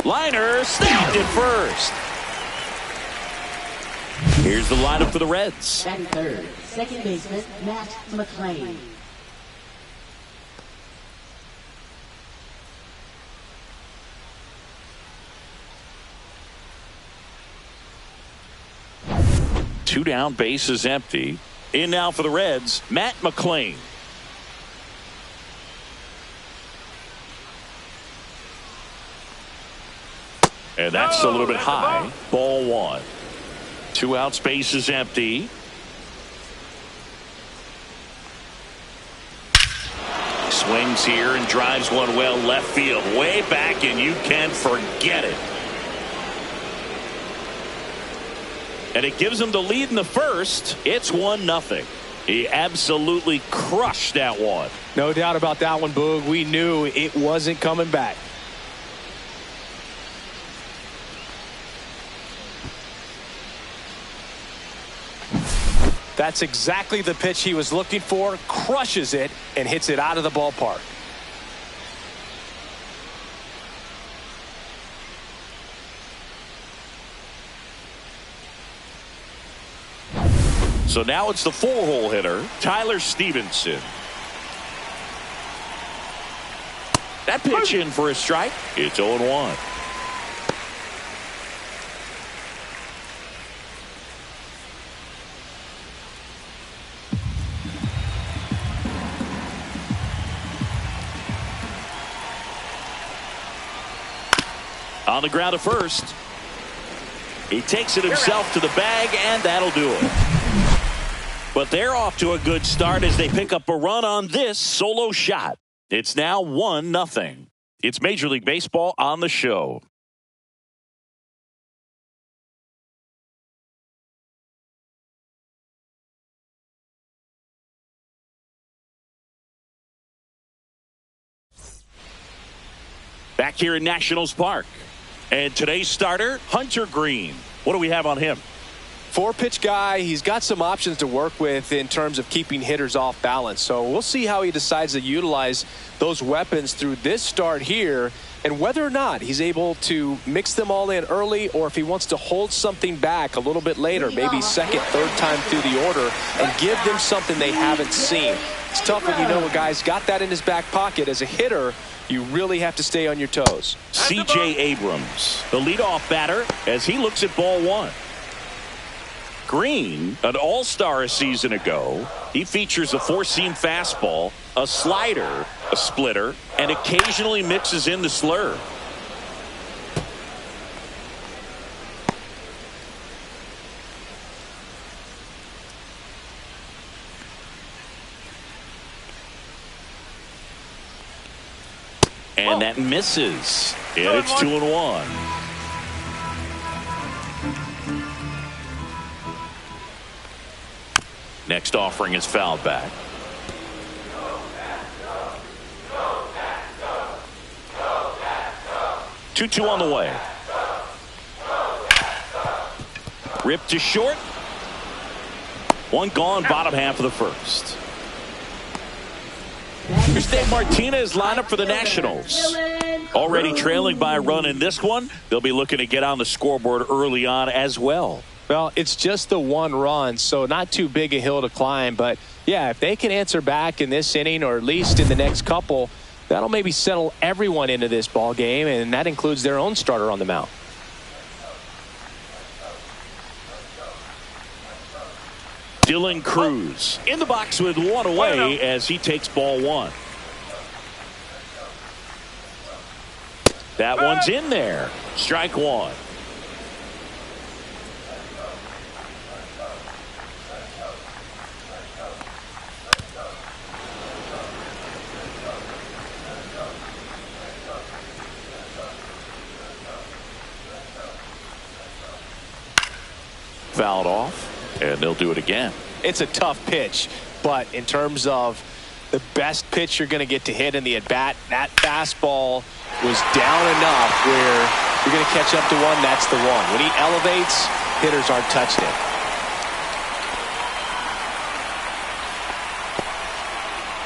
Liner snapped at first. Here's the lineup for the Reds. Batting third, second baseman Matt McLean. Two down, bases empty. In now for the Reds, Matt McLean. And that's a little bit high. Ball one. 2 outs, bases empty. Swings here and drives one well left field. Way back, and you can forget it. And it gives him the lead in the first. It's 1-0. He absolutely crushed that one. No doubt about that one, Boog. We knew it wasn't coming back. That's exactly the pitch he was looking for. Crushes it and hits it out of the ballpark. So now it's the 4-hole hitter, Tyler Stevenson. That pitch in for a strike. It's 0-1. On the ground at first. He takes it himself to the bag, and that'll do it. But they're off to a good start as they pick up a run on this solo shot. It's now 1-0. It's Major League Baseball on the show. Back here in Nationals Park. And today's starter, Hunter Green. What do we have on him? 4-pitch guy. He's got some options to work with in terms of keeping hitters off balance. So we'll see how he decides to utilize those weapons through this start here, and whether or not he's able to mix them all in early, or if he wants to hold something back a little bit later, maybe second, third time through the order, and give them something they haven't seen. It's tough when you know a guy's got that in his back pocket. As a hitter, you really have to stay on your toes. C.J. Abrams, the leadoff batter, as he looks at ball one. Green, an all-star a season ago. He features a 4-seam fastball, a slider, a splitter, and occasionally mixes in the slurve. And that misses. And it's 2-1. Next offering is fouled back. 2-2 on the way. Ripped to short. One gone, bottom half of the first. Here's Dave Martinez lineup for the Nationals. Already trailing by a run in this one. They'll be looking to get on the scoreboard early on as well. Well, it's just the one run, so not too big a hill to climb. But, yeah, if they can answer back in this inning or at least in the next couple, that'll maybe settle everyone into this ball game, and that includes their own starter on the mound. Dylan Cruz in the box with one away as he takes ball one. That one's in there. Strike one. Fouled off, and they'll do it again. It's a tough pitch, but in terms of the best pitch you're going to get to hit in the at-bat, that fastball was down enough where you're going to catch up to one, that's the one. When he elevates, hitters aren't touching it.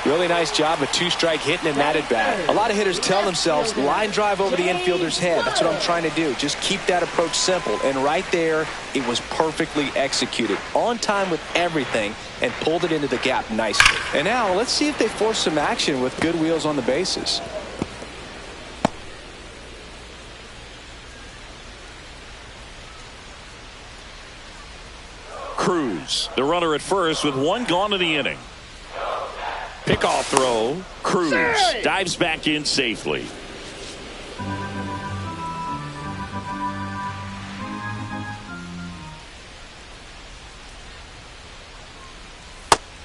Really nice job of two-strike hitting in that at-bat. A lot of hitters tell themselves, line drive over the infielder's head. That's what I'm trying to do. Just keep that approach simple. And right there, it was perfectly executed. On time with everything and pulled it into the gap nicely. And now, let's see if they force some action with good wheels on the bases. Cruz, the runner at first with one gone in the inning. Pickoff throw. Cruz dives back in safely.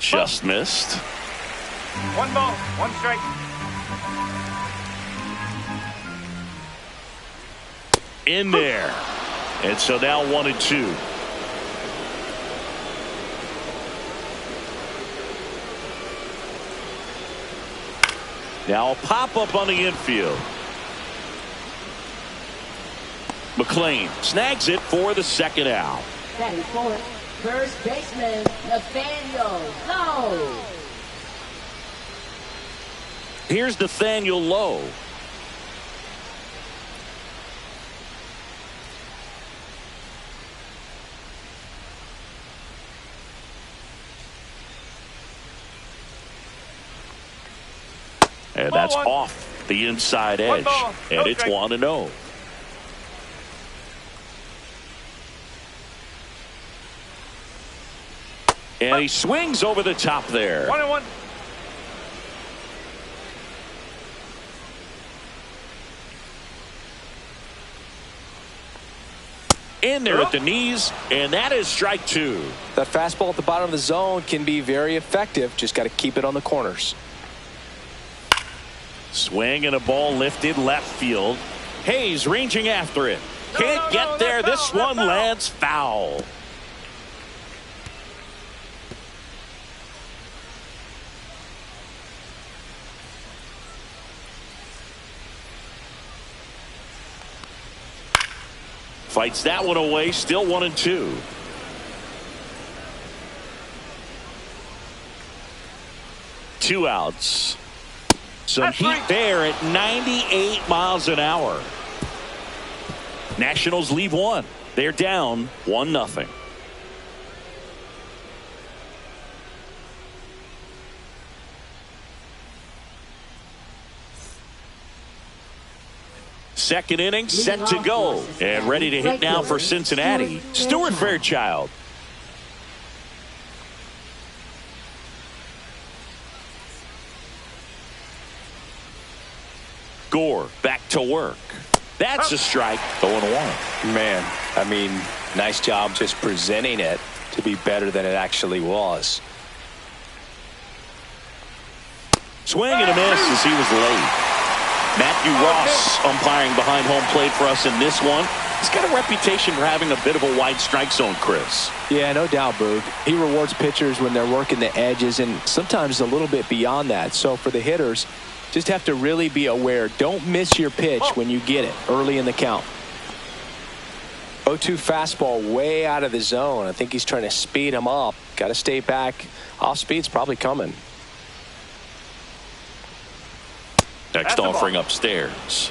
Just missed. 1 ball, 1 strike. In there. And so now 1-2. Now a pop-up on the infield. McLean snags it for the second out. Batting for first baseman Nathaniel Lowe. Here's Nathaniel Lowe. And that's off the inside edge. And it's 1-0. And he swings over the top there. 1-1. In there at the knees, and that is strike two. That fastball at the bottom of the zone can be very effective. Just got to keep it on the corners. Swing and a ball lifted left field. Hayes ranging after it. Can't get there. This one lands foul. Fights that one away. Still 1-2. Two outs. Some heat there at 98 miles an hour. Nationals leave one. They're down 1-0. Second inning set to go. And ready to hit now for Cincinnati. Stuart Fairchild. Gore back to work. That's a strike. 0-1. Man, I mean, nice job just presenting it to be better than it actually was. Swing and a miss as he was late. Matthew Ross umpiring behind home plate for us in this one. He's got a reputation for having a bit of a wide strike zone, Chris. Yeah, no doubt, Boog. He rewards pitchers when they're working the edges and sometimes a little bit beyond that. So for the hitters, just have to really be aware. Don't miss your pitch when you get it early in the count. 0-2 fastball way out of the zone. I think he's trying to speed him up. Got to stay back. Off speed's probably coming. Next offering upstairs.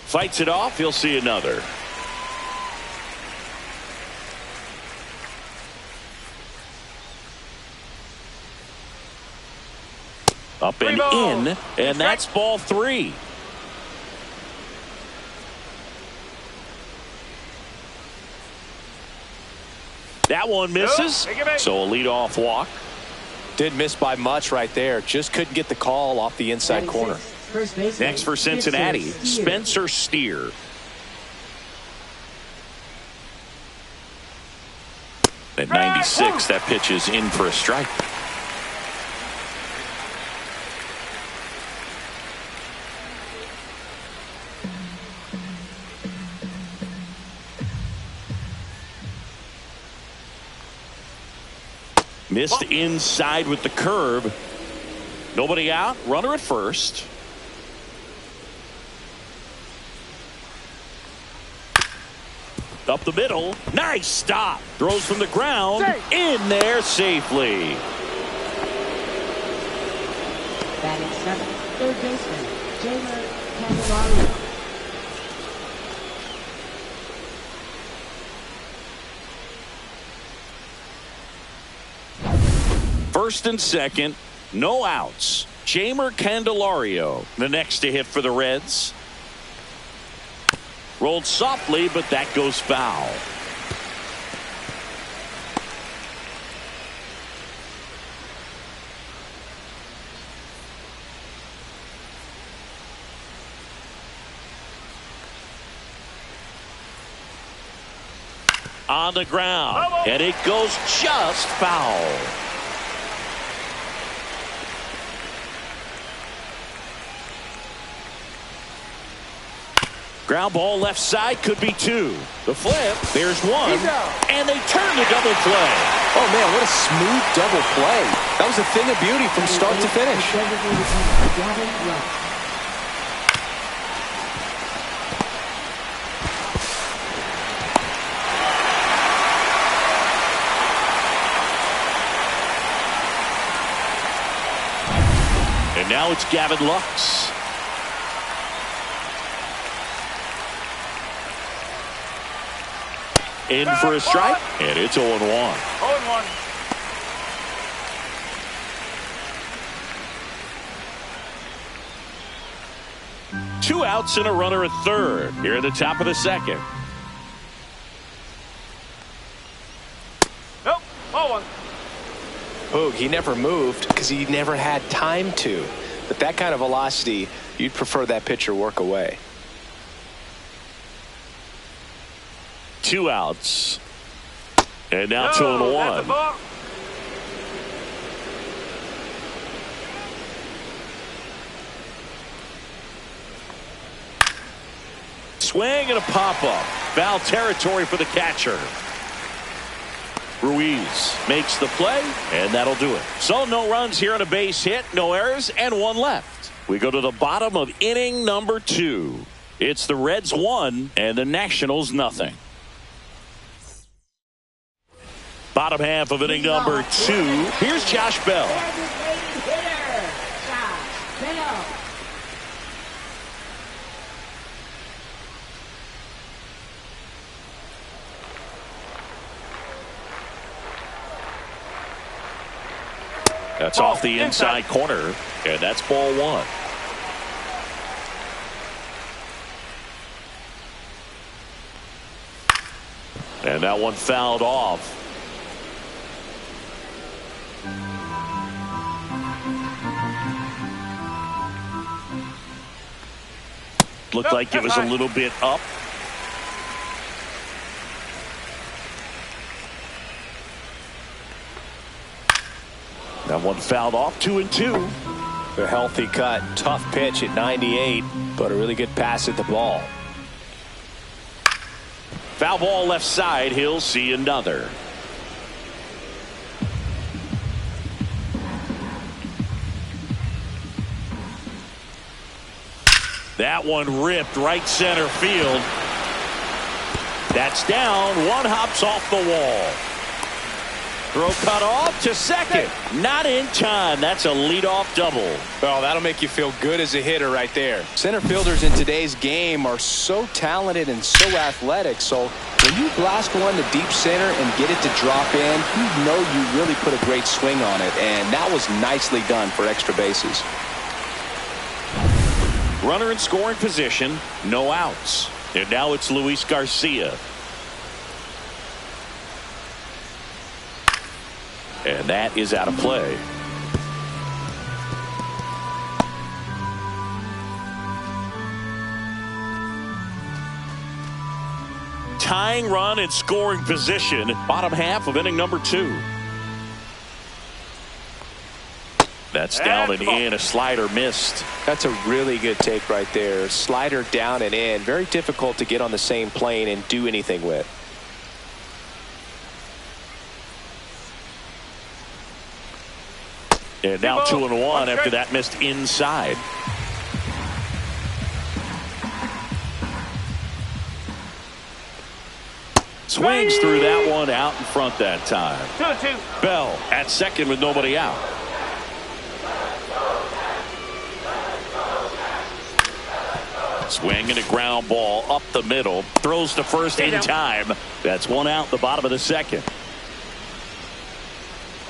Fights it off. He'll see another. Up and in, and that's ball 3. That one misses, so a leadoff walk. Didn't miss by much right there. Just couldn't get the call off the inside corner. Next for Cincinnati, Spencer Steer. At 96, that pitch is in for a strike. Missed inside with the curve. Nobody out. Runner at first. Up the middle. Nice stop. Throws from the ground. In there safely. Batting 7th, third baseman, Jaimer Candelario. First and second, no outs. Jaimer Candelario, the next to hit for the Reds. Rolled softly, but that goes foul. On the ground, and it goes just foul. Ground ball left side, could be 2. The flip, there's 1, and they turn the double play. Oh man, what a smooth double play. That was a thing of beauty from start to finish. And now it's Gavin Lux. In for a strike, and it's 0-1. 0-1. Two outs and a runner at third here at the top of the second. Nope. 0-1. Boog, he never moved because he never had time to. But that kind of velocity, you'd prefer that pitcher work away. 2 outs. And now 2-1. Swing and a pop-up. Foul territory for the catcher. Ruiz makes the play, and that'll do it. So no runs here on a base hit, no errors, and 1 left. We go to the bottom of inning number 2. It's the Reds 1 and the Nationals nothing. Bottom half of inning number 2. Here's Josh Bell. That's off the inside corner, and that's ball 1. And that one fouled off. Looked like it was a little bit up. That one fouled off. 2-2. A healthy cut. Tough pitch at 98, but a really good pass at the ball. Foul ball left side. He'll see another. That one ripped right center field. That's down. One hops off the wall. Throw cut off to second. Not in time. That's a leadoff double. Well, that'll make you feel good as a hitter right there. Center fielders in today's game are so talented and so athletic. So when you blast one to deep center and get it to drop in, you know you really put a great swing on it. And that was nicely done for extra bases. Runner in scoring position. No outs. And now it's Luis Garcia. And that is out of play. Tying run in scoring position. Bottom half of inning number 2. That's down and in. A slider missed. That's a really good take right there. Slider down and in. Very difficult to get on the same plane and do anything with. And now 2-1 after that missed inside. Swings through that one out in front that time. 2-2. Bell at second with nobody out. Swing and a ground ball up the middle. Throws to first in time. That's one out the bottom of the second.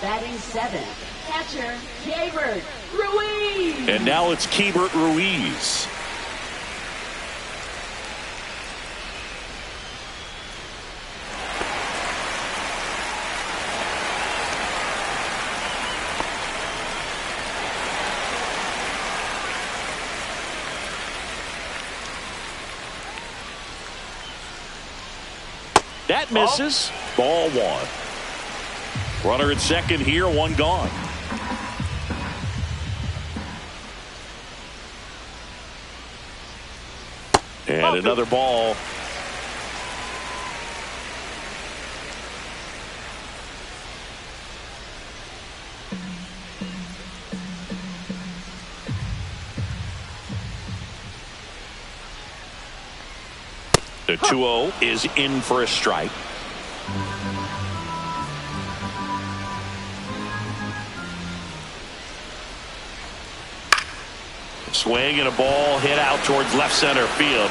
Batting 7. Catcher, Keibert Ruiz. And now it's Keibert Ruiz. That misses. Ball 1. Runner at second here, one gone. And another ball. The 2-0 is in for a strike. Swing and a ball hit out towards left center field.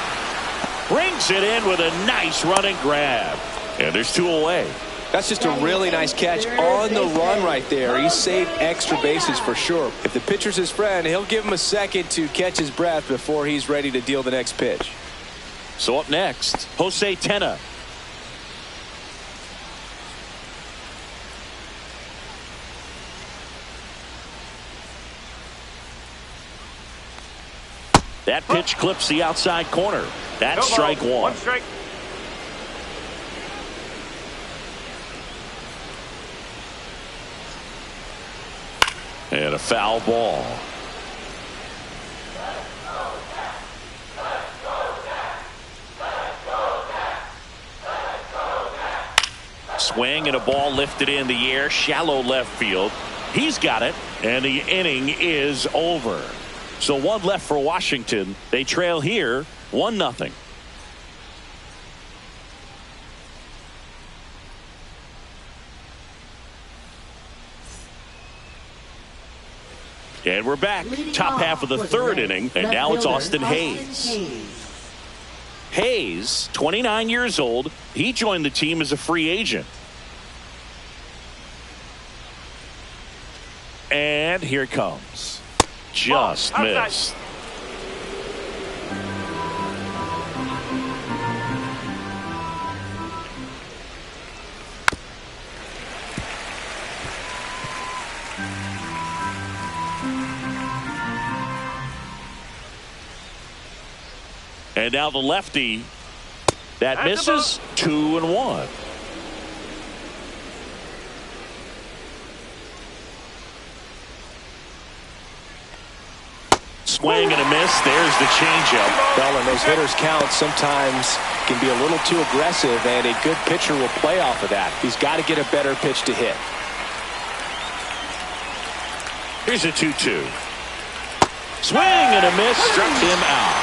Brings it in with a nice running grab. And there's 2 away. That's just a really nice catch on the run right there. He saved extra bases for sure. If the pitcher's his friend, he'll give him a second to catch his breath before he's ready to deal the next pitch. So up next, Jose Tena. That pitch clips the outside corner. That's strike 1. 1 strike. And a foul ball. Swing and a ball lifted in the air, shallow left field. He's got it, and the inning is over. So one left for Washington. They trail here 1-0. And we're back. Top half of the 3rd inning, and now it's Austin Hayes. Hayes, 29 years old. He joined the team as a free agent. And here it comes. Just missed. And now the lefty. That misses. 2-1. Swing and a miss. There's the changeup. Well, and those hitters count sometimes can be a little too aggressive, and a good pitcher will play off of that. He's got to get a better pitch to hit. Here's a 2-2. Swing and a miss. Struck him out.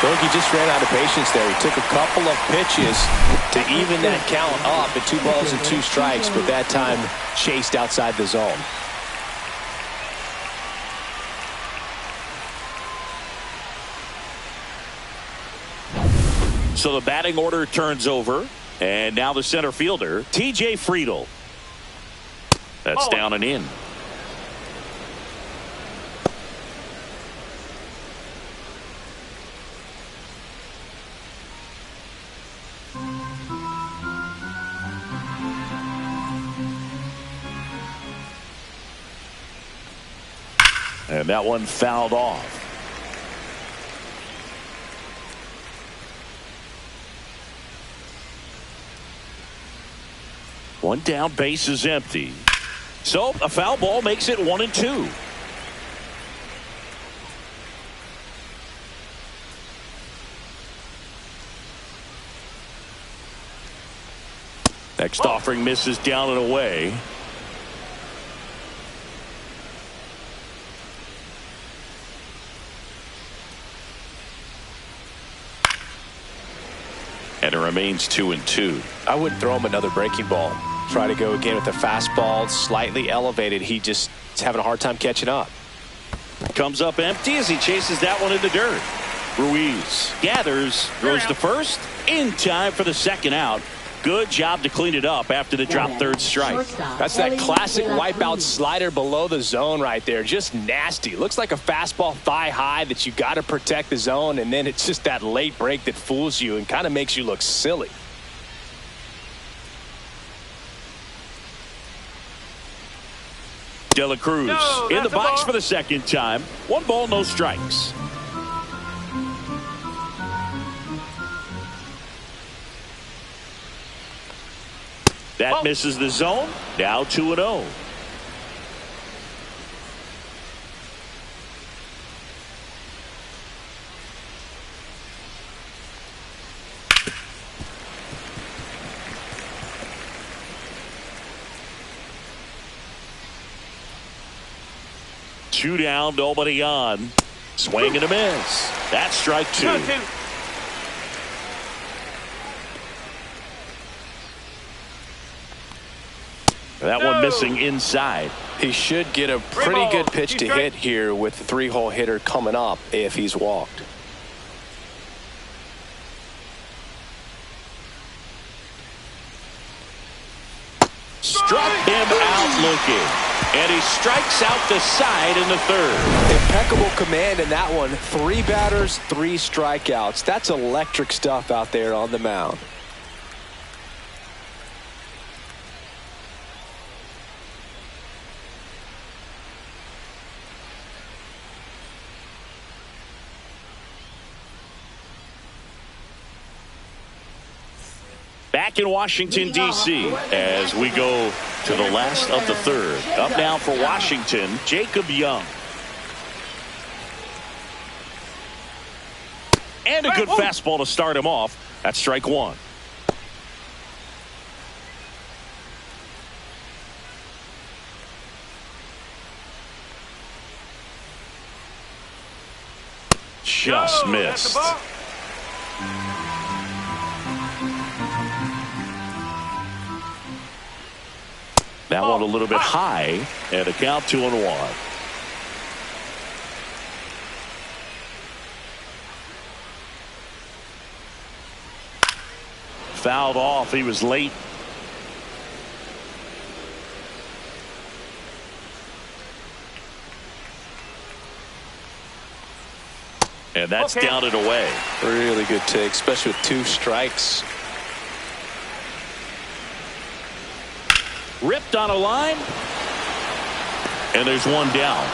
Bogey just ran out of patience there. He took a couple of pitches to even that count up at 2 balls and 2 strikes, but that time chased outside the zone. So the batting order turns over, and now the center fielder, T.J. Friedel. That's down and in. And that one fouled off. One down, base is empty. So a foul ball makes it 1-2. Next offering misses down and away. And it remains 2-2. I wouldn't throw him another breaking ball. Try to go again with the fastball slightly elevated. He just is having a hard time catching up. Comes up empty as he chases that one in the dirt. Ruiz gathers, throws to first, in time for the second out. Good job to clean it up after the drop third strike. That's that classic wipeout slider below the zone right there. Just nasty. Looks like a fastball thigh high that you got to protect the zone, and then it's just that late break that fools you and kind of makes you look silly. De La Cruz in the box for the second time. 1 ball, no strikes. That misses the zone. Now 2-0. Two down, nobody on. Swing and a miss. That's strike 2. That one missing inside. He should get a pretty good pitch to hit here with the 3-hole hitter coming up if he's walked. Struck him out looking. And he strikes out the side in the third. Impeccable command in that one. 3 batters, 3 strikeouts. That's electric stuff out there on the mound. Back in Washington, D.C. as we go to the last of the third. Up now for Washington, Jacob Young. And a good fastball to start him off. That's strike 1. Just missed. That one a little bit high, and a count 2-1. Fouled off. He was late. And that's down and away. Really good take, especially with 2 strikes. Ripped on a line. And there's one down.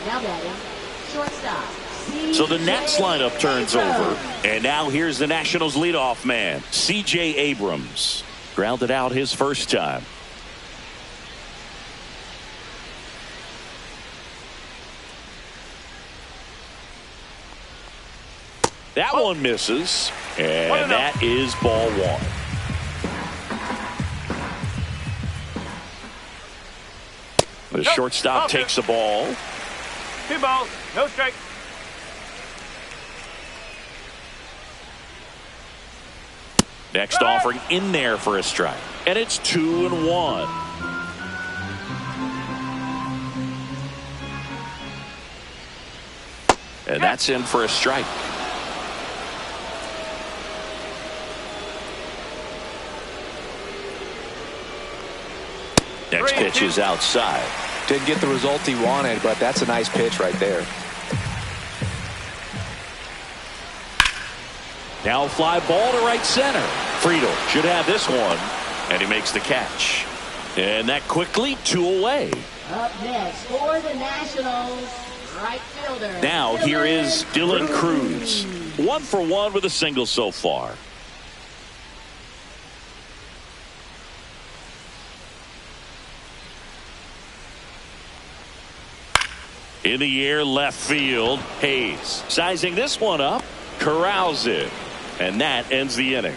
Now batting, shortstop. So the Nats lineup turns over. And now here's the Nationals leadoff man, C.J. Abrams. Grounded out his first time. That one misses, and that is ball one. The shortstop takes the ball. 2 balls, no strike. Next offering in there for a strike. And it's 2-1. And that's in for a strike. Next pitch is outside. Didn't get the result he wanted, but that's a nice pitch right there. Now a fly ball to right center. Friedel should have this one, and he makes the catch. And that quickly 2 away. Up next for the Nationals, right fielder. Now here is Dylan Cruz. 1 for 1 with a single so far. In the air, left field. Hayes sizing this one up, corrals it, and that ends the inning.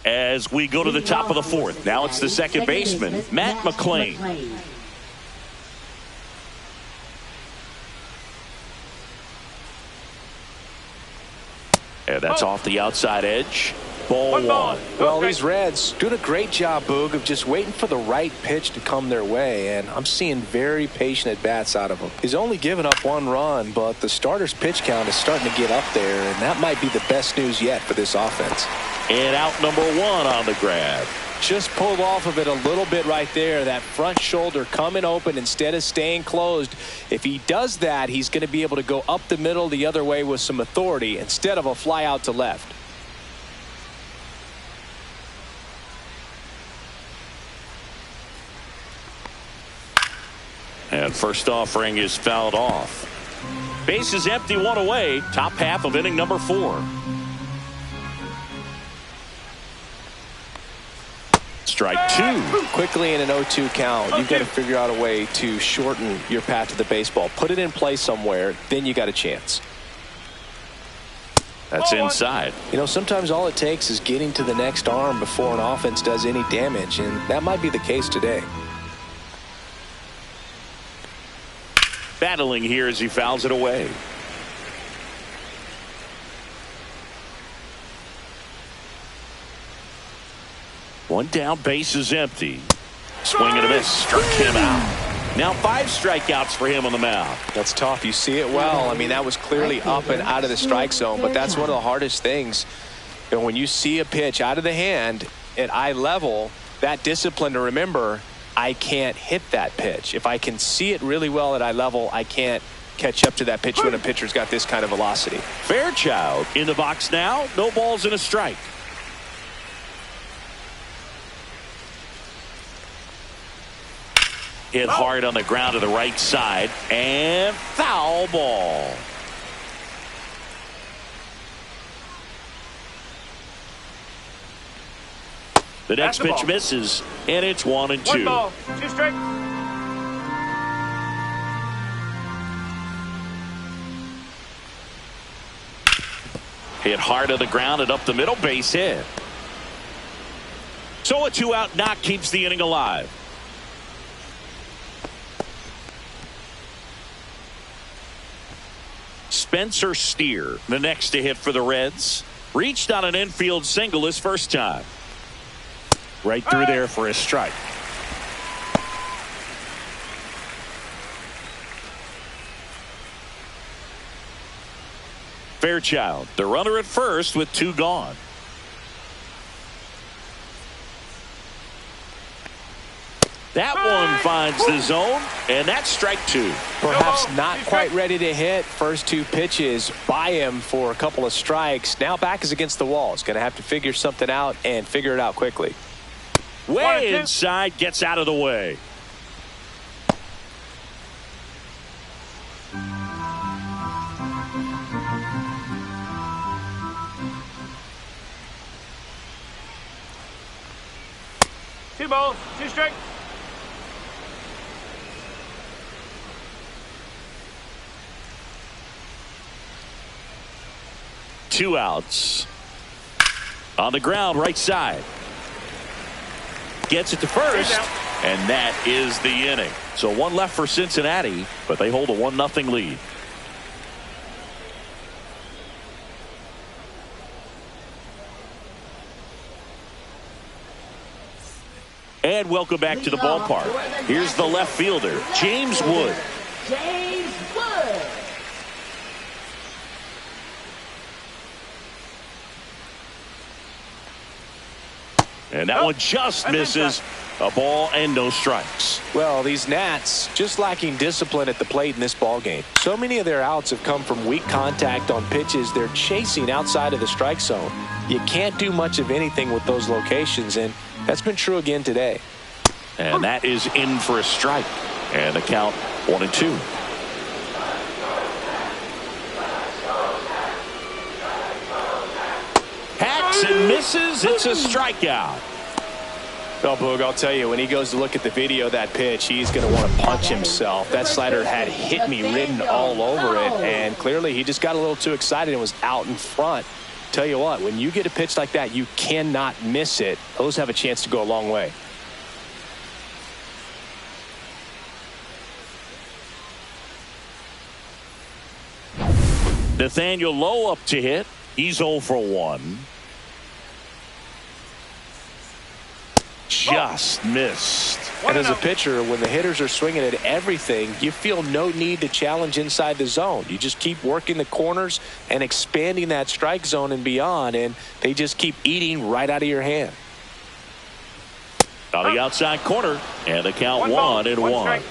As we go to the top of the 4th, now it's the second baseman, Matt McClain. And that's off the outside edge. Ball 1. Well, these Reds doing a great job, Boog, of just waiting for the right pitch to come their way, and I'm seeing very patient at-bats out of him. He's only given up 1 run, but the starter's pitch count is starting to get up there, and that might be the best news yet for this offense. And out number 1 on the grab. Just pulled off of it a little bit right there. That front shoulder coming open instead of staying closed. If he does that, he's going to be able to go up the middle the other way with some authority instead of a fly out to left. And first offering is fouled off. Base is empty, 1 away. Top half of inning number 4. Strike 2. Quickly in an 0-2 count, you've got to figure out a way to shorten your path to the baseball. Put it in play somewhere, then you got a chance. That's inside. You know, sometimes all it takes is getting to the next arm before an offense does any damage, and that might be the case today. Battling here as he fouls it away. One down, base is empty. Swing and a miss, struck him out. Now 5 strikeouts for him on the mound. That's tough. You see it well. I mean, that was clearly up and out of the strike zone, but that's one of the hardest things. You know, when you see a pitch out of the hand at eye level, that discipline to remember, I can't hit that pitch. If I can see it really well at eye level, I can't catch up to that pitch when a pitcher's got this kind of velocity. Fairchild in the box now. No balls and a strike. Hit hard on the ground to the right side, and foul ball. The next pitch misses, and it's 1-2. 1 ball, 2 strikes. Hit hard on the ground and up the middle, base hit. So a 2-out knock keeps the inning alive. Spencer Steer, the next to hit for the Reds. Reached on an infield single his first time. Right through there for a strike. Fairchild, the runner at first with 2 gone. That one finds the zone, and that's strike 2. Perhaps not quite ready to hit. First 2 pitches by him for a couple of strikes. Now back is against the wall. He's going to have to figure something out and figure it out quickly. Way inside, gets out of the way. balls, 2 strikes. Two outs. On the ground, right side. Gets it to first, and that is the inning. So one left for Cincinnati, but they hold a 1-0 lead. And welcome back to the ballpark. Here's the left fielder, James Wood. James Wood. And that one just misses. A ball and no strikes. Well, these Nats just lacking discipline at the plate in this ball game. So many of their outs have come from weak contact on pitches they're chasing outside of the strike zone. You can't do much of anything with those locations, and that's been true again today. And that is in for a strike. And the count 1-2. Hacks and misses. It's a strikeout. Well, Boog, I'll tell you, when he goes to look at the video of that pitch, he's going to want to punch himself. That slider had hit me written all over it, and clearly he just got a little too excited and was out in front. Tell you what, when you get a pitch like that, you cannot miss it. Those have a chance to go a long way. Nathaniel Lowe up to hit. He's 0 for 1. Just missed. And as a pitcher, when the hitters are swinging at everything, you feel no need to challenge inside the zone. You just keep working the corners and expanding that strike zone and beyond, and they just keep eating right out of your hand. On the outside corner, and the count 1-1.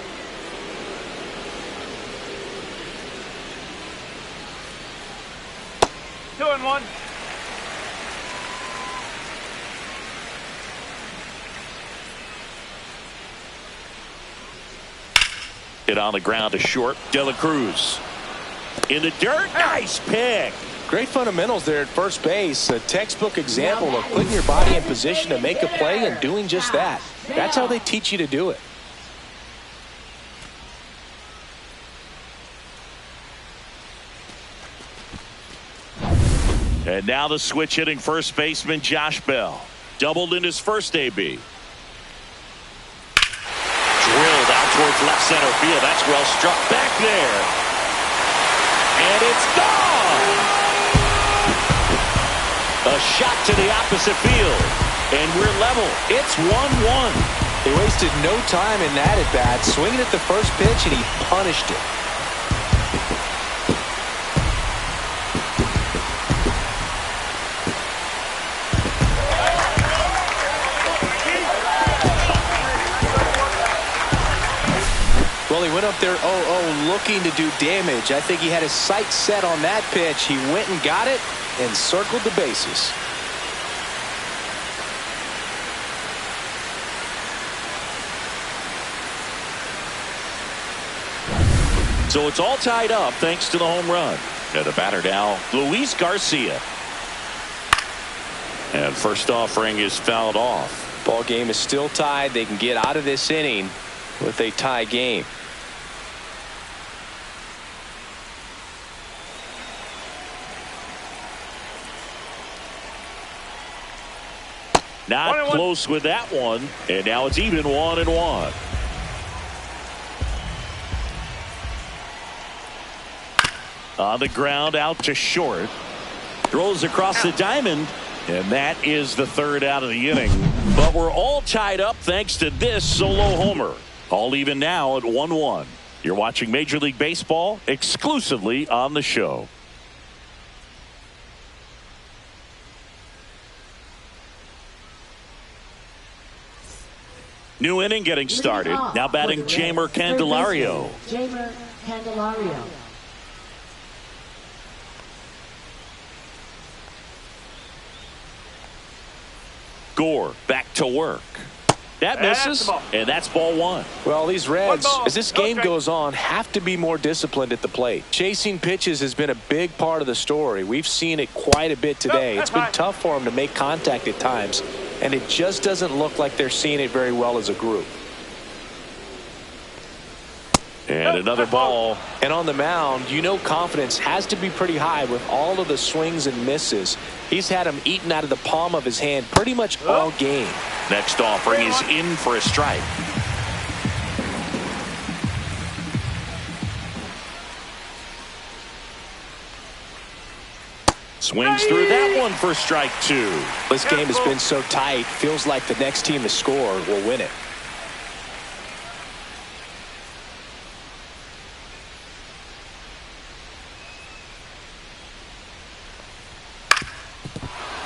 2-1. Hit on the ground to short. De La Cruz in the dirt. Nice pick. Great fundamentals there at first base. A textbook example of putting your body in position to make a play and doing just that. That's how they teach you to do it. And now the switch hitting first baseman Josh Bell. Doubled in his first AB. Drilled out towards left center field. That's well struck back there. And it's gone. A shot to the opposite field. And we're level. It's 1-1. They wasted no time in that at bat, swinging at the first pitch, and he punished it. Well, he went up there 0-0 looking to do damage. I think he had his sights set on that pitch. He went and got it and circled the bases. So it's all tied up thanks to the home run. And the batter now, Luis Garcia. And first offering is fouled off. Ball game is still tied. They can get out of this inning with a tie game. Not close with that one. And now it's even 1-1. On the ground out to short. Throws across the diamond. And that is the third out of the inning. But we're all tied up thanks to this solo homer. All even now at 1-1. You're watching Major League Baseball exclusively on the show. New inning getting started. Now batting Jeimer Candelario. Jeimer Candelario. Gore back to work. That misses, and that's ball 1. Well, these Reds, as this game goes on, have to be more disciplined at the plate. Chasing pitches has been a big part of the story. We've seen it quite a bit today. It's been tough for them to make contact at times, and it just doesn't look like they're seeing it very well as a group. And another ball. And on the mound, you know confidence has to be pretty high with all of the swings and misses. He's had them eaten out of the palm of his hand pretty much all game. Next offering is in for a strike. Swings through that one for strike 2. This game has been so tight, feels like the next team to score will win it.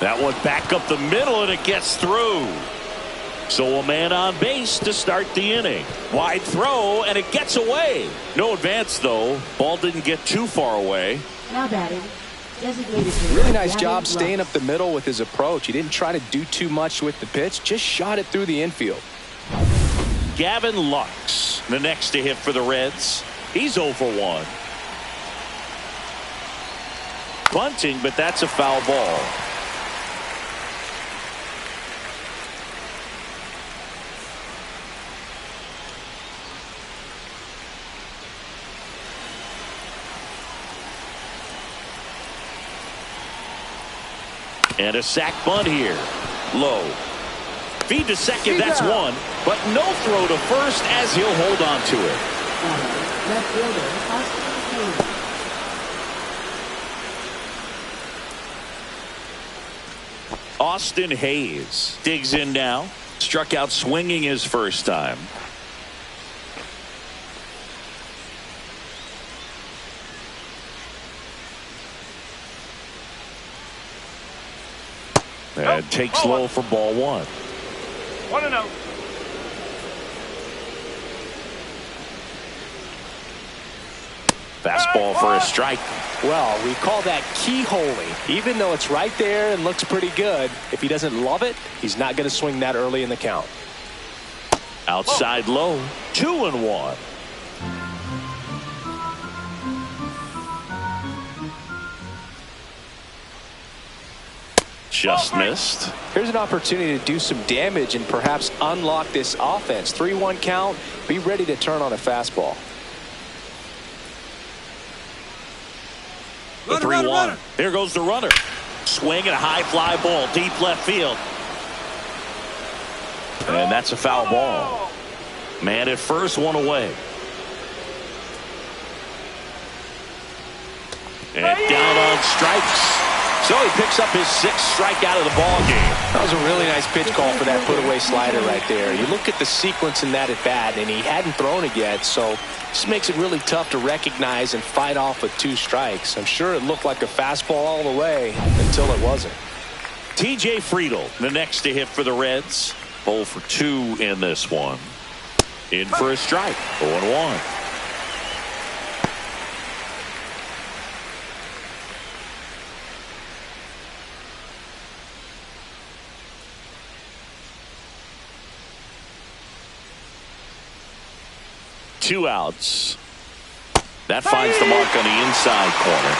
That one back up the middle, and it gets through. So a man on base to start the inning. Wide throw, and it gets away. No advance, though. Ball didn't get too far away. Now batting, designated hitter, Really nice Gavin job Lux. staying up the middle with his approach. He didn't try to do too much with the pitch, just shot it through the infield. Gavin Lux, the next to hit for the Reds. He's 0 for 1. Bunting, but that's a foul ball. And a sac bunt here. Low. Feed to second, that's one. But no throw to first as he'll hold on to it. Left fielder, Austin Hayes. Austin Hayes digs in now. Struck out swinging his first time. And takes low for ball 1. 1-0. Fastball for a strike. Well, we call that keyholing. Even though it's right there and looks pretty good, if he doesn't love it, he's not going to swing that early in the count. Outside low. 2-1. Just missed. Here's an opportunity to do some damage and perhaps unlock this offense. 3-1 count. Be ready to turn on a fastball. The 3-1. Here goes the runner. Swing and a high fly ball deep left field. And that's a foul ball. Man at first, one away. And down on strikes. So he picks up his 6th strikeout of the ball game. That was a really nice pitch call for that put-away slider right there. You look at the sequence in that at-bat, and he hadn't thrown it yet, so this makes it really tough to recognize and fight off with 2 strikes. I'm sure it looked like a fastball all the way until it wasn't. TJ Friedl, the next to hit for the Reds. 0 for 2 in this one. In for a strike. 0-1. Two outs. That finds the mark on the inside corner.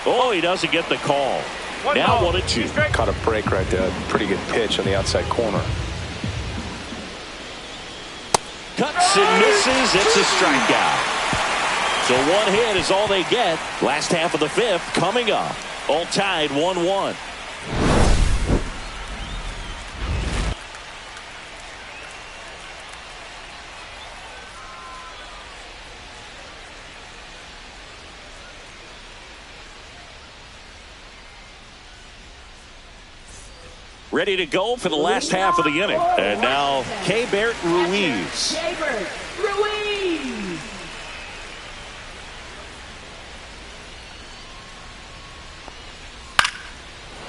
Oh, he doesn't get the call. Now 1-2. Caught a break right there. Pretty good pitch on the outside corner. Cuts and misses. It's a strikeout. So 1 hit is all they get. Last half of the 5th coming up. All tied 1-1. Ready to go for the last half of the inning. And now, Keibert Ruiz. Keibert Ruiz.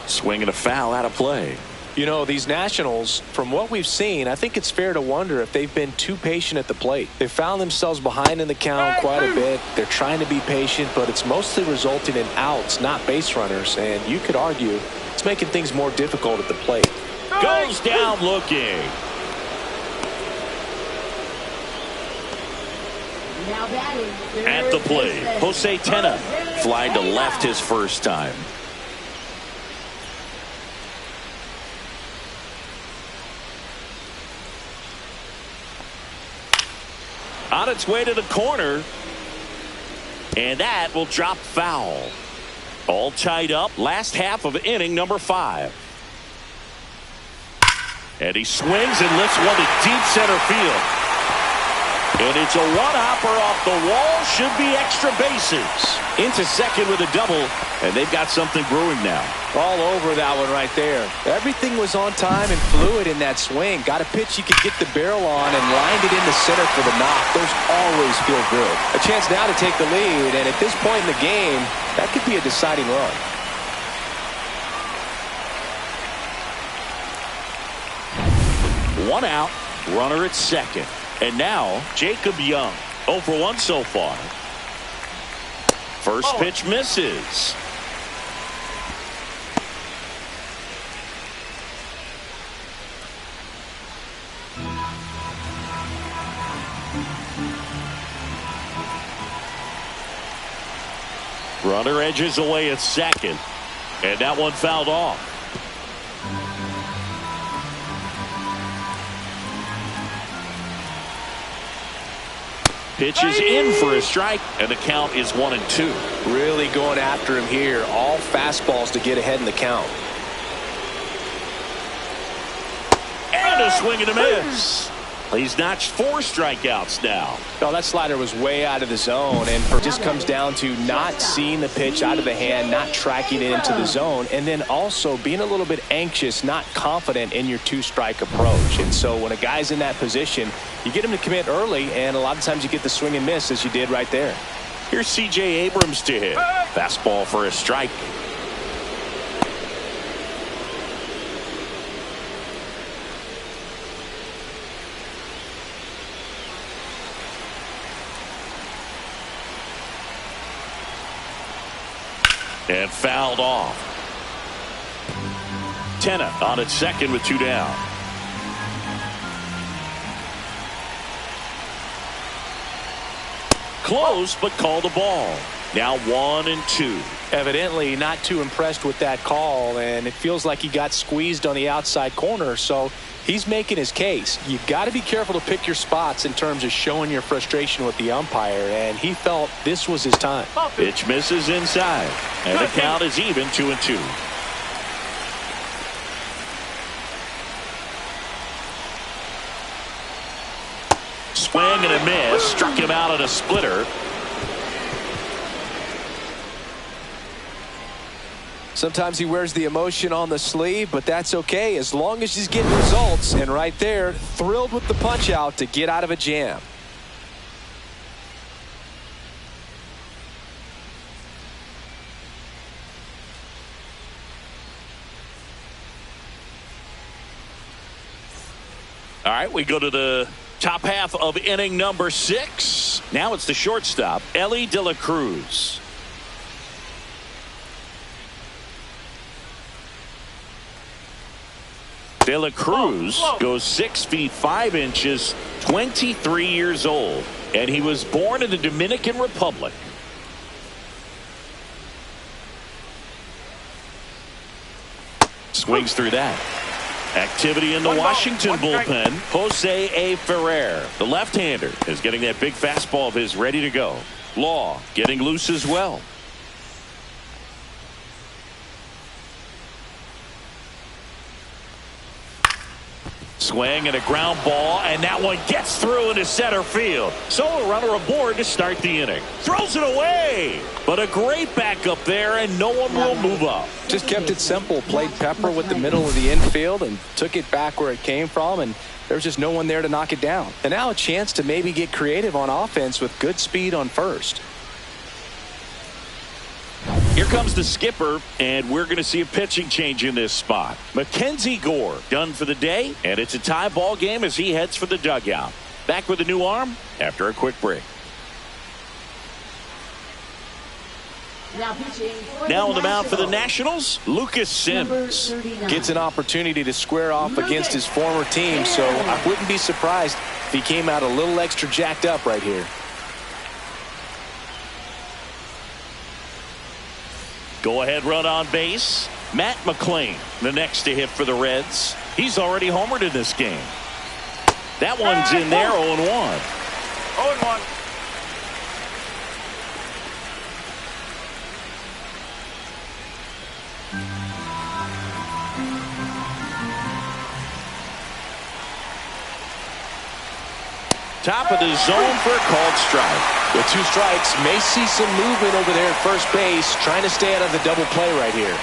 Swinging a foul out of play. You know, these Nationals, from what we've seen, I think it's fair to wonder if they've been too patient at the plate. They've found themselves behind in the count quite a bit. They're trying to be patient, but it's mostly resulting in outs, not base runners. And you could argue it's making things more difficult at the plate. Goes down looking. Now batting. At the plate, Jose Tena flying to left his first time. On its way to the corner, and that will drop foul. All tied up, last half of inning number 5. And he swings and lifts one to deep center field. And it's a one-hopper off the wall. Should be extra bases. Into second with a double, and they've got something brewing now. All over that one right there. Everything was on time and fluid in that swing. Got a pitch you could get the barrel on and lined it into center for the knock. Those always feel good. A chance now to take the lead, and at this point in the game, that could be a deciding run. One out, runner at second. And now, Jacob Young, 0 for 1 so far. First pitch misses. Runner edges away at second. And that one fouled off. Pitch is in for a strike, and the count is 1-2. Really going after him here. All fastballs to get ahead in the count. And a swing and a miss. He's notched 4 strikeouts now. No, that slider was way out of the zone, and it just comes down to not seeing the pitch out of the hand, not tracking it into the zone, and then also being a little bit anxious, not confident in your 2-strike approach. And so when a guy's in that position, you get him to commit early, and a lot of times you get the swing and miss as you did right there. Here's C.J. Abrams to hit. Fastball for a strike. And fouled off. Tena on at second with 2 down. Close, but called a ball. Now 1-2. Evidently not too impressed with that call, and it feels like he got squeezed on the outside corner, so he's making his case. You've got to be careful to pick your spots in terms of showing your frustration with the umpire, and he felt this was his time. Pitch misses inside, and the count is even 2-2. Swing and a miss. Struck him out at a splitter. Sometimes he wears the emotion on the sleeve, but that's okay as long as he's getting results. And right there, thrilled with the punch out to get out of a jam. All right, we go to the top half of inning number 6. Now it's the shortstop, Elly De La Cruz. De La Cruz goes 6 feet 5 inches, 23 years old, and he was born in the Dominican Republic. Swings through that. Activity in the Washington bullpen. Jose A. Ferrer, the left-hander, is getting that big fastball of his ready to go. Law getting loose as well. Swing and a ground ball, and that one gets through into center field. So a runner aboard to start the inning. Throws it away, but a great backup there, and no one will move up. Just kept it simple. Played pepper with the middle of the infield and took it back where it came from, and there's just no one there to knock it down. And now a chance to maybe get creative on offense with good speed on first. Here comes the skipper, and we're going to see a pitching change in this spot. Mackenzie Gore done for the day, and it's a tie ball game as he heads for the dugout. Back with a new arm after a quick break. Now on the mound for the Nationals, Lucas Sims. Gets an opportunity to square off against his former team, so I wouldn't be surprised if he came out a little extra jacked up right here. Go-ahead run on base. Matt McClain, the next to hit for the Reds. He's already homered in this game. That one's in there, 0-1. 0-1. Top of the zone for a called strike. With 2 strikes, may see some movement over there at first base, trying to stay out of the double play right here.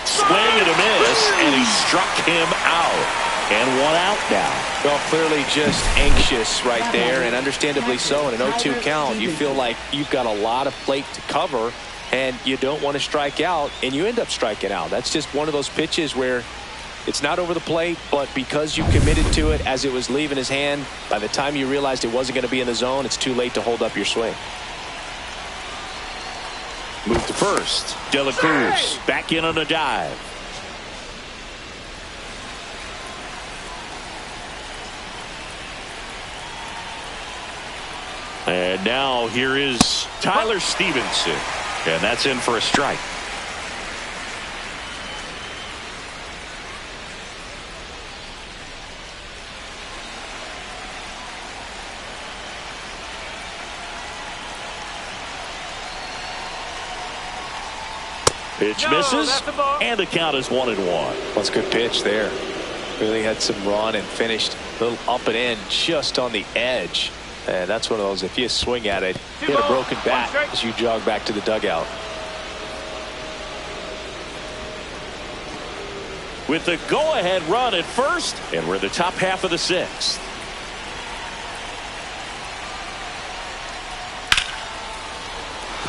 Swing and a miss, and he struck him out. And 1 out now. Well, clearly just anxious right there, and understandably so. In an 0-2 count, you feel like you've got a lot of plate to cover, and you don't want to strike out, and you end up striking out. That's just one of those pitches where it's not over the plate, but because you committed to it as it was leaving his hand, by the time you realized it wasn't going to be in the zone, it's too late to hold up your swing. Move to first. De La Cruz back in on a dive. And now here is Tyler Stevenson. And that's in for a strike. Pitch misses, and the count is 1-1. That's a good pitch there. Really had some run and finished a little up and in just on the edge. And that's one of those, if you swing at it, hit a broken bat as you jog back to the dugout. With the go-ahead run at first, and we're in the top half of the 6th.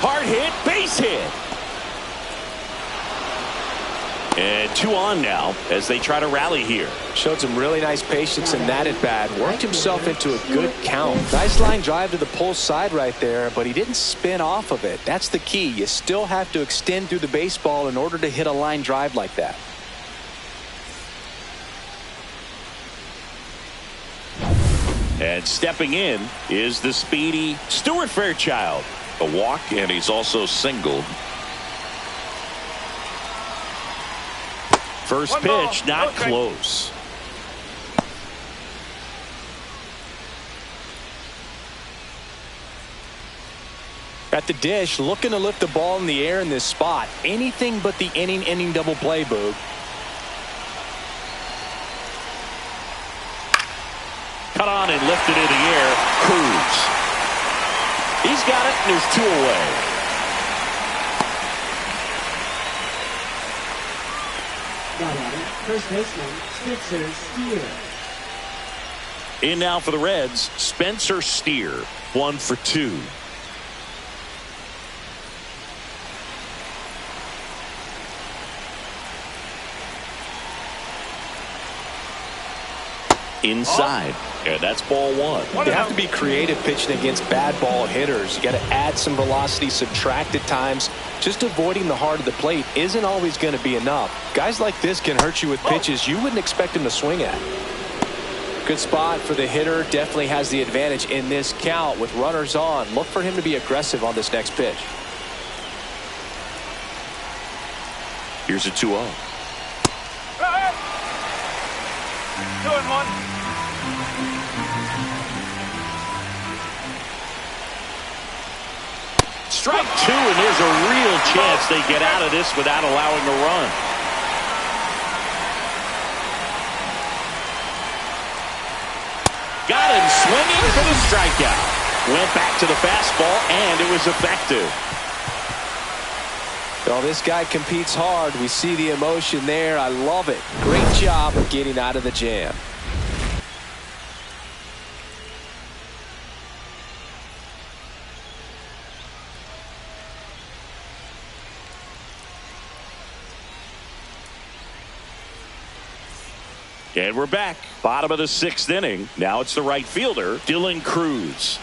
Hard hit, base hit. And 2 on now as they try to rally here. Showed some really nice patience in that at bat. Worked himself into a good count. Nice line drive to the pull side right there, but he didn't spin off of it. That's the key. You still have to extend through the baseball in order to hit a line drive like that. And stepping in is the speedy Stuart Fairchild. A walk, and he's also singled. First pitch, not close. At the dish, looking to lift the ball in the air in this spot. Anything but the inning double play, Boog. Cut on and lifted in the air. Cruz. He's got it, and there's 2 away. First baseman, Spencer Steer. In now for the Reds, Spencer Steer, 1 for 2. Inside, and that's ball 1. You have to be creative pitching against bad ball hitters. You got to add some velocity, subtract at times. Just avoiding the heart of the plate isn't always going to be enough. Guys like this can hurt you with pitches you wouldn't expect him to swing at. Good spot for the hitter. Definitely has the advantage in this count with runners on. Look for him to be aggressive on this next pitch. Here's a 2-0. 2-1. Strike 2, and there's a real chance they get out of this without allowing a run. Got him swinging for the strikeout. Went back to the fastball, and it was effective. Well, this guy competes hard. We see the emotion there. I love it. Great job of getting out of the jam. And we're back. Bottom of the 6th inning. Now it's the right fielder, Dylan Cruz.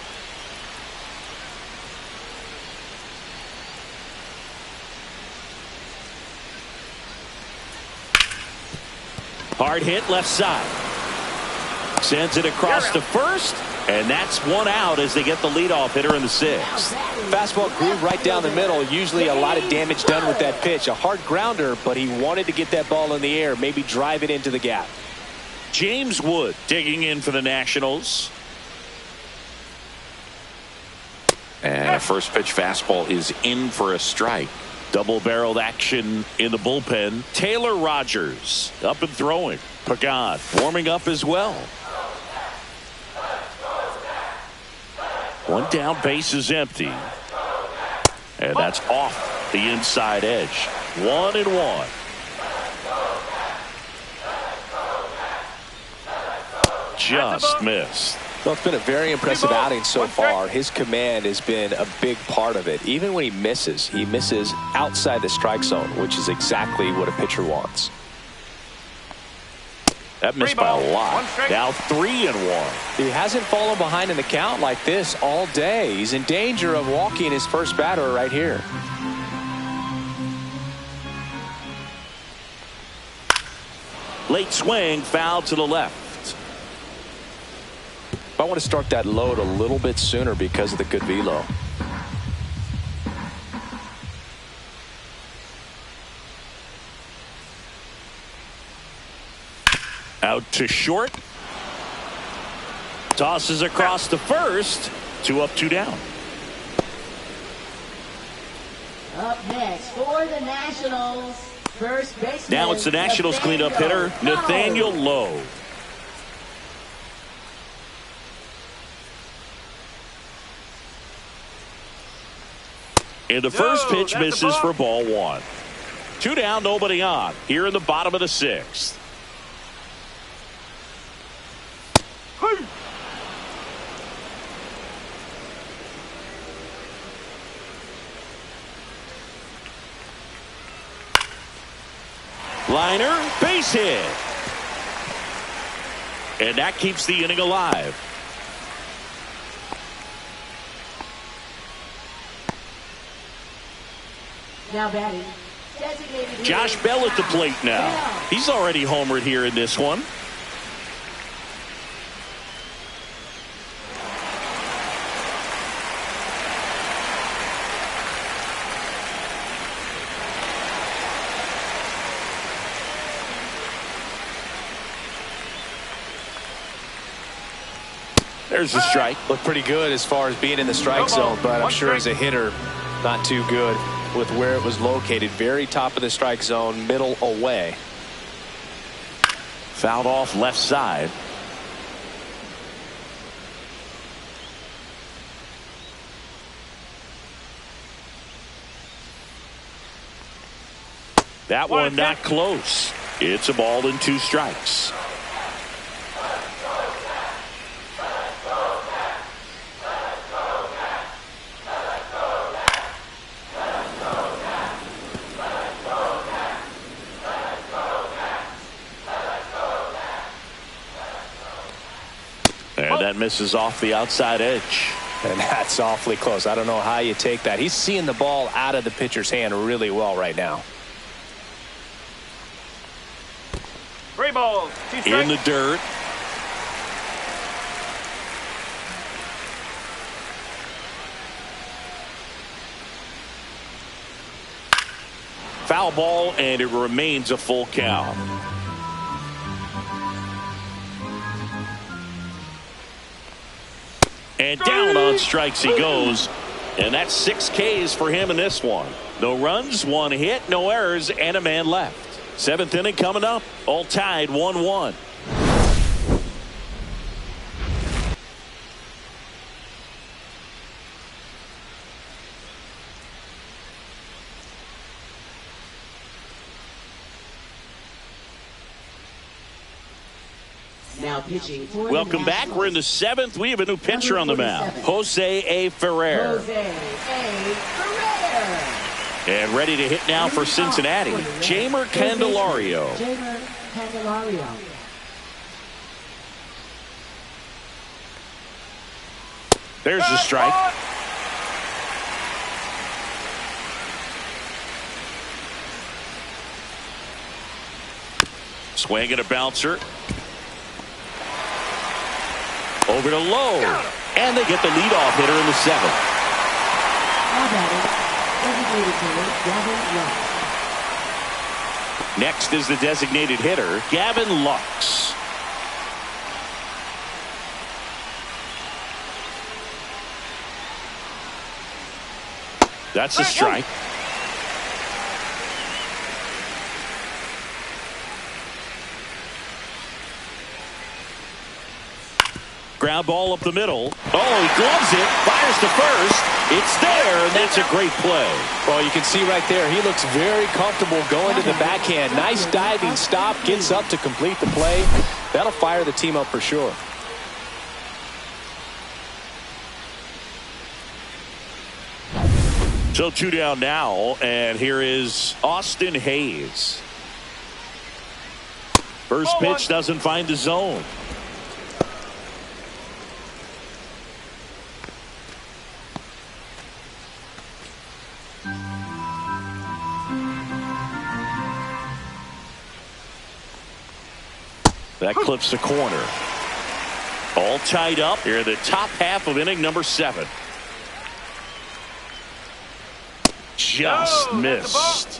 Hard hit left side. Sends it across to first, And that's one out as they get the leadoff hitter in the sixth. Fastball groove right down the middle. Usually a lot of damage done with that pitch. A hard grounder, but he wanted to get that ball in the air, maybe drive it into the gap. James Wood digging in for the Nationals. And first pitch fastball is in for a strike. Double-barreled action in the bullpen. Taylor Rogers up and throwing. Pagan warming up as well. One down, base is empty. And that's off the inside edge. 1-1. Just missed. Well, it's been a very impressive outing so far. His command has been a big part of it. Even when he misses outside the strike zone, which is exactly what a pitcher wants. That missed by a lot. Now 3-1. He hasn't fallen behind in the count like this all day. He's in danger of walking his first batter right here. Late swing, foul to the left. I want to start that load a little bit sooner because of the good velo. Out to short. Tosses across to first. 2 up, 2 down. Up next for the Nationals, first baseman. Now it's the Nationals cleanup hitter, Nathaniel Lowe. And the first pitch misses for ball 1. 2 down, nobody on. Here in the bottom of the 6th. Liner, base hit. And that keeps the inning alive. Now batting, designated Josh hitter, Bell at the plate now. He's already homered here in this one. There's the strike. Looked pretty good as far as being in the strike zone, but I'm sure as a hitter, not too good with where it was located. Very top of the strike zone, middle away. Fouled off left side. That one not close. It's a ball and 2 strikes. And that misses off the outside edge. And that's awfully close. I don't know how you take that. He's seeing the ball out of the pitcher's hand really well right now. 3 balls, 2 strikes. In the dirt. Foul ball, and it remains a full count. And down on strikes he goes. And that's 6 Ks for him in this one. No runs, 1 hit, no errors, and a man left. 7th inning coming up. All tied 1-1. Now pitching for the Welcome back. We're in the 7th. We have a new pitcher on the mound. Jose A. Ferrer. Jose A. Ferrer. And ready to hit now for Cincinnati, Jamer Candelario. Jamer Candelario. There's the strike. Swing and a bouncer. Over to Lowe. And they get the leadoff hitter in the 7th. Now batting, designated hitter Gavin Lux. Next is the designated hitter, Gavin Lux. That's a strike. Ground ball up the middle. Oh, he gloves it, fires to first. It's there, and that's a great play. Well, you can see right there, he looks very comfortable going to the backhand. Nice diving stop, gets up to complete the play. That'll fire the team up for sure. So 2 down now, and here is Austin Hayes. First pitch doesn't find the zone. That clips the corner. All tied up here in the top half of inning number 7. Just missed.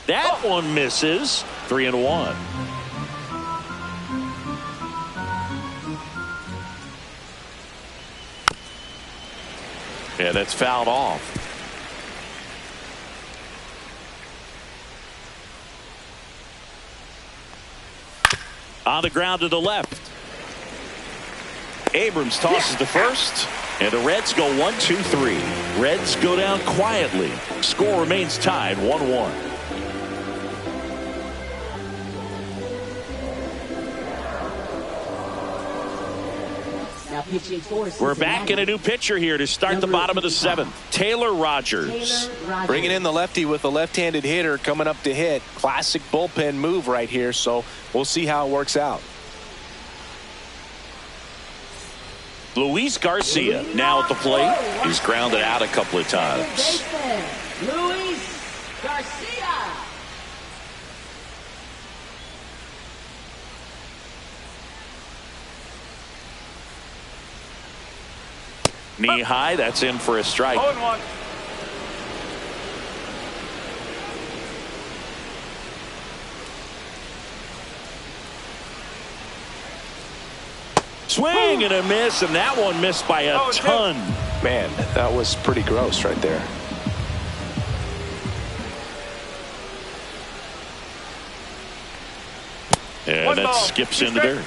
That one misses. 3-1. Yeah, that's fouled off. On the ground to the left. Abrams tosses to first, and the Reds go 1-2-3. Reds go down quietly. Score remains tied 1-1. Now pitching for We're back in a new pitcher here to start the bottom of the 7th. Taylor Rogers. Bringing in the lefty with a left-handed hitter coming up to hit. Classic bullpen move right here, so we'll see how it works out. Luis Garcia now at the plate. He's grounded out a couple of times. Luis Garcia. Knee high, that's in for a strike. 0-1. Swing and a miss, and that one missed by a ton. Man, that was pretty gross right there. And that skips in the dirt.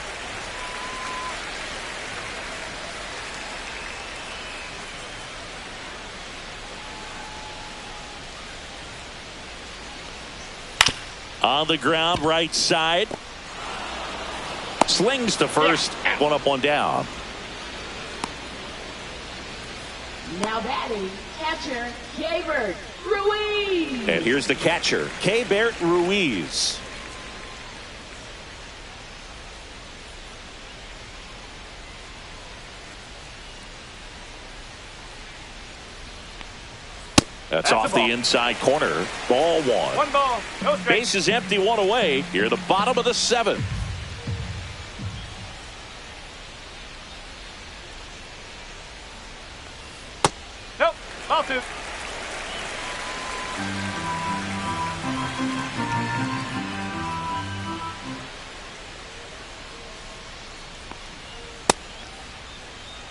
On the ground, right side. Slings to first. One up, one down. Now batting, catcher, Keibert Ruiz. And here's the catcher, Keibert Ruiz. That's off the inside corner. Ball 1. 1 ball, no strike. Base is empty, 1 away. Here, the bottom of the 7th. Nope, ball 2.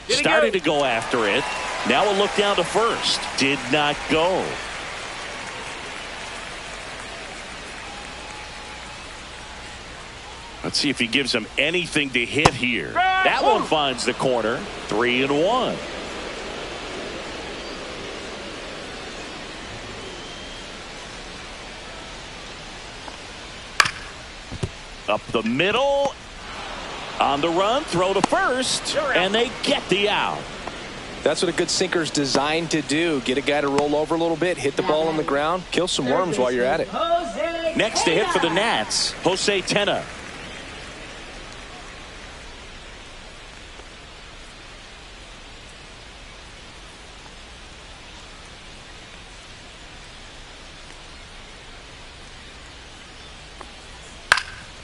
Started to go after it. Now a look down to first. Did not go. Let's see if he gives him anything to hit here. That one finds the corner. 3-1. Up the middle. On the run, throw to first, and they get the out. That's what a good sinker's designed to do. Get a guy to roll over a little bit, hit the ball on the ground, kill some worms while you're at it. Next to hit for the Nats, Jose Tena.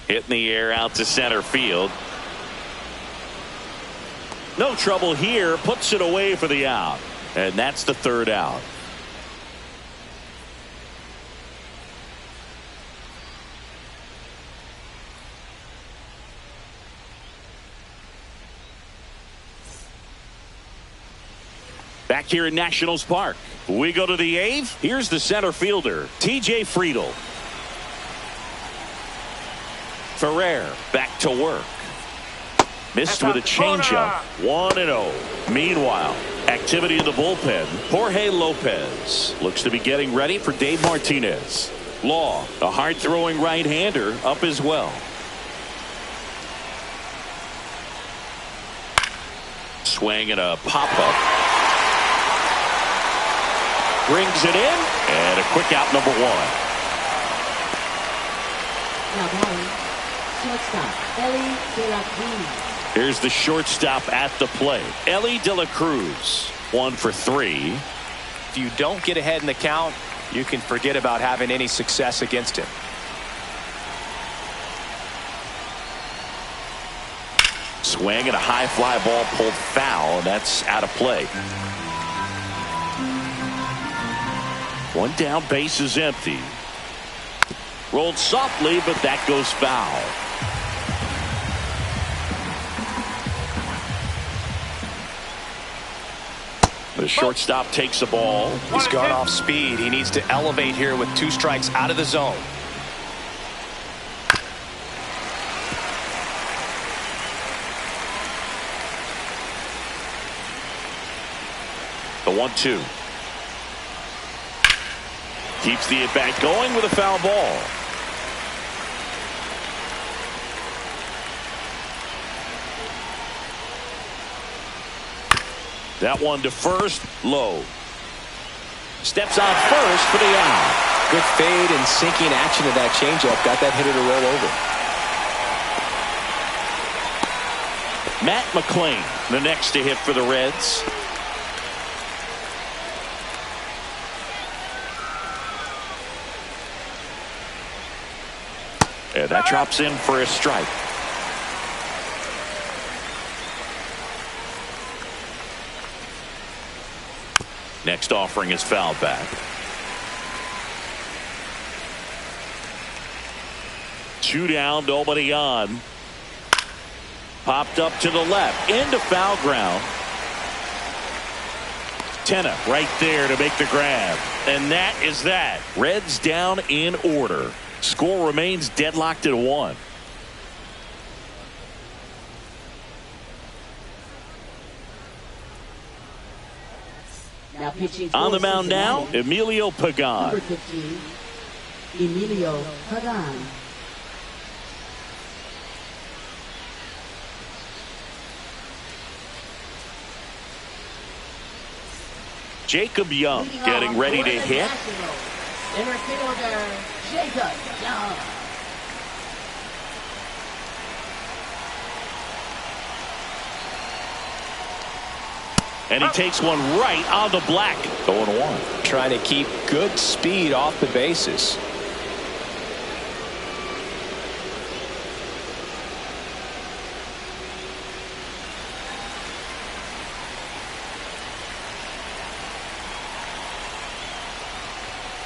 Hitting the air out to center field. No trouble here. Puts it away for the out. And that's the third out. Back here in Nationals Park, we go to the eighth. Here's the center fielder, T.J. Friedl. Ferrer back to work. Missed with a changeup. 1-0. Meanwhile, activity in the bullpen. Jorge Lopez looks to be getting ready for Dave Martinez. Law, a hard-throwing right-hander, up as well. Swing and a pop-up. Brings it in, and a quick out, number one. Now batting, shortstop, Ellie De La Cruz. Here's the shortstop at the plate, Ellie De La Cruz. 1 for 3. If you don't get ahead in the count, you can forget about having any success against him. Swing and a high fly ball pulled foul, and that's out of play. One down, base is empty. Rolled softly, but that goes foul. The shortstop takes the ball. He's gone off speed. He needs to elevate here with 2 strikes out of the zone. The 1-2. Keeps the at-bat going with a foul ball. That one to first, low. Steps on first for the out. Good fade and sinking action of that changeup. Got that hitter to roll over. Matt McClain, the next to hit for the Reds. And that drops in for a strike. Next offering is fouled back. 2 down, nobody on. Popped up to the left, into foul ground. Tenna right there to make the grab. And that is that. Reds down in order. Score remains deadlocked at 1. Now pitching On the for mound now, Cincinnati, Emilio number Pagan. 15, Emilio Pagan. Jacob Young getting ready to hit. Center fielder, Jacob Young. And he takes one right on the black. 0-1. Trying to keep good speed off the bases.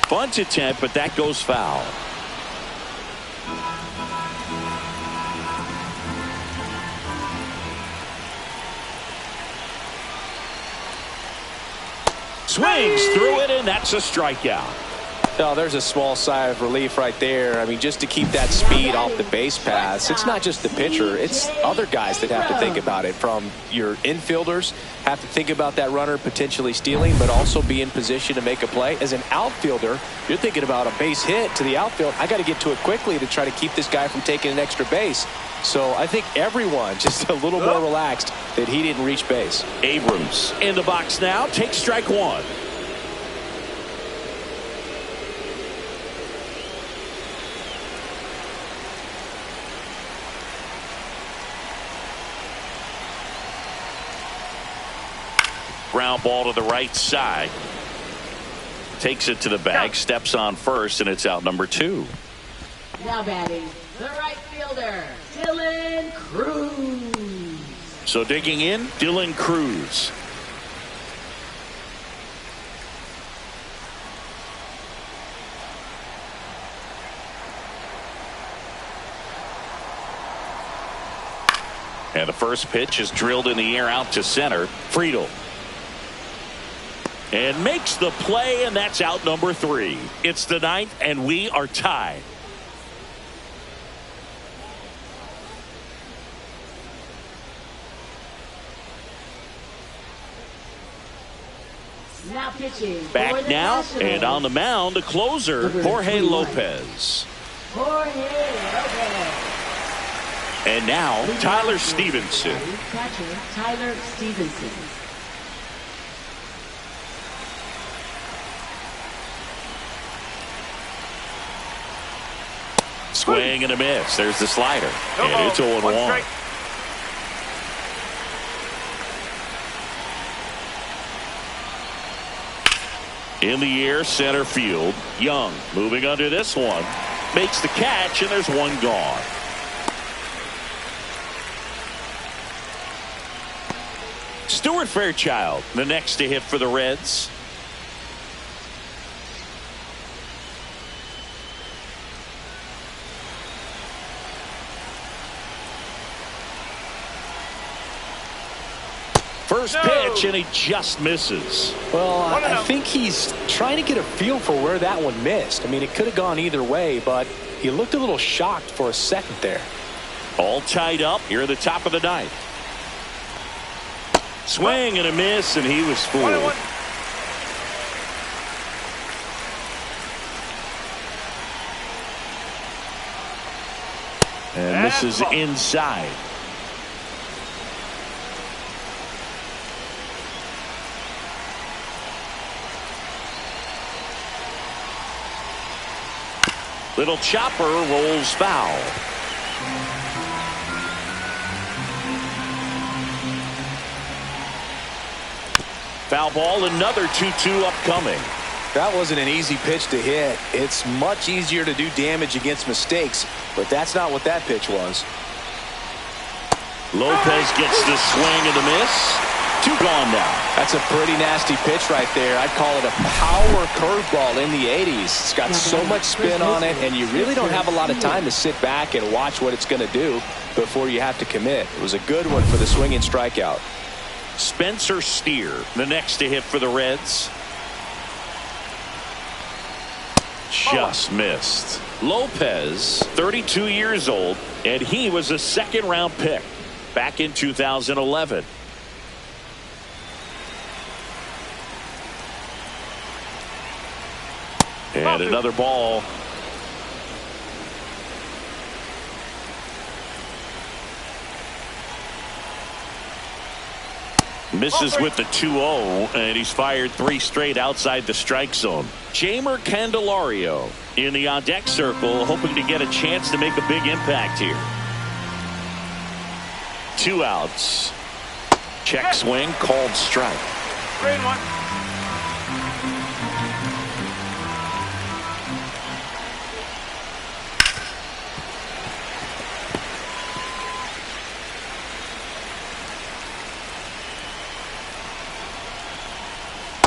Bunt attempt, but that goes foul. Swings through it, and that's a strikeout. No, there's a small sigh of relief right there. I mean, just to keep that speed off the base paths. It's not just the pitcher. It's other guys that have to think about it. From your infielders have to think about that runner potentially stealing, but also be in position to make a play. As an outfielder, you're thinking about a base hit to the outfield. I got to get to it quickly to try to keep this guy from taking an extra base. So I think everyone just a little more relaxed that he didn't reach base. Abrams in the box now. Takes strike 1. Ground ball to the right side. Takes it to the bag. Steps on first, and it's out number 2. Now batting, the right fielder, Dylan Cruz. So digging in, Dylan Cruz. And the first pitch is drilled in the air out to center. Friedel. And makes the play, and that's out number 3. It's the 9th, and we are tied. Now pitching. Back now, and on the mound, the closer, Jorge Lopez. Jorge Lopez. And now, Tyler Stevenson. Catcher, Tyler Stevenson. Swing and a miss. There's the slider. No And ball. it's 0-1. One strike. In the air, center field. Young moving under this one. Makes the catch, and there's one gone. Stuart Fairchild, the next to hit for the Reds. First pitch, and he just misses. Well, I think he's trying to get a feel for where that one missed. I mean, it could have gone either way, but he looked a little shocked for a second there. All tied up here at the top of the 9th. Swing and a miss, and he was fooled. 1-1. And this is inside. Little chopper rolls foul. Foul ball, another 2-2 upcoming. That wasn't an easy pitch to hit. It's much easier to do damage against mistakes, but that's not what that pitch was. Lopez gets the swing and the miss. 2 gone now. That's a pretty nasty pitch right there. I'd call it a power curveball in the 80s. It's got so much spin on it, and you really don't have a lot of time to sit back and watch what it's going to do before you have to commit. It was a good one for the swinging strikeout. Spencer Steer, the next to hit for the Reds. Just missed. Lopez, 32 years old, and he was a second-round pick back in 2011. And another ball. Misses with the 2-0, and he's fired 3 straight outside the strike zone. Jamer Candelario in the on-deck circle, hoping to get a chance to make a big impact here. 2 outs. Check swing, called strike. 3-1.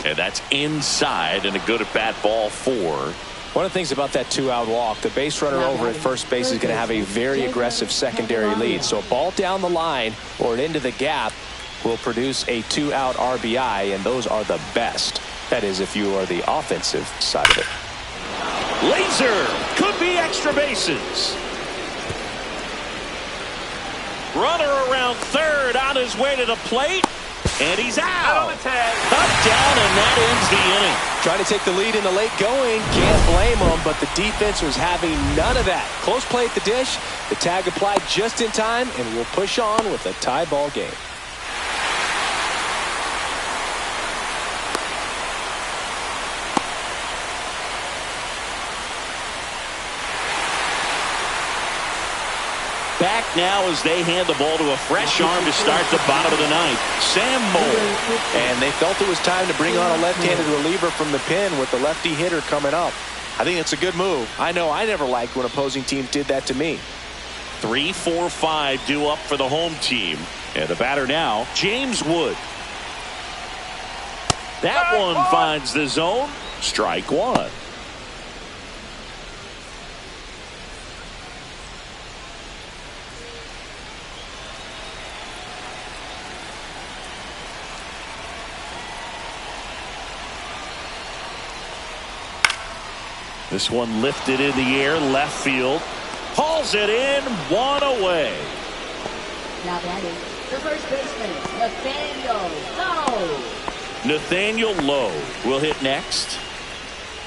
And that's inside, and a good at-bat ball 4. One of the things about that 2-out walk, the base runner over at first base is going to have a very aggressive secondary lead. So a ball down the line or into the gap will produce a 2-out RBI, and those are the best. That is, if you are the offensive side of it. Laser could be extra bases. Runner around third on his way to the plate. And he's out. On the tag. Cut down, and that ends the inning. Trying to take the lead in the late going. Can't blame them, but the defense was having none of that. Close play at the dish. The tag applied just in time, and we'll push on with a tie ball game. Back now as they hand the ball to a fresh arm to start the bottom of the 9th. Sam Moll. And they felt it was time to bring on a left-handed reliever from the pen with the lefty hitter coming up. I think it's a good move. I know I never liked when opposing teams did that to me. 3, 4, 5 due up for the home team. And the batter now, James Wood. That one finds the zone. Strike one. This one lifted in the air, left field. Hauls it in, one away. Now batting, the first baseman, Nathaniel Lowe will hit next.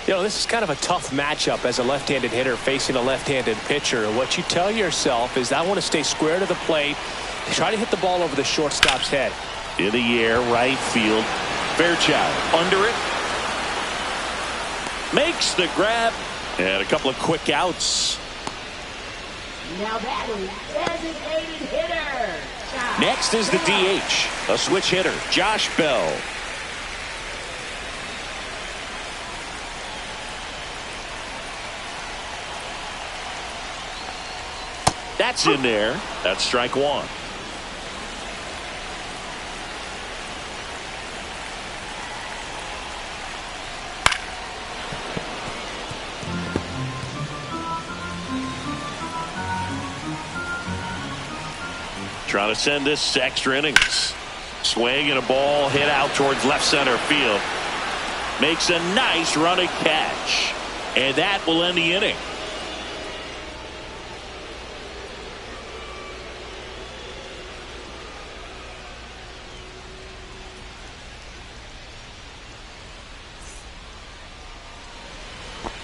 You know, this is kind of a tough matchup as a left-handed hitter facing a left-handed pitcher. And what you tell yourself is, I want to stay square to the plate, try to hit the ball over the shortstop's head. In the air, right field. Fairchild under it. Makes the grab. And a couple of quick outs. Now batting, designated hitter. Next is the DH. A switch hitter, Josh Bell. That's in there. That's strike one. Trying to send this to extra innings. Swing and a ball hit out towards left center field. Makes a nice running catch. And that will end the inning.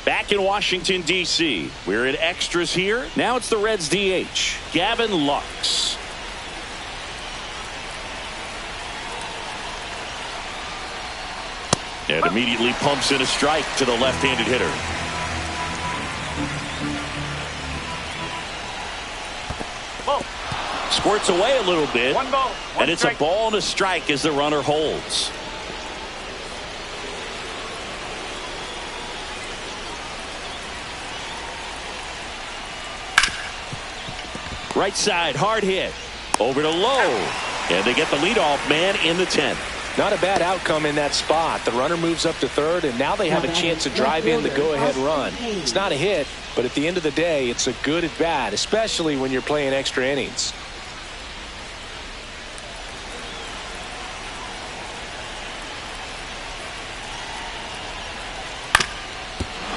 Back in Washington, D.C. We're in extras here. Now it's the Reds DH, Gavin Lux. And immediately pumps in a strike to the left-handed hitter. Ball. Squirts away a little bit. One ball, one and it's strike. a ball and a strike as the runner holds. Right side, hard hit. Over to Lowe. And they get the leadoff man in the 10th. Not a bad outcome in that spot. The runner moves up to third, and now they have a chance to drive in the go-ahead run. It's not a hit, but at the end of the day, it's a good at bat, especially when you're playing extra innings.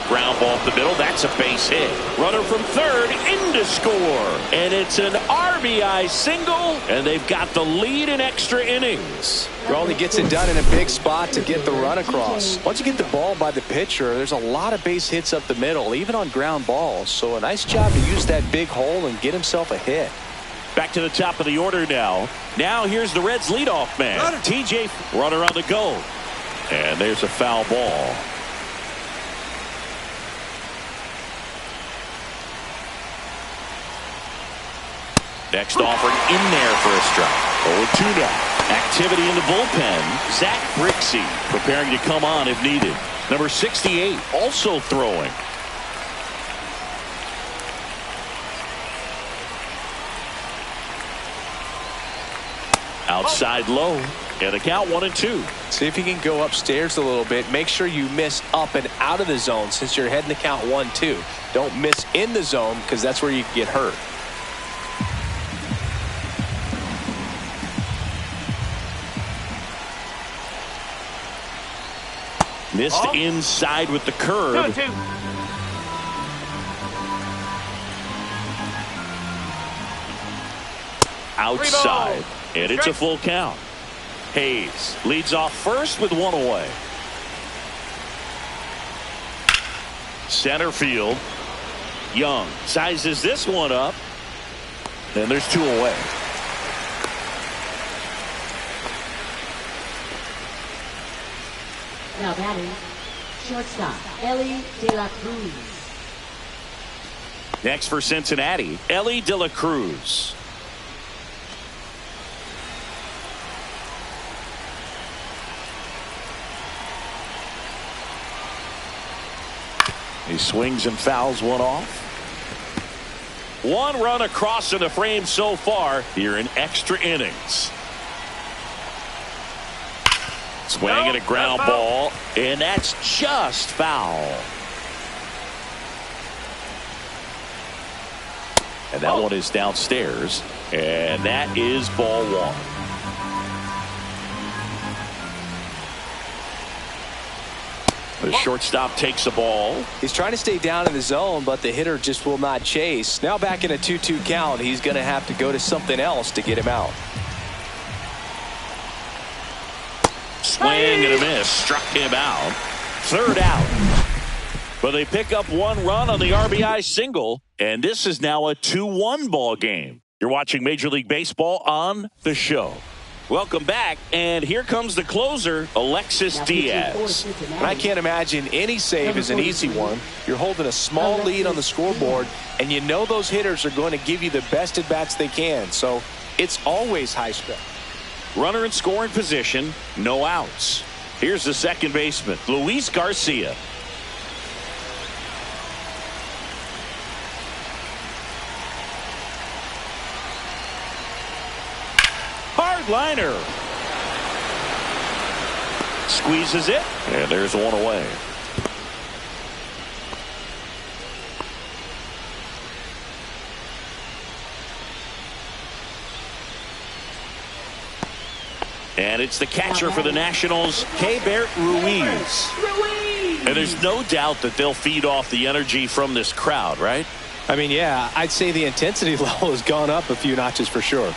Ground ball up the middle. That's a base hit. Runner from third in to score. And it's an RBI single. And they've got the lead in extra innings. Raleigh gets it done in a big spot to get the run across. Once you get the ball by the pitcher, there's a lot of base hits up the middle, even on ground balls. So a nice job to use that big hole and get himself a hit. Back to the top of the order now. Now here's the Reds leadoff man. TJ, runner on the go. And there's a foul ball. Next offering in there for a strike. 0-2 now. Activity in the bullpen. Zach Brixey preparing to come on if needed. Number 68 also throwing. Outside low. And the count 1-2. See if you can go upstairs a little bit. Make sure you miss up and out of the zone since you're heading to count 1-2. Don't miss in the zone because that's where you get hurt. Missed inside with the curve. 2-2. Outside. And it's a full count. Hayes leads off first with one away. Center field. Young sizes this one up. And there's two away. Now batting, shortstop, Ellie De La Cruz. Next for Cincinnati, Ellie De La Cruz. He swings and fouls one off. 1 run across in the frame so far here in extra innings. Swing and a ground ball, and that's just foul. And that one is downstairs, and that is ball 1. The shortstop takes the ball. He's trying to stay down in the zone, but the hitter just will not chase. Now back in a 2-2 count, he's going to have to go to something else to get him out. Swing and a miss. Struck him out. 3rd out. But they pick up 1 run on the RBI single, and this is now a 2-1 ball game. You're watching Major League Baseball on the show. Welcome back, and here comes the closer, Alexis Diaz. And I can't imagine any save is an easy one. You're holding a small lead on the scoreboard, and you know those hitters are going to give you the best at-bats they can, so it's always high stress. Runner in scoring position, no outs. Here's the second baseman, Luis Garcia. Hard liner. Squeezes it, and there's 1 away. And it's the catcher for the Nationals, Keibert Ruiz. And there's no doubt that they'll feed off the energy from this crowd, right? I mean, yeah, I'd say the intensity level has gone up a few notches for sure.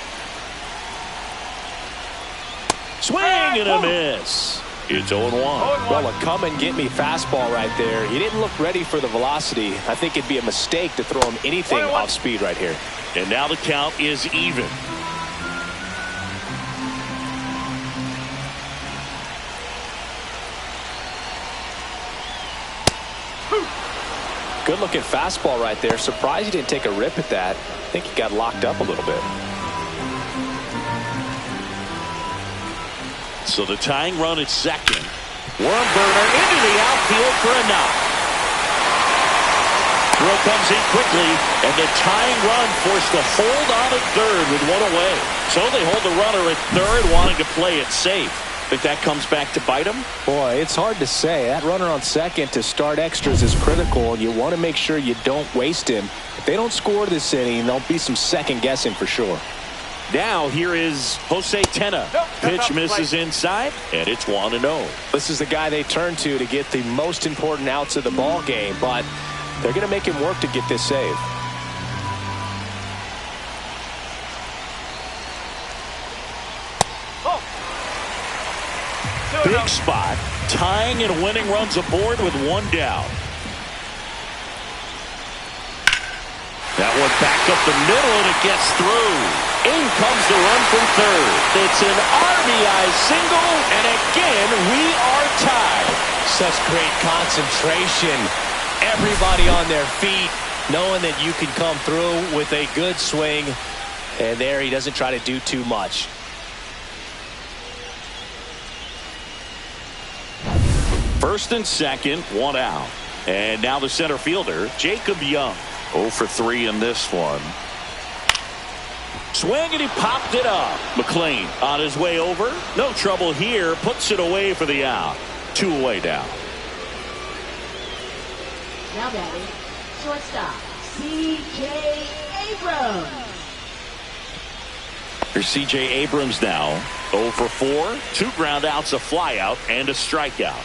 Swing and a miss. It's 0-1. Well, a come and get me fastball right there. He didn't look ready for the velocity. I think it'd be a mistake to throw him anything off speed right here. And now the count is even. Good looking fastball right there. Surprised he didn't take a rip at that. I think he got locked up a little bit. So the tying run at second. Worm burner into the outfield for a knock. Throw comes in quickly, and the tying run forced a hold on at third with 1 away. So they hold the runner at third, wanting to play it safe. Think that comes back to bite them? Boy, it's hard to say. That runner on second to start extras is critical, and you want to make sure you don't waste him. If they don't score this inning, there'll be some second guessing for sure. Now here is Jose Tena. Pitch misses inside, and it's 1-0. This is the guy they turn to get the most important outs of the ball game, but they're going to make him work to get this save. Big spot, tying and winning runs aboard with 1 down. That one back up the middle, and it gets through. In comes the run from third. It's an RBI single, and again, we are tied. Such great concentration. Everybody on their feet, knowing that you can come through with a good swing. And there he doesn't try to do too much. First and second, 1 out. And now the center fielder, Jacob Young. 0 for 3 in this one. Swing, and he popped it up. McLean on his way over. No trouble here. Puts it away for the out. 2 away down. Now batting, shortstop, C.J. Abrams. Here's C.J. Abrams now. 0 for 4. 2 ground outs, a flyout, and a strikeout.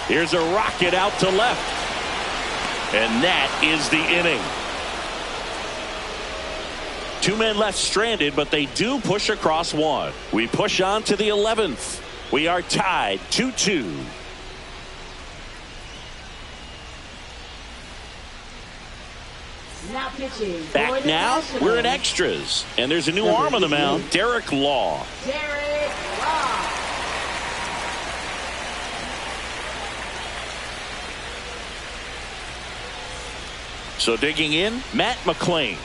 Here's a rocket out to left. And that is the inning. 2 men left stranded, but they do push across 1. We push on to the 11th. We are tied 2-2. Now pitching. Back now, we're in extras. And there's a new arm on the mound, Derek Law. Derek Law. So digging in, Matt McLean.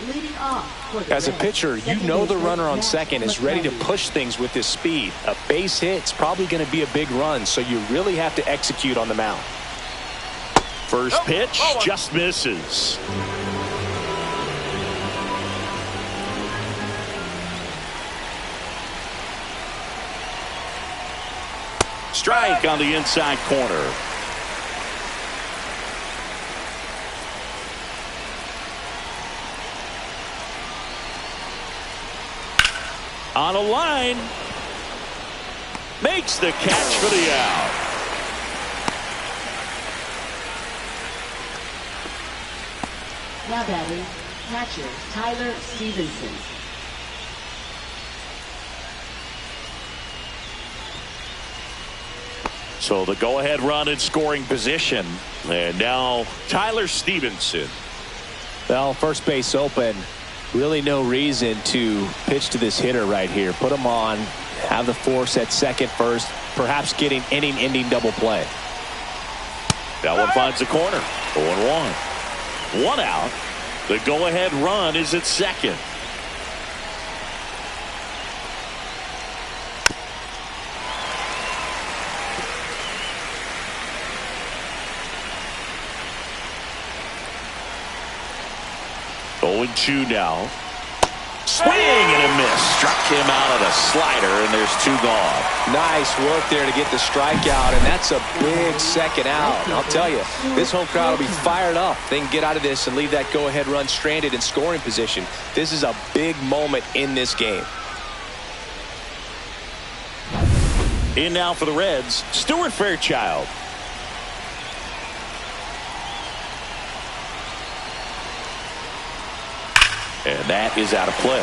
Leading off for the As a Reds, pitcher, you know the runner on second is ready to push things with his speed. A base hit's probably going to be a big run, so you really have to execute on the mound. First pitch just misses. Strike on the inside corner. On a line. Makes the catch for the out. Now batting, catcher Tyler Stevenson. So the go-ahead run in scoring position. And now Tyler Stevenson. Well, first base open. Really no reason to pitch to this hitter right here. Put him on, have the force at second first, perhaps getting inning-ending double play. That one finds the corner. 0-1. One out. The go-ahead run is at second. Oh, 0-2 now. Swing and a miss. Struck him out of the slider, and there's two gone. Nice work there to get the strikeout, and that's a big second out. And I'll tell you, this home crowd will be fired up. They can get out of this and leave that go-ahead run stranded in scoring position. This is a big moment in this game. In now for the Reds, Stuart Fairchild. And that is out of play.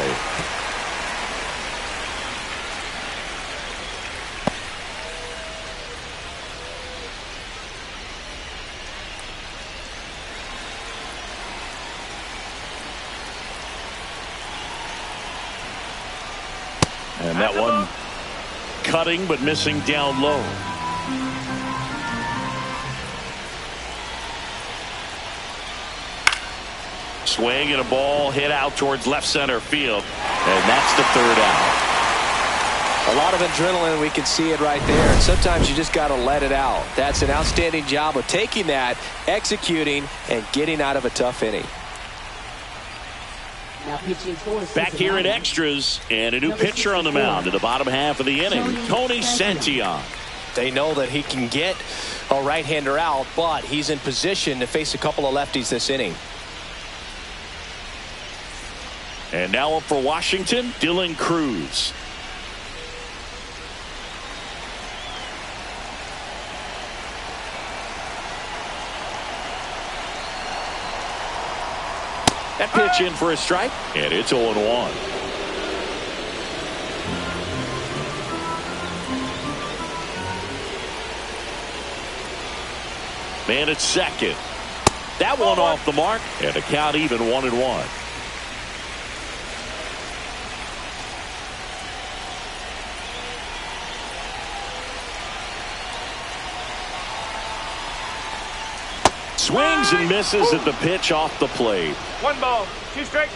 And that one cutting but missing down low. Swing and a ball hit out towards left center field. And that's the third out. A lot of adrenaline, we can see it right there. And sometimes you just got to let it out. That's an outstanding job of taking that, executing, and getting out of a tough inning. Now pitching for Back here at extras, and a new pitcher on the mound in the bottom half of the inning, Tony Santillan. They know that he can get a right-hander out, but he's in position to face a couple of lefties this inning. And now up for Washington, Dylan Cruz. That pitch in for a strike, and it's 0-1. Man at second. That one off the mark, and the count even 1-1. Swings and misses at the pitch off the plate. 1 ball, 2 strikes.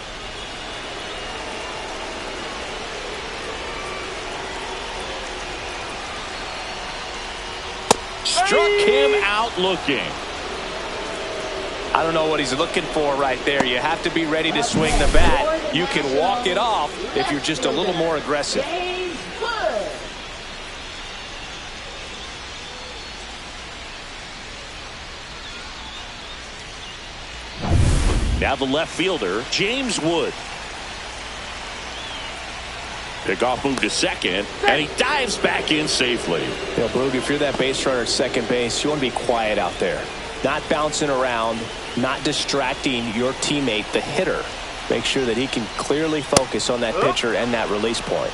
Struck him out looking. I don't know what he's looking for right there. You have to be ready to swing the bat. You can walk it off if you're just a little more aggressive. Now the left fielder, James Wood. Pickoff move to second, and he dives back in safely. You know, Boog, if you're that base runner at second base, you want to be quiet out there. Not bouncing around, not distracting your teammate, the hitter. Make sure that he can clearly focus on that pitcher and that release point.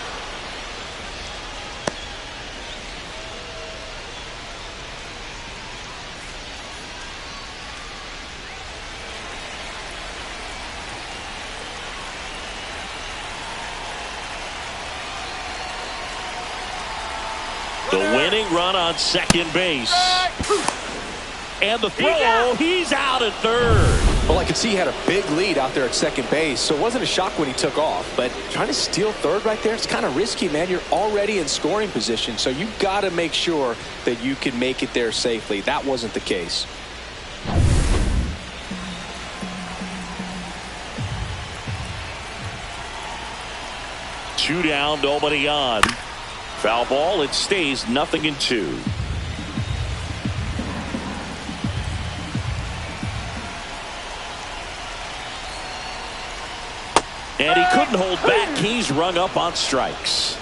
The winning run on second base. And the throw, he's out at third. Well, I could see he had a big lead out there at second base, so it wasn't a shock when he took off. But trying to steal third right there, it's kind of risky, man. You're already in scoring position, so you've got to make sure that you can make it there safely. That wasn't the case. Two down, nobody on. Foul ball, it stays 0-2. And he couldn't hold back. He's rung up on strikes.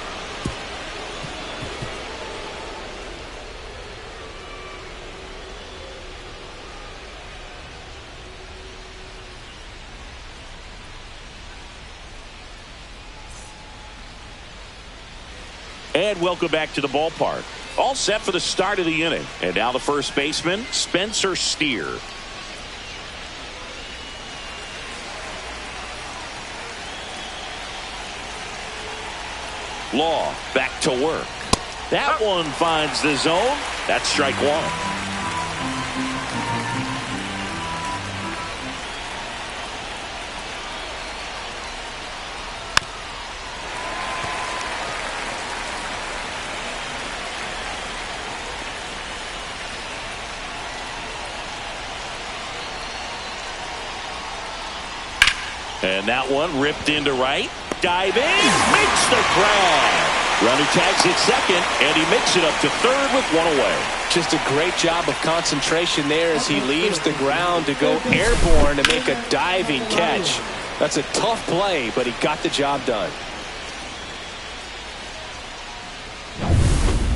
And welcome back to the ballpark. All set for the start of the inning. And now the first baseman, Spencer Steer. Law back to work. That one finds the zone. That's strike one. And that one ripped into right. Diving, makes the grab. Runner tags it second, and he makes it up to third with one away. Just a great job of concentration there as he leaves the ground to go airborne to make a diving catch. That's a tough play, but he got the job done.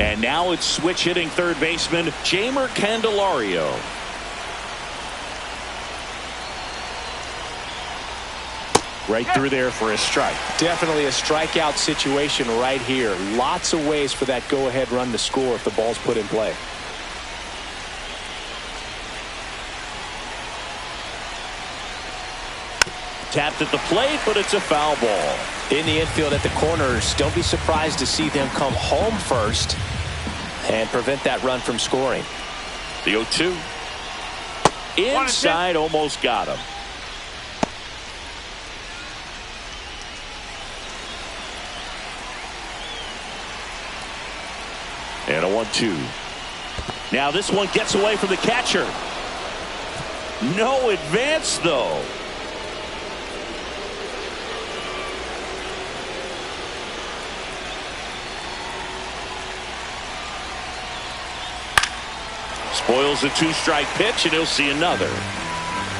And now it's switch hitting third baseman Jeimer Candelario. Right through there for a strike. Definitely a strikeout situation right here. Lots of ways for that go-ahead run to score if the ball's put in play. Tapped at the plate, but it's a foul ball. In the infield at the corners, don't be surprised to see them come home first and prevent that run from scoring. The 0-2. Inside, almost got him. And a 1-2. Now this one gets away from the catcher. No advance, though. Spoils a two-strike pitch, and he'll see another.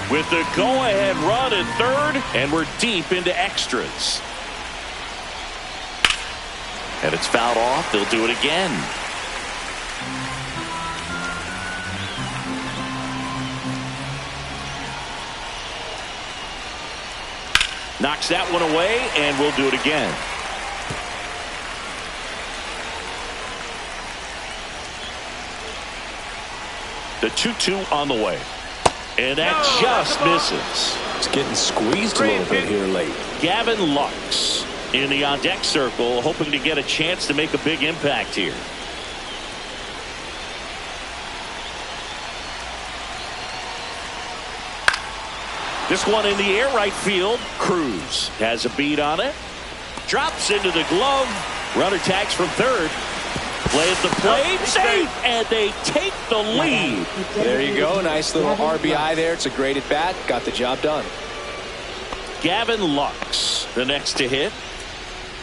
With the go-ahead run at third, and we're deep into extras. And it's fouled off. They'll do it again. Knocks that one away, and we'll do it again. The 2-2 on the way. And that just misses. It's getting squeezed a little bit here late. Gavin Lux in the on-deck circle, hoping to get a chance to make a big impact here. This one in the air right field. Cruz has a beat on it. Drops into the glove. Runner tags from third. Play at the plate. Safe. And they take the lead. There you go. Nice little RBI there. It's a great at bat. Got the job done. Gavin Lux, the next to hit.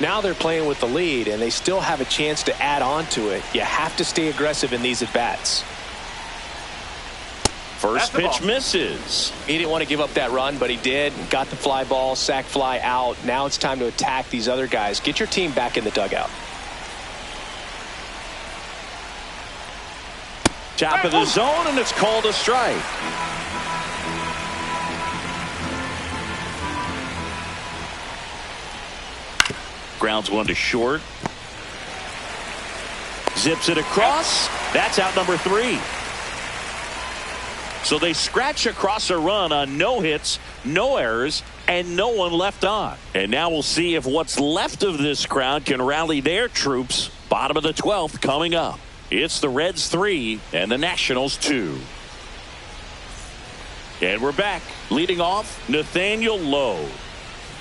Now they're playing with the lead, and they still have a chance to add on to it. You have to stay aggressive in these at-bats. First pitch misses. He didn't want to give up that run, but he did. Got the fly ball, sac fly out. Now it's time to attack these other guys. Get your team back in the dugout. Top of the zone, and it's called a strike. Grounds one to short. Zips it across. That's out number 3. So they scratch across a run on no hits, no errors, and no one left on. And now we'll see if what's left of this crowd can rally their troops. Bottom of the 12th coming up. It's the Reds 3 and the Nationals 2. And we're back. Leading off, Nathaniel Lowe.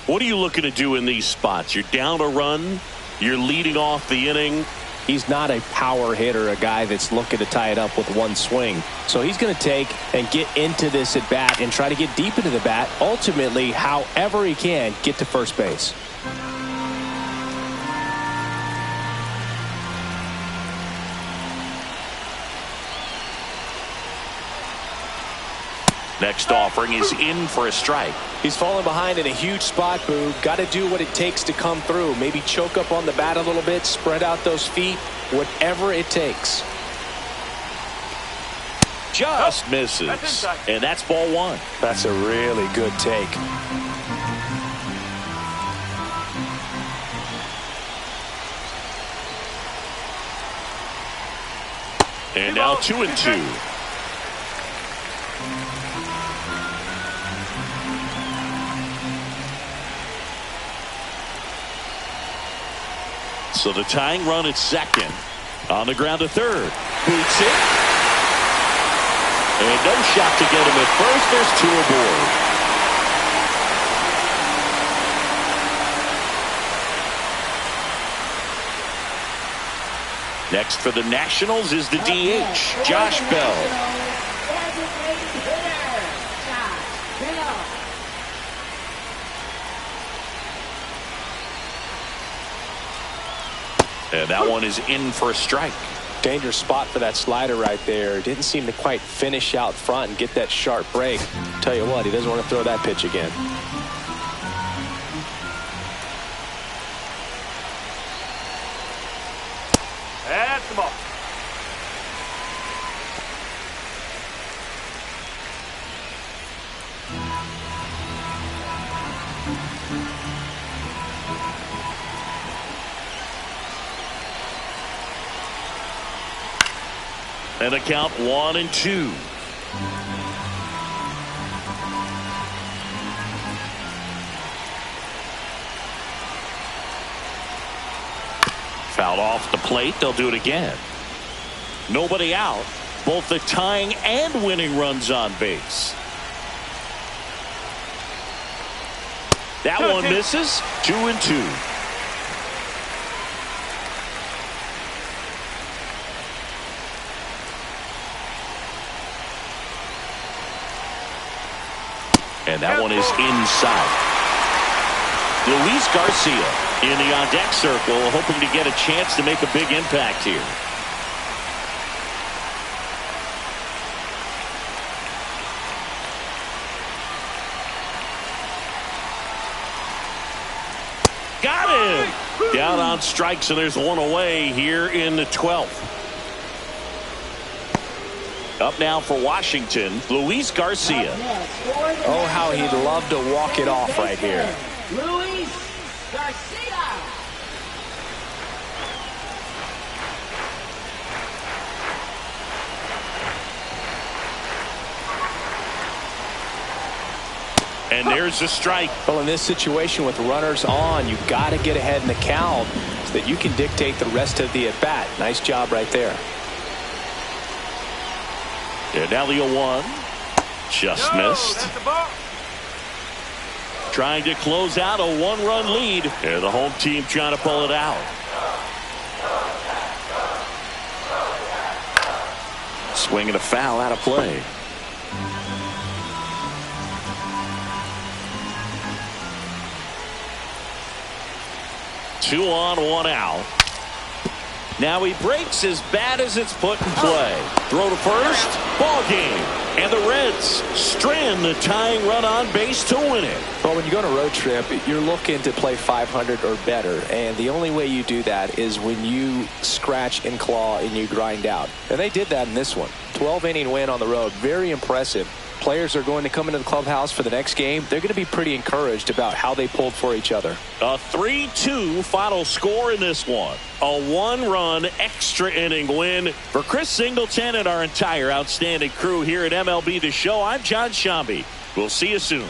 What are you looking to do in these spots? You're down a run. You're leading off the inning. He's not a power hitter, a guy that's looking to tie it up with one swing. So he's going to take and get into this at bat and try to get deep into the bat. Ultimately, however he can, get to first base. Next offering is in for a strike. He's falling behind in a huge spot, Boo. Got to do what it takes to come through. Maybe choke up on the bat a little bit, spread out those feet, whatever it takes. Just misses. And that's ball one. That's a really good take. And now 2-2. So the tying run at second. On the ground to third. Boots it. And no shot to get him at first. There's two aboard. Next for the Nationals is the DH, Josh Bell. And that one is in for a strike. Dangerous spot for that slider right there. Didn't seem to quite finish out front and get that sharp break. Tell you what, he doesn't want to throw that pitch again. That's the ball. And the count 1-2. Fouled off the plate. They'll do it again. Nobody out. Both the tying and winning runs on base. That one misses. 2-2. And that one is inside. Luis Garcia in the on-deck circle, hoping to get a chance to make a big impact here. Got him! Down on strikes, and there's one away here in the 12th. Up now for Washington, Luis Garcia. Oh, how he'd love to walk it off right here. Luis Garcia. And there's a strike. Well, in this situation with runners on, you've got to get ahead in the count so that you can dictate the rest of the at-bat. Nice job right there. And now the 0-1. Just missed. Trying to close out a one-run lead. And the home team trying to pull it out. Swinging a foul out of play. Two on, one out. Now he breaks as bad as it's put in play. Throw to first. Ball game. And the Reds strand the tying run on base to win it. Well, when you go on a road trip, you're looking to play 500 or better. And the only way you do that is when you scratch and claw and you grind out. And they did that in this one. 12-inning win on the road. Very impressive. Players are going to come into the clubhouse for the next game. They're going to be pretty encouraged about how they pulled for each other. A 3-2 final score in this one. A one-run extra inning win for Chris Singleton and our entire outstanding crew here at MLB The Show. I'm John Shambi. We'll see you soon.